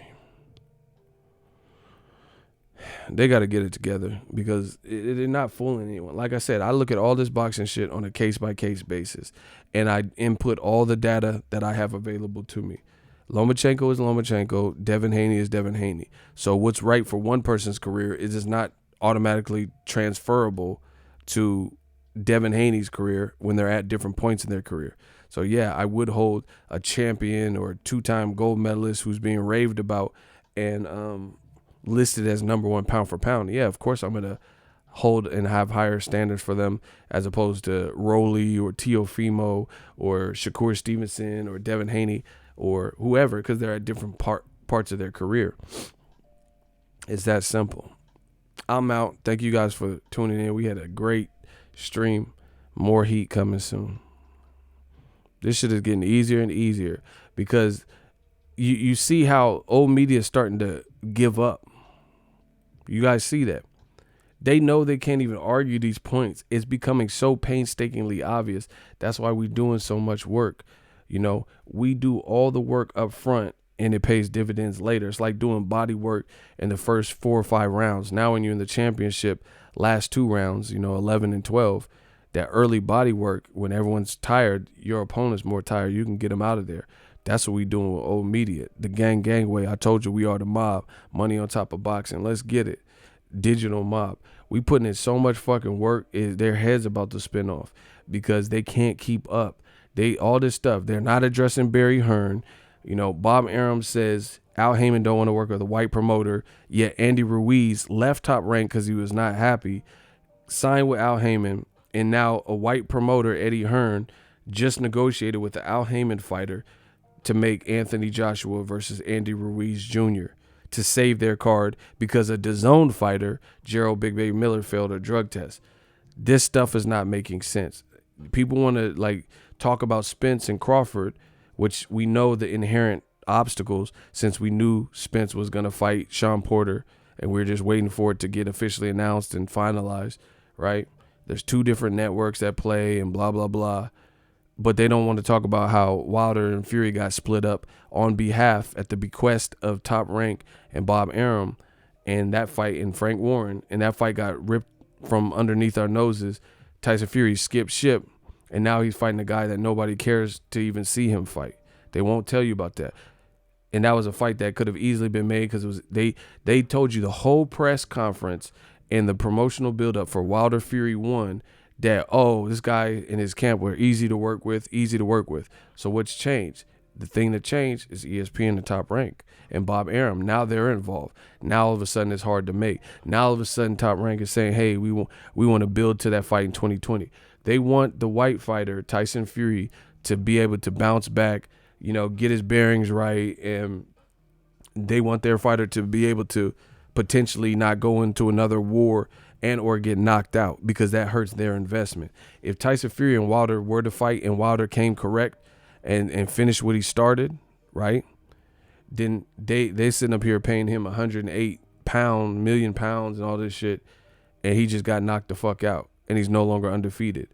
They got to get it together because they're not fooling anyone. Like I said, I look at all this boxing shit on a case-by-case basis, and I input all the data that I have available to me. Lomachenko is Lomachenko. Devin Haney is Devin Haney. So what's right for one person's career is not automatically transferable to Devin Haney's career when they're at different points in their career. So yeah, I would hold a champion or a 2-time gold medalist who's being raved about and listed as number 1 pound for pound. Yeah, of course I'm going to hold and have higher standards for them as opposed to Rolly or Teofimo or Shakur Stevenson or Devin Haney or whoever, because they're at different parts of their career. It's that simple. I'm out. Thank you guys for tuning in. We had a great stream. More heat coming soon. This shit is getting easier and easier because you see how old media is starting to give up. You guys see that. They know they can't even argue these points. It's becoming so painstakingly obvious. That's why we're doing so much work. You know, we do all the work up front and it pays dividends later. It's like doing body work in the first 4 or 5 rounds. Now when you're in the championship, last 2 rounds, 11 and 12, that early body work, when everyone's tired, your opponent's more tired, you can get them out of there. That's what we doing with old media. The gang way. I told you we are the mob. Money on top of boxing. Let's get it. Digital mob. We putting in so much fucking work. Their heads about to spin off because they can't keep up. All this stuff. They're not addressing Barry Hearn. Bob Arum says Al Haymon don't want to work with a white promoter. Yet Andy Ruiz left Top Rank because he was not happy. Signed with Al Haymon. And now a white promoter, Eddie Hearn, just negotiated with the Al Haymon fighter to make Anthony Joshua versus Andy Ruiz Jr. to save their card because a DAZN fighter, Gerald Big Baby Miller, failed a drug test. This stuff is not making sense. People want to talk about Spence and Crawford, which we know the inherent obstacles since we knew Spence was going to fight Sean Porter and we were just waiting for it to get officially announced and finalized, right? There's 2 different networks that play and blah, blah, blah. But they don't want to talk about how Wilder and Fury got split up on behalf at the bequest of Top Rank and Bob Arum, and that fight in Frank Warren, and that fight got ripped from underneath our noses. Tyson Fury skipped ship, and now he's fighting a guy that nobody cares to even see him fight. They won't tell you about that. And that was a fight that could have easily been made because it was they told you the whole press conference and the promotional buildup for Wilder Fury 1 that, oh, this guy and his camp were easy to work with. So what's changed? The thing that changed is ESPN and Top Rank and Bob Arum. Now they're involved. Now all of a sudden it's hard to make. Now all of a sudden Top Rank is saying, hey, we want to build to that fight in 2020. They want the white fighter, Tyson Fury, to be able to bounce back, get his bearings right, and they want their fighter to be able to potentially not go into another war and or get knocked out because that hurts their investment. If Tyson Fury and Wilder were to fight and Wilder came correct and finished what he started, right, then they sitting up here paying him 108 million pounds and all this shit, and he just got knocked the fuck out, and he's no longer undefeated.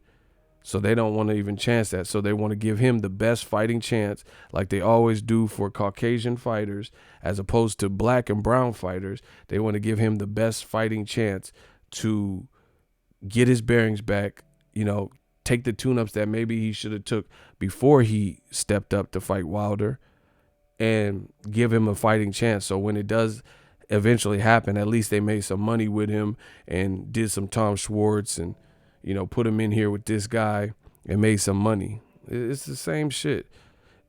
So they don't want to even chance that. So they want to give him the best fighting chance like they always do for Caucasian fighters as opposed to black and brown fighters. They want to give him the best fighting chance to get his bearings back, take the tune-ups that maybe he should have took before he stepped up to fight Wilder and give him a fighting chance. So when it does eventually happen, at least they made some money with him and did some Tom Schwartz and, put him in here with this guy and made some money. It's the same shit.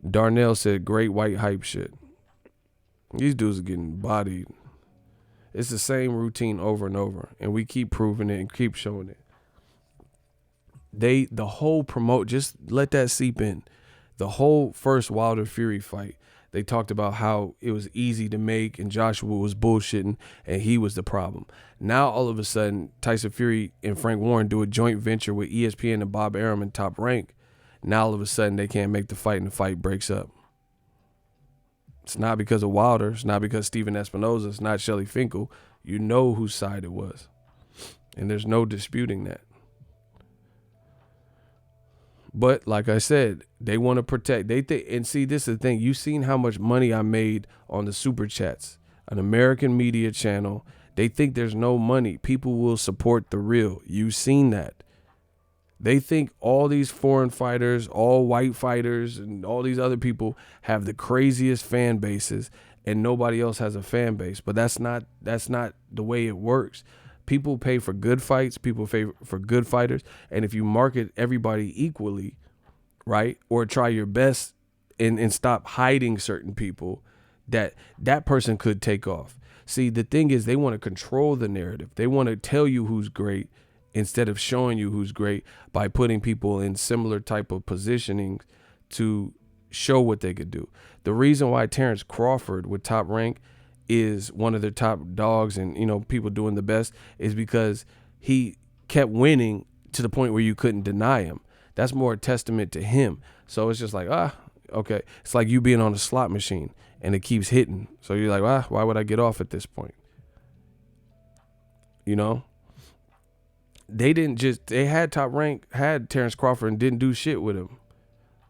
Darnell said great white hype shit. These dudes are getting bodied. It's the same routine over and over, and we keep proving it and keep showing it. The whole just let that seep in. The whole first Wilder Fury fight, they talked about how it was easy to make and Joshua was bullshitting and he was the problem. Now all of a sudden, Tyson Fury and Frank Warren do a joint venture with ESPN and Bob Arum and Top Rank. Now all of a sudden they can't make the fight and the fight breaks up. It's not because of Wilder. It's not because Steven Espinoza. It's not Shelly Finkel. You know whose side it was. And there's no disputing that. But like I said, they want to protect. They think, and see, this is the thing. You've seen how much money I made on the Super Chats, an American media channel. They think there's no money. People will support the real. You've seen that. They think all these foreign fighters, all white fighters, and all these other people have the craziest fan bases, and nobody else has a fan base. But that's not the way it works. People pay for good fights. People pay for good fighters. And if you market everybody equally, right, or try your best and stop hiding certain people, that person could take off. See, the thing is they want to control the narrative. They want to tell you who's great instead of showing you who's great by putting people in similar type of positioning to show what they could do. The reason why Terrence Crawford with Top Rank is one of their top dogs and, people doing the best is because he kept winning to the point where you couldn't deny him. That's more a testament to him. So it's just like, okay. It's like you being on a slot machine and it keeps hitting. So you're like, why would I get off at this point? They had Top Rank, had Terrence Crawford and didn't do shit with him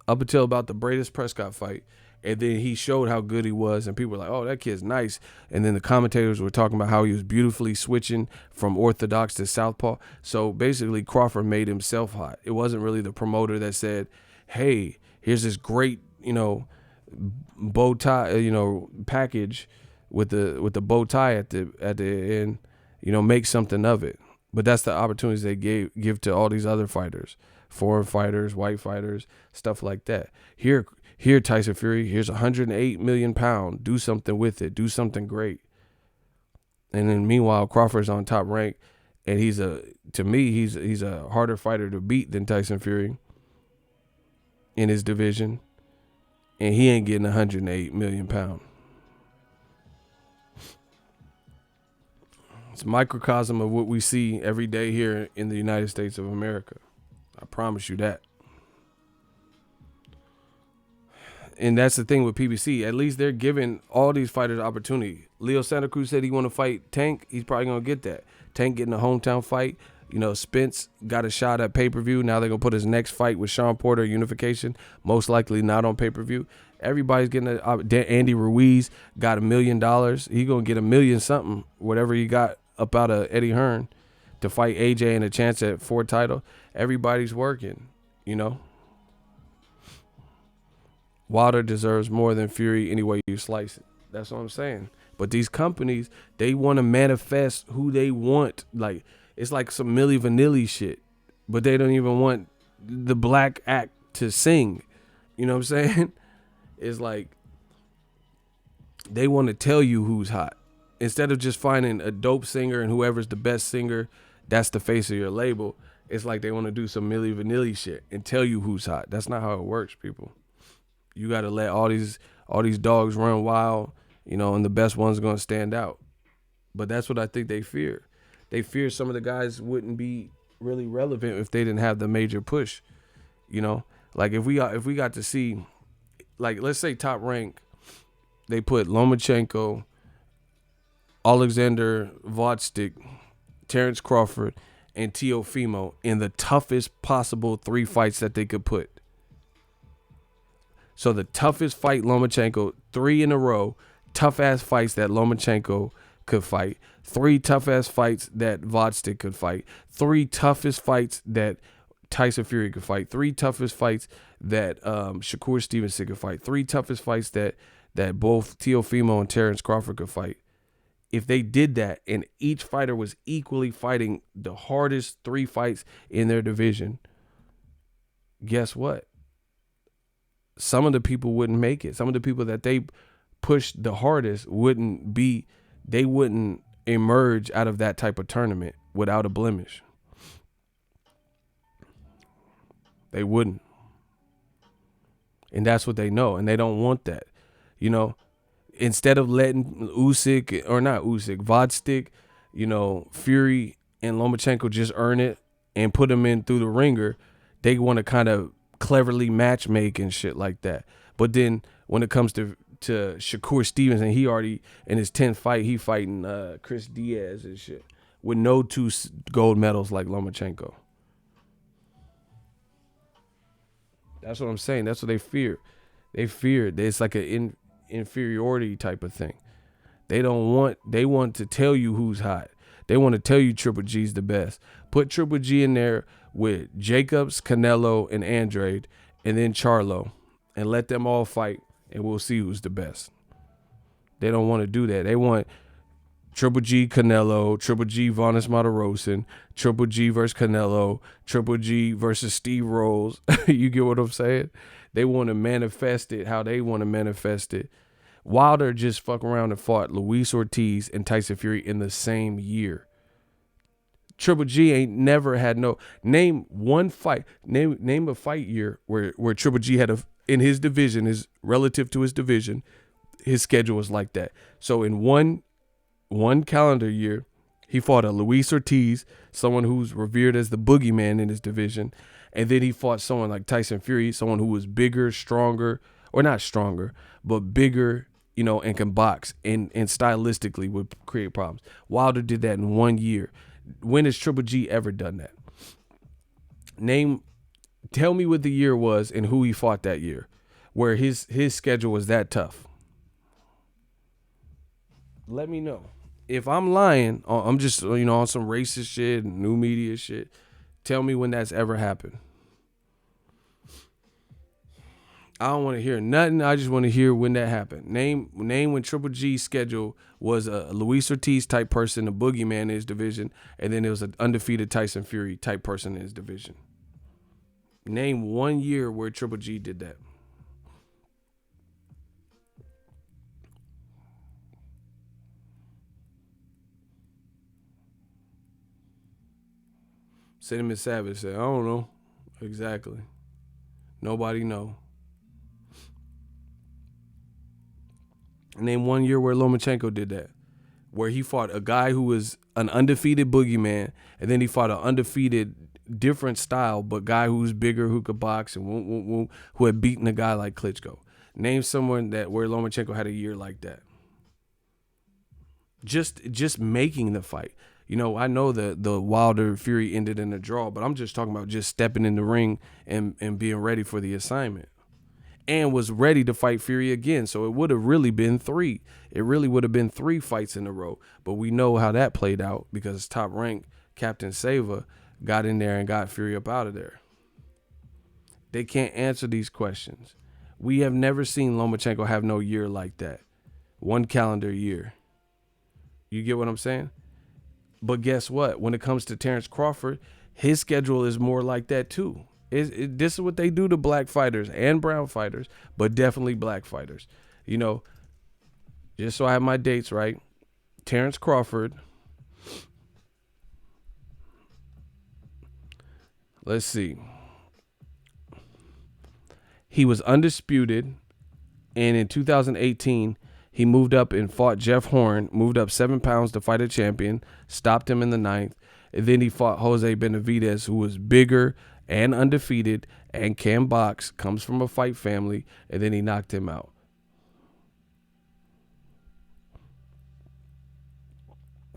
up until about the Bradis Prescott fight. And then he showed how good he was, and people were like, oh, that kid's nice. And then the commentators were talking about how he was beautifully switching from orthodox to southpaw. So basically, Crawford made himself hot. It wasn't really the promoter that said, hey, here's this great, bow tie, package with the bow tie at the end, make something of it. But that's the opportunities they give to all these other fighters, foreign fighters, white fighters, stuff like that. Here, Tyson Fury, here's 108 million pounds. Do something with it. Do something great. And then meanwhile, Crawford's on Top Rank, and he's a harder fighter to beat than Tyson Fury in his division, and he ain't getting 108 million pounds. It's a microcosm of what we see every day here in the United States of America. I promise you that. And that's the thing with PBC. At least they're giving all these fighters opportunity. Leo Santa Cruz said he want to fight Tank. He's probably going to get that. Tank getting a hometown fight. You know, Spence got a shot at pay-per-view. Now they're going to put his next fight with Sean Porter, Unification. Most likely not on pay-per-view. Everybody's getting Andy Ruiz got $1 million. He going to get $1 million something, whatever he got up out of Eddie Hearn to fight AJ and a chance at 4 title. Everybody's working, you know. Wilder deserves more than Fury any way you slice it. That's what I'm saying. But these companies, they want to manifest who they want. Like, it's like some Milli Vanilli shit. But they don't even want the black act to sing. You know what I'm saying? It's like they want to tell you who's hot. Instead of just finding a dope singer and whoever's the best singer, that's the face of your label. It's like they want to do some Milli Vanilli shit and tell you who's hot. That's not how it works, people. You got to let all these dogs run wild, you know, and the best one's going to stand out. But that's what I think they fear. They fear some of the guys wouldn't be really relevant if they didn't have the major push, you know. Like if we got to see, like let's say Top Rank, they put Lomachenko, Alexander Vodstick, Terrence Crawford, and Teofimo in the toughest possible 3 fights that they could put. So the toughest fight Lomachenko, 3 in a row, tough-ass fights that Lomachenko could fight, 3 tough-ass fights that Vodstick could fight, 3 toughest fights that Tyson Fury could fight, 3 toughest fights that Shakur Stevenson could fight, 3 toughest fights that both Teofimo and Terrence Crawford could fight. If they did that and each fighter was equally fighting the hardest 3 fights in their division, guess what? Some of the people wouldn't make it. Some of the people that they pushed the hardest wouldn't emerge out of that type of tournament without a blemish. They wouldn't. And that's what they know. And they don't want that. You know, instead of letting Vodstick, you know, Fury and Lomachenko just earn it and put them in through the ringer, they want to kind of cleverly matchmake and shit like that. But then when it comes to Shakur Stevenson, he already in his 10th fight, he fighting Chris Diaz and shit with no 2 gold medals like Lomachenko. That's what I'm saying. That's what they fear. They fear it's like an inferiority type of thing. They want to tell you who's hot. They want to tell you Triple G's the best. Put Triple G in there with Jacobs, Canelo, and Andrade, and then Charlo, and let them all fight, and we'll see who's the best. They don't want to do that. They want Triple G, Canelo, Triple G, Vanes Matarosen, Triple G versus Canelo, Triple G versus Steve Rolls. You get what I'm saying? They want to manifest it how they want to manifest it. Wilder just fuck around and fought Luis Ortiz and Tyson Fury in the same year. Triple G ain't never had name one fight. Name a fight year where Triple G had in his division, his relative to his division, his schedule was like that. So in one calendar year, he fought a Luis Ortiz, someone who's revered as the boogeyman in his division, and then he fought someone like Tyson Fury, someone who was bigger, stronger, or not stronger, but bigger, you know, and can box and stylistically would create problems. Wilder did that in 1 year. When has Triple G ever done that? Tell me what the year was and who he fought that year, where his schedule was that tough. Let me know. If I'm lying, I'm just, you know, on some racist shit and new media shit. Tell me when that's ever happened. I don't want to hear nothing. I just want to hear when that happened. Name when Triple G's schedule was a Luis Ortiz type person, a boogeyman in his division, and then it was an undefeated Tyson Fury type person in his division. Name 1 year where Triple G did that. Cinnamon Savage said, I don't know. Exactly. Nobody know. Name 1 year where Lomachenko did that, where he fought a guy who was an undefeated boogeyman, and then he fought an undefeated different style, but guy who's bigger, who could box, and who had beaten a guy like Klitschko. Name someone that where Lomachenko had a year like that. Just making the fight. You know, I know the Wilder Fury ended in a draw, but I'm just talking about just stepping in the ring and being ready for the assignment. And was ready to fight Fury again. So it would have really been 3. It really would have been 3 fights in a row. But we know how that played out because Top Rank, Captain Seva, got in there and got Fury up out of there. They can't answer these questions. We have never seen Lomachenko have no year like that. 1 calendar year. You get what I'm saying? But guess what? When it comes to Terrence Crawford, his schedule is more like that too. This is what they do to black fighters and brown fighters, but definitely black fighters. You know, just so I have my dates right, Terrence Crawford, let's see. He was undisputed, and in 2018, he moved up and fought Jeff Horn, moved up 7 pounds to fight a champion, stopped him in the 9th, and then he fought Jose Benavidez, who was bigger and undefeated and can box, comes from a fight family, and then he knocked him out.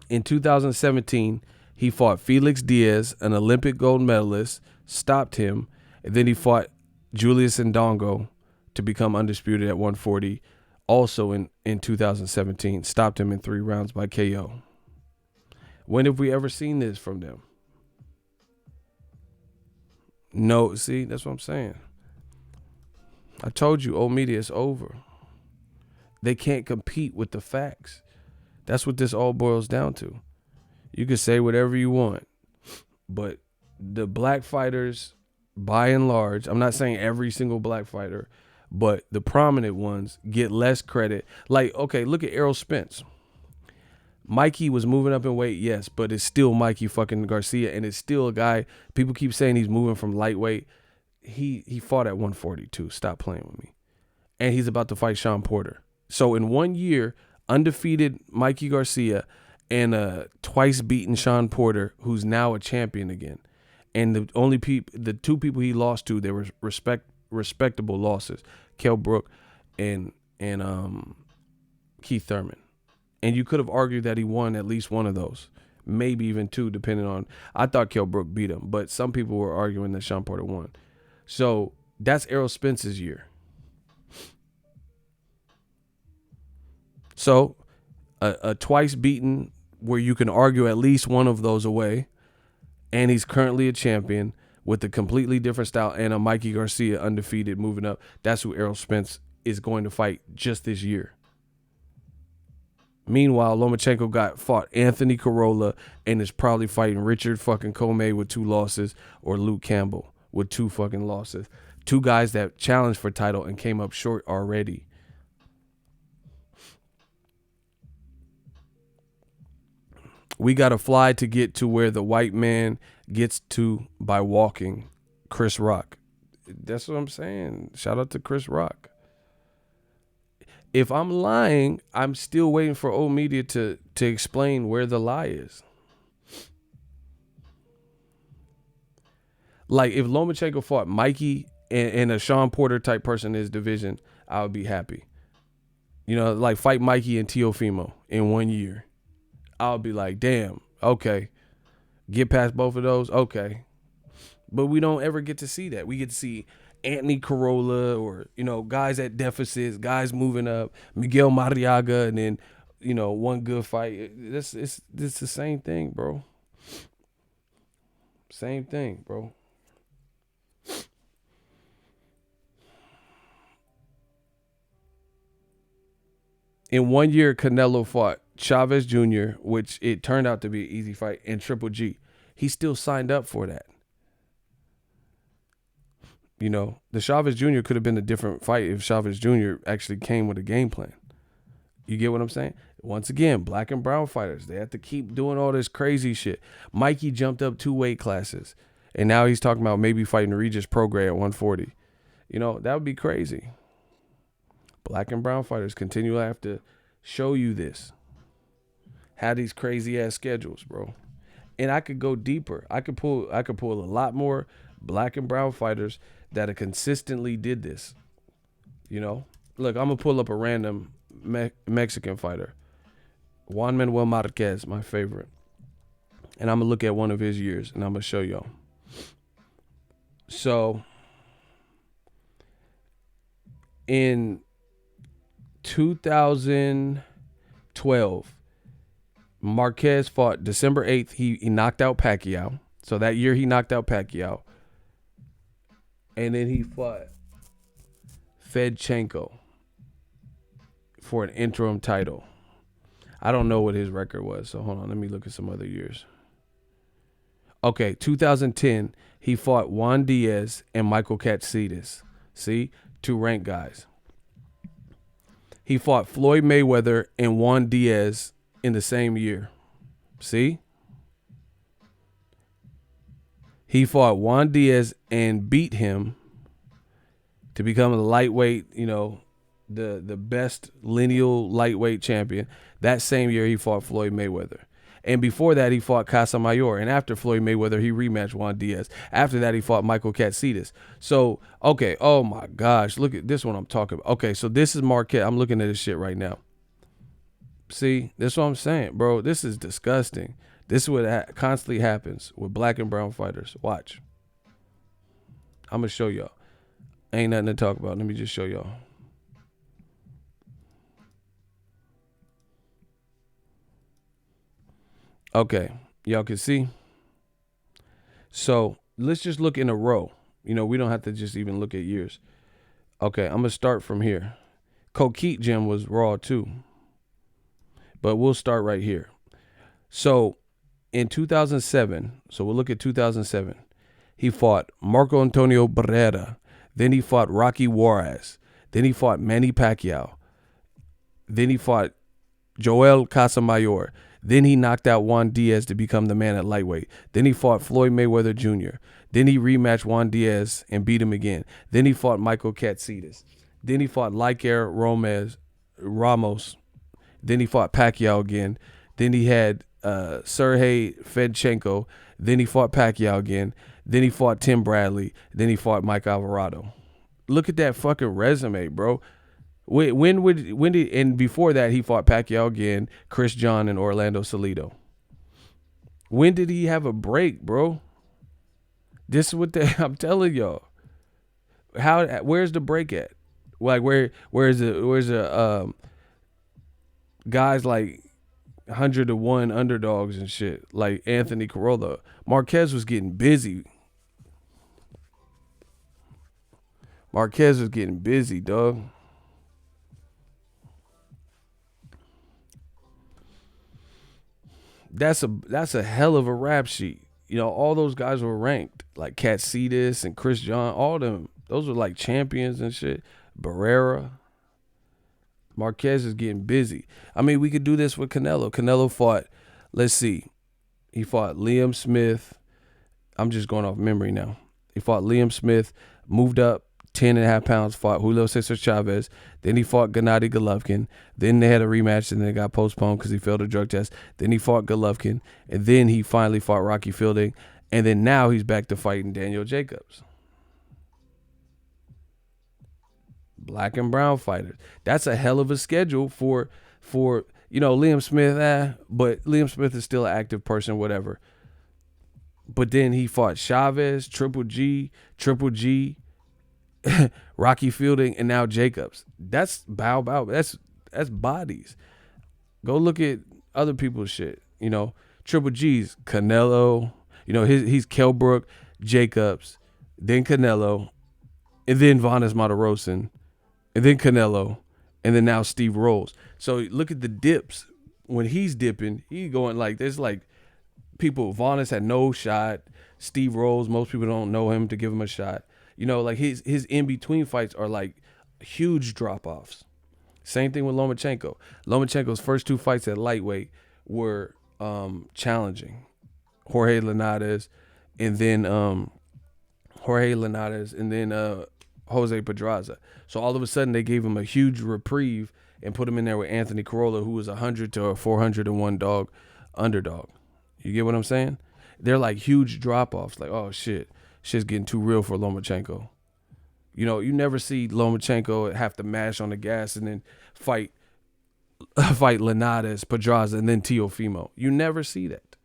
In 2017, he fought Felix Diaz, an Olympic gold medalist, stopped him, and then he fought Julius Ndongo to become undisputed at 140, also in 2017, stopped him in 3 rounds by KO. When have we ever seen this from them? No, see, that's what I'm saying. I told you, old media is over. They can't compete with the facts. That's what this all boils down to. You can say whatever you want, but the black fighters, by and large, I'm not saying every single black fighter, but the prominent ones get less credit. Like, okay, look at Errol Spence. Mikey was moving up in weight, yes, but it's still Mikey fucking Garcia, and it's still a guy. People keep saying he's moving from lightweight. He fought at 142. Stop playing with me. And he's about to fight Sean Porter. So in 1 year, undefeated Mikey Garcia and a twice beaten Sean Porter, who's now a champion again. And the 2 people he lost to, they were respectable losses. Kell Brook and Keith Thurman. And you could have argued that he won at least one of those. Maybe even 2, depending on. I thought Kell Brook beat him, but some people were arguing that Sean Porter won. So that's Errol Spence's year. So a twice beaten, where you can argue at least one of those away, and he's currently a champion with a completely different style, and a Mikey Garcia undefeated moving up. That's who Errol Spence is going to fight just this year. Meanwhile, Lomachenko fought Anthony Corolla and is probably fighting Richard fucking Comey with 2 losses, or Luke Campbell with 2 fucking losses. 2 guys that challenged for title and came up short already. We got to fly to get to where the white man gets to by walking. Chris Rock. That's what I'm saying. Shout out to Chris Rock. If I'm lying, I'm still waiting for old media to explain where the lie is. Like, if Lomachenko fought Mikey and a Sean Porter type person in his division, I would be happy. You know, like fight Mikey and Teofimo in 1 year. I'll be like, damn, okay. Get past both of those, okay. But we don't ever get to see that. We get to see Anthony Corolla, or, you know, guys at deficits, guys moving up, Miguel Mariaga, and then, you know, one good fight. It's the same thing, bro. Same thing, bro. In 1 year, Canelo fought Chavez Jr., which it turned out to be an easy fight, and Triple G. He still signed up for that. You know, the Chavez Jr. could have been a different fight if Chavez Jr. actually came with a game plan. You get what I'm saying? Once again, black and brown fighters, they have to keep doing all this crazy shit. Mikey jumped up 2 weight classes, and now he's talking about maybe fighting Regis Prograis at 140. You know, that would be crazy. Black and brown fighters continually have to show you this. Have these crazy ass schedules, bro. And I could go deeper. I could pull a lot more black and brown fighters that have consistently did this. You know? Look, I'm gonna pull up a random Mexican fighter. Juan Manuel Marquez, my favorite. And I'm gonna look at one of his years and I'm gonna show y'all. So in 2012, Marquez fought December 8th. He knocked out Pacquiao. So that year he knocked out Pacquiao. And then he fought Fedchenko for an interim title. I don't know what his record was. So hold on. Let me look at some other years. Okay, 2010, he fought Juan Diaz and Michael Katsidis. See? 2 ranked guys. He fought Floyd Mayweather and Juan Diaz in the same year. See? He fought Juan Diaz and beat him to become a lightweight, you know, the best lineal lightweight champion. That same year, he fought Floyd Mayweather. And before that, he fought Casamayor. And after Floyd Mayweather, he rematched Juan Diaz. After that, he fought Michael Katsidis. So, okay, oh my gosh, look at this one I'm talking about. Okay, so this is Marquez. I'm looking at this shit right now. See, that's what I'm saying, bro. This is disgusting. This is what constantly happens with black and brown fighters. Watch. I'm going to show y'all. Ain't nothing to talk about. Let me just show y'all. Okay, y'all can see. So let's just look in a row. You know, we don't have to just even look at years. Okay, I'm going to start from here. Coquette Gym was raw too. But we'll start right here. So in 2007, so we'll look at 2007. He fought Marco Antonio Barrera. Then he fought Rocky Juarez. Then he fought Manny Pacquiao. Then he fought Joel Casamayor. Then he knocked out Juan Diaz to become the man at lightweight. Then he fought Floyd Mayweather Jr. Then he rematched Juan Diaz and beat him again. Then he fought Michael Katsidis. Then he fought Liker Ramos. Then he fought Pacquiao again. Then he had Sergey Fedchenko. Then he fought Pacquiao again. Then he fought Tim Bradley. Then he fought Mike Alvarado. Look at that fucking resume, bro. When did and before that he fought Pacquiao again, Chris John and Orlando Salido. When did he have a break, bro? This is what I'm telling y'all. Where's the break at? Like where's the guys like 100-1 underdogs and shit like Anthony Corolla. Marquez was getting busy. Marquez was getting busy, dog. That's a hell of a rap sheet. You know, all those guys were ranked. Like Katsidis and Chris John, all them. Those were like champions and shit. Barrera. Marquez is getting busy. I mean, we could do this with Canelo. Canelo fought, let's see. He fought Liam Smith. I'm just going off memory now. He fought Liam Smith, moved up 10.5 pounds, fought Julio Cesar Chavez. Then he fought Gennady Golovkin. Then they had a rematch and then it got postponed because he failed a drug test. Then he fought Golovkin. And then he finally fought Rocky Fielding. And then now he's back to fighting Daniel Jacobs. Black and brown fighters. That's a hell of a schedule for you know, Liam Smith, but Liam Smith is still an active person, whatever. But then he fought Chavez, Triple G, Rocky Fielding, and now Jacobs. That's bow. That's bodies. Go look at other people's shit. You know, Triple G's Canelo. You know, he's Kell Brook, Jacobs, then Canelo, and then Vanes Martirosyan, and then Canelo, and then now Steve Rolls. So look at the dips. When he's dipping, he going like, there's like people, Vanes had no shot. Steve Rolls, most people don't know him to give him a shot. You know, like his in-between fights are like huge drop-offs. Same thing with Lomachenko. Lomachenko's first 2 fights at lightweight were challenging. Jorge Linares and then Jose Pedraza. So all of a sudden they gave him a huge reprieve and put him in there with Anthony Corolla, who was 100 to a 401 underdog. You get what I'm saying? They're like huge drop-offs. Like, oh shit, shit's getting too real for Lomachenko. You know, you never see Lomachenko have to mash on the gas and then fight Linares, Pedraza, and then Teofimo. You never see that.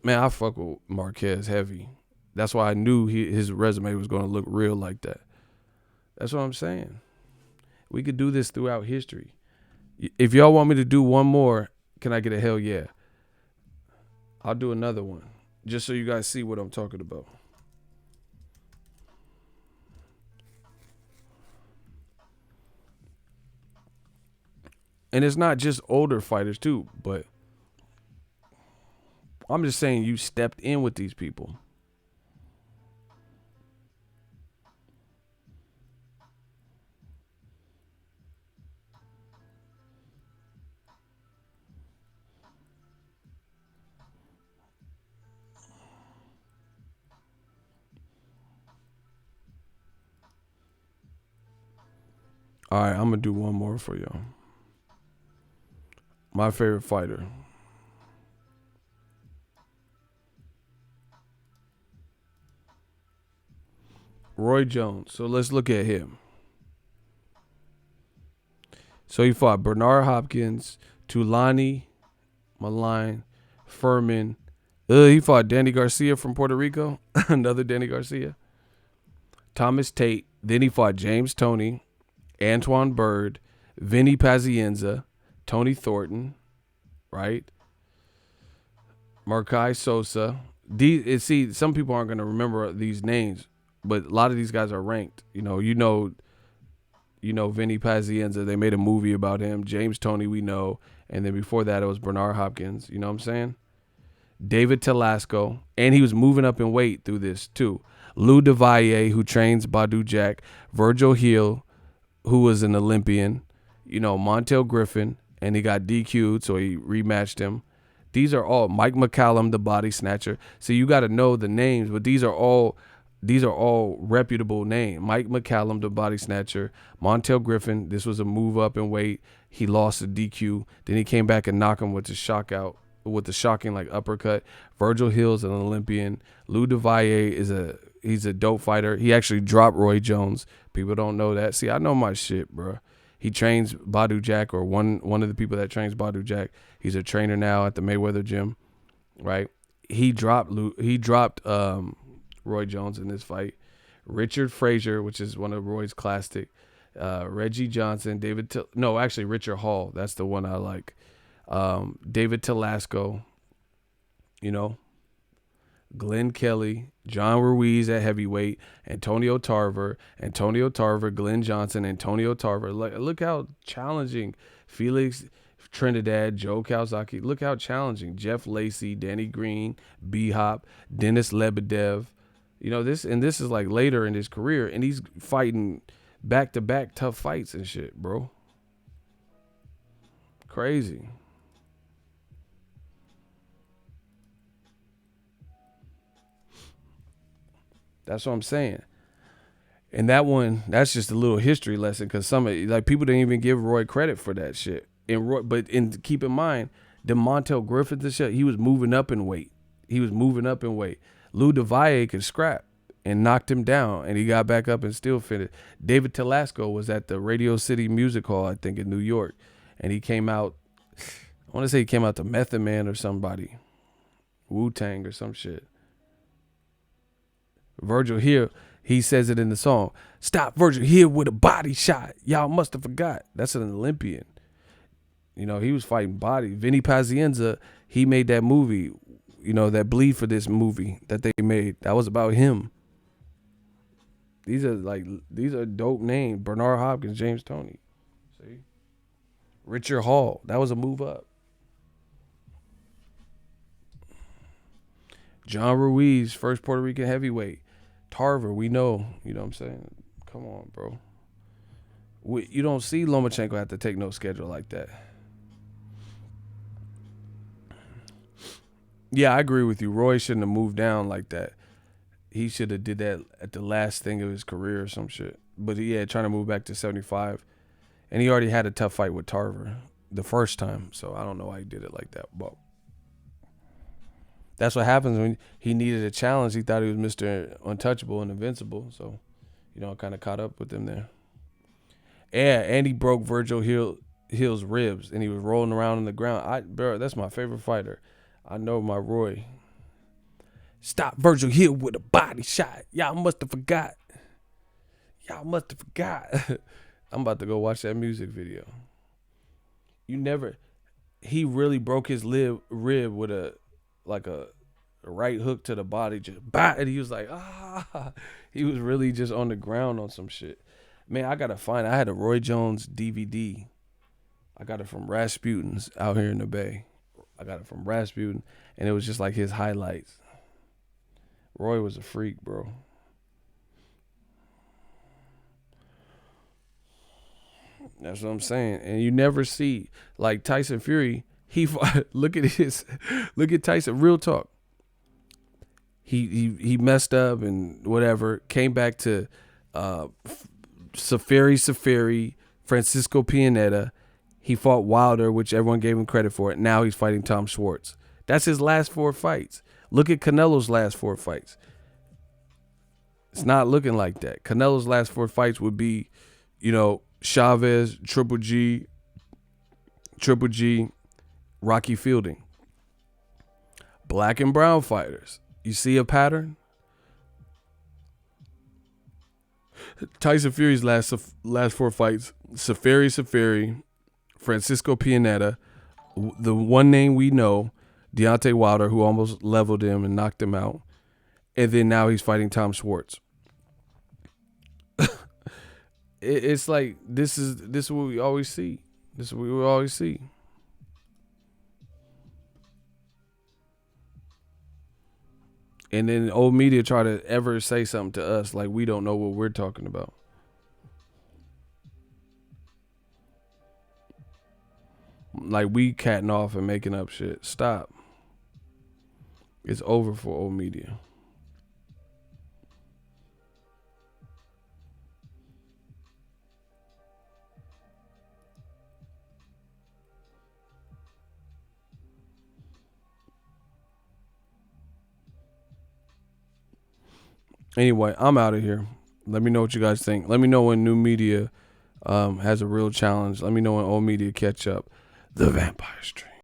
Man, I fuck with Marquez heavy. That's why I knew his resume was going to look real like that. That's what I'm saying. We could do this throughout history. If y'all want me to do one more, can I get a hell yeah? I'll do another one, just so you guys see what I'm talking about. And it's not just older fighters too, but I'm just saying you stepped in with these people. All right, I'm going to do one more for y'all. My favorite fighter. Roy Jones. So let's look at him. So he fought Bernard Hopkins, Tulani, Malign, Furman. He fought Danny Garcia from Puerto Rico. Another Danny Garcia. Thomas Tate. Then he fought James Toney, Antoine Bird, Vinny Pazienza, Tony Thornton, right? Markai Sosa. See, some people aren't going to remember these names, but a lot of these guys are ranked. You know Vinny Pazienza. They made a movie about him. James Toney, we know. And then before that, it was Bernard Hopkins. You know what I'm saying? David Telasco. And he was moving up in weight through this, too. Lou DeValle, who trains Badu Jack. Virgil Hill, who was an Olympian. Montel Griffin. And he got DQ'd, so he rematched him. These are all Mike McCallum, the body snatcher. So you got to know the names, but these are all reputable names. Mike McCallum, the body snatcher. Montel Griffin, this was a move up in weight. He lost a DQ. Then he came back and knocked him with the shocking like uppercut. Virgil Hill's an Olympian. Lou DeValle he's a dope fighter. He actually dropped Roy Jones. People don't know that. See, I know my shit, bro. He trains Badu Jack, or one of the people that trains Badu Jack. He's a trainer now at the Mayweather gym, right? He dropped Roy Jones in this fight. Richard Frazier, which is one of Roy's classic. Reggie Johnson, Richard Hall. That's the one I like. David Telasco, Glenn Kelly, John Ruiz at heavyweight, Antonio Tarver, Glenn Johnson, Antonio Tarver. Look how challenging. Felix Trinidad, Joe Kawasaki. Look how challenging. Jeff Lacey, Danny Green, B-Hop, Dennis Lebedev. This is like later in his career, and he's fighting back-to-back tough fights and shit, bro. Crazy. That's what I'm saying. And that's just a little history lesson, because people didn't even give Roy credit for that shit. But keep in mind, DeMontel Griffith and shit, he was moving up in weight. Lou DeValle could scrap and knocked him down, and he got back up and still finished. David Telasco was at the Radio City Music Hall, I think, in New York, and he came out. I want to say he came out to Method Man or somebody, Wu-Tang or some shit. Virgil here, he says it in the song. Stop Virgil here with a body shot. Y'all must have forgot. That's an Olympian. He was fighting body. Vinny Pazienza, he made that movie, that Bleed for This movie that they made. That was about him. These are dope names. Bernard Hopkins, James Toney. See? Richard Hall. That was a move up. John Ruiz, first Puerto Rican heavyweight. Tarver, we know. You know what I'm saying? Come on, bro. You don't see Lomachenko have to take no schedule like that. Yeah, I agree with you. Roy shouldn't have moved down like that. He should have did that at the last thing of his career or some shit. But trying to move back to 75. And he already had a tough fight with Tarver the first time. So I don't know why he did it like that. But That's what happens when he needed a challenge. He thought he was Mr. Untouchable and Invincible. So, kind of caught up with him there. Yeah, and he broke Virgil Hill's ribs, and he was rolling around on the ground. Bro, that's my favorite fighter. I know my Roy. Stop Virgil Hill with a body shot. Y'all must have forgot. I'm about to go watch that music video. He really broke his rib with a right hook to the body, just and he was like, he was really just on the ground on some shit. Man, I had a Roy Jones DVD. I got it from Rasputin's out here in the Bay. I got it from Rasputin, and it was just like his highlights. Roy was a freak, bro. That's what I'm saying. And you never see, like Tyson Fury, look at Tyson, real talk. He messed up and whatever, came back to Safari, Francisco Pianeta. He fought Wilder, which everyone gave him credit for it. Now he's fighting Tom Schwartz. That's his last 4 fights. Look at Canelo's last 4 fights. It's not looking like that. Canelo's last 4 fights would be, Chavez, Triple G, Rocky Fielding. Black and brown fighters. You see a pattern? Tyson Fury's last 4 fights, Safari, Francisco Pianeta, the one name we know, Deontay Wilder, who almost leveled him and knocked him out. And then now he's fighting Tom Schwartz. It's like this is what we always see. This is what we always see. And then old media try to ever say something to us like we don't know what we're talking about. Like we catting off and making up shit. Stop. It's over for old media. Anyway, I'm out of here. Let me know what you guys think. Let me know when new media has a real challenge. Let me know when old media catch up. The Vampire Stream.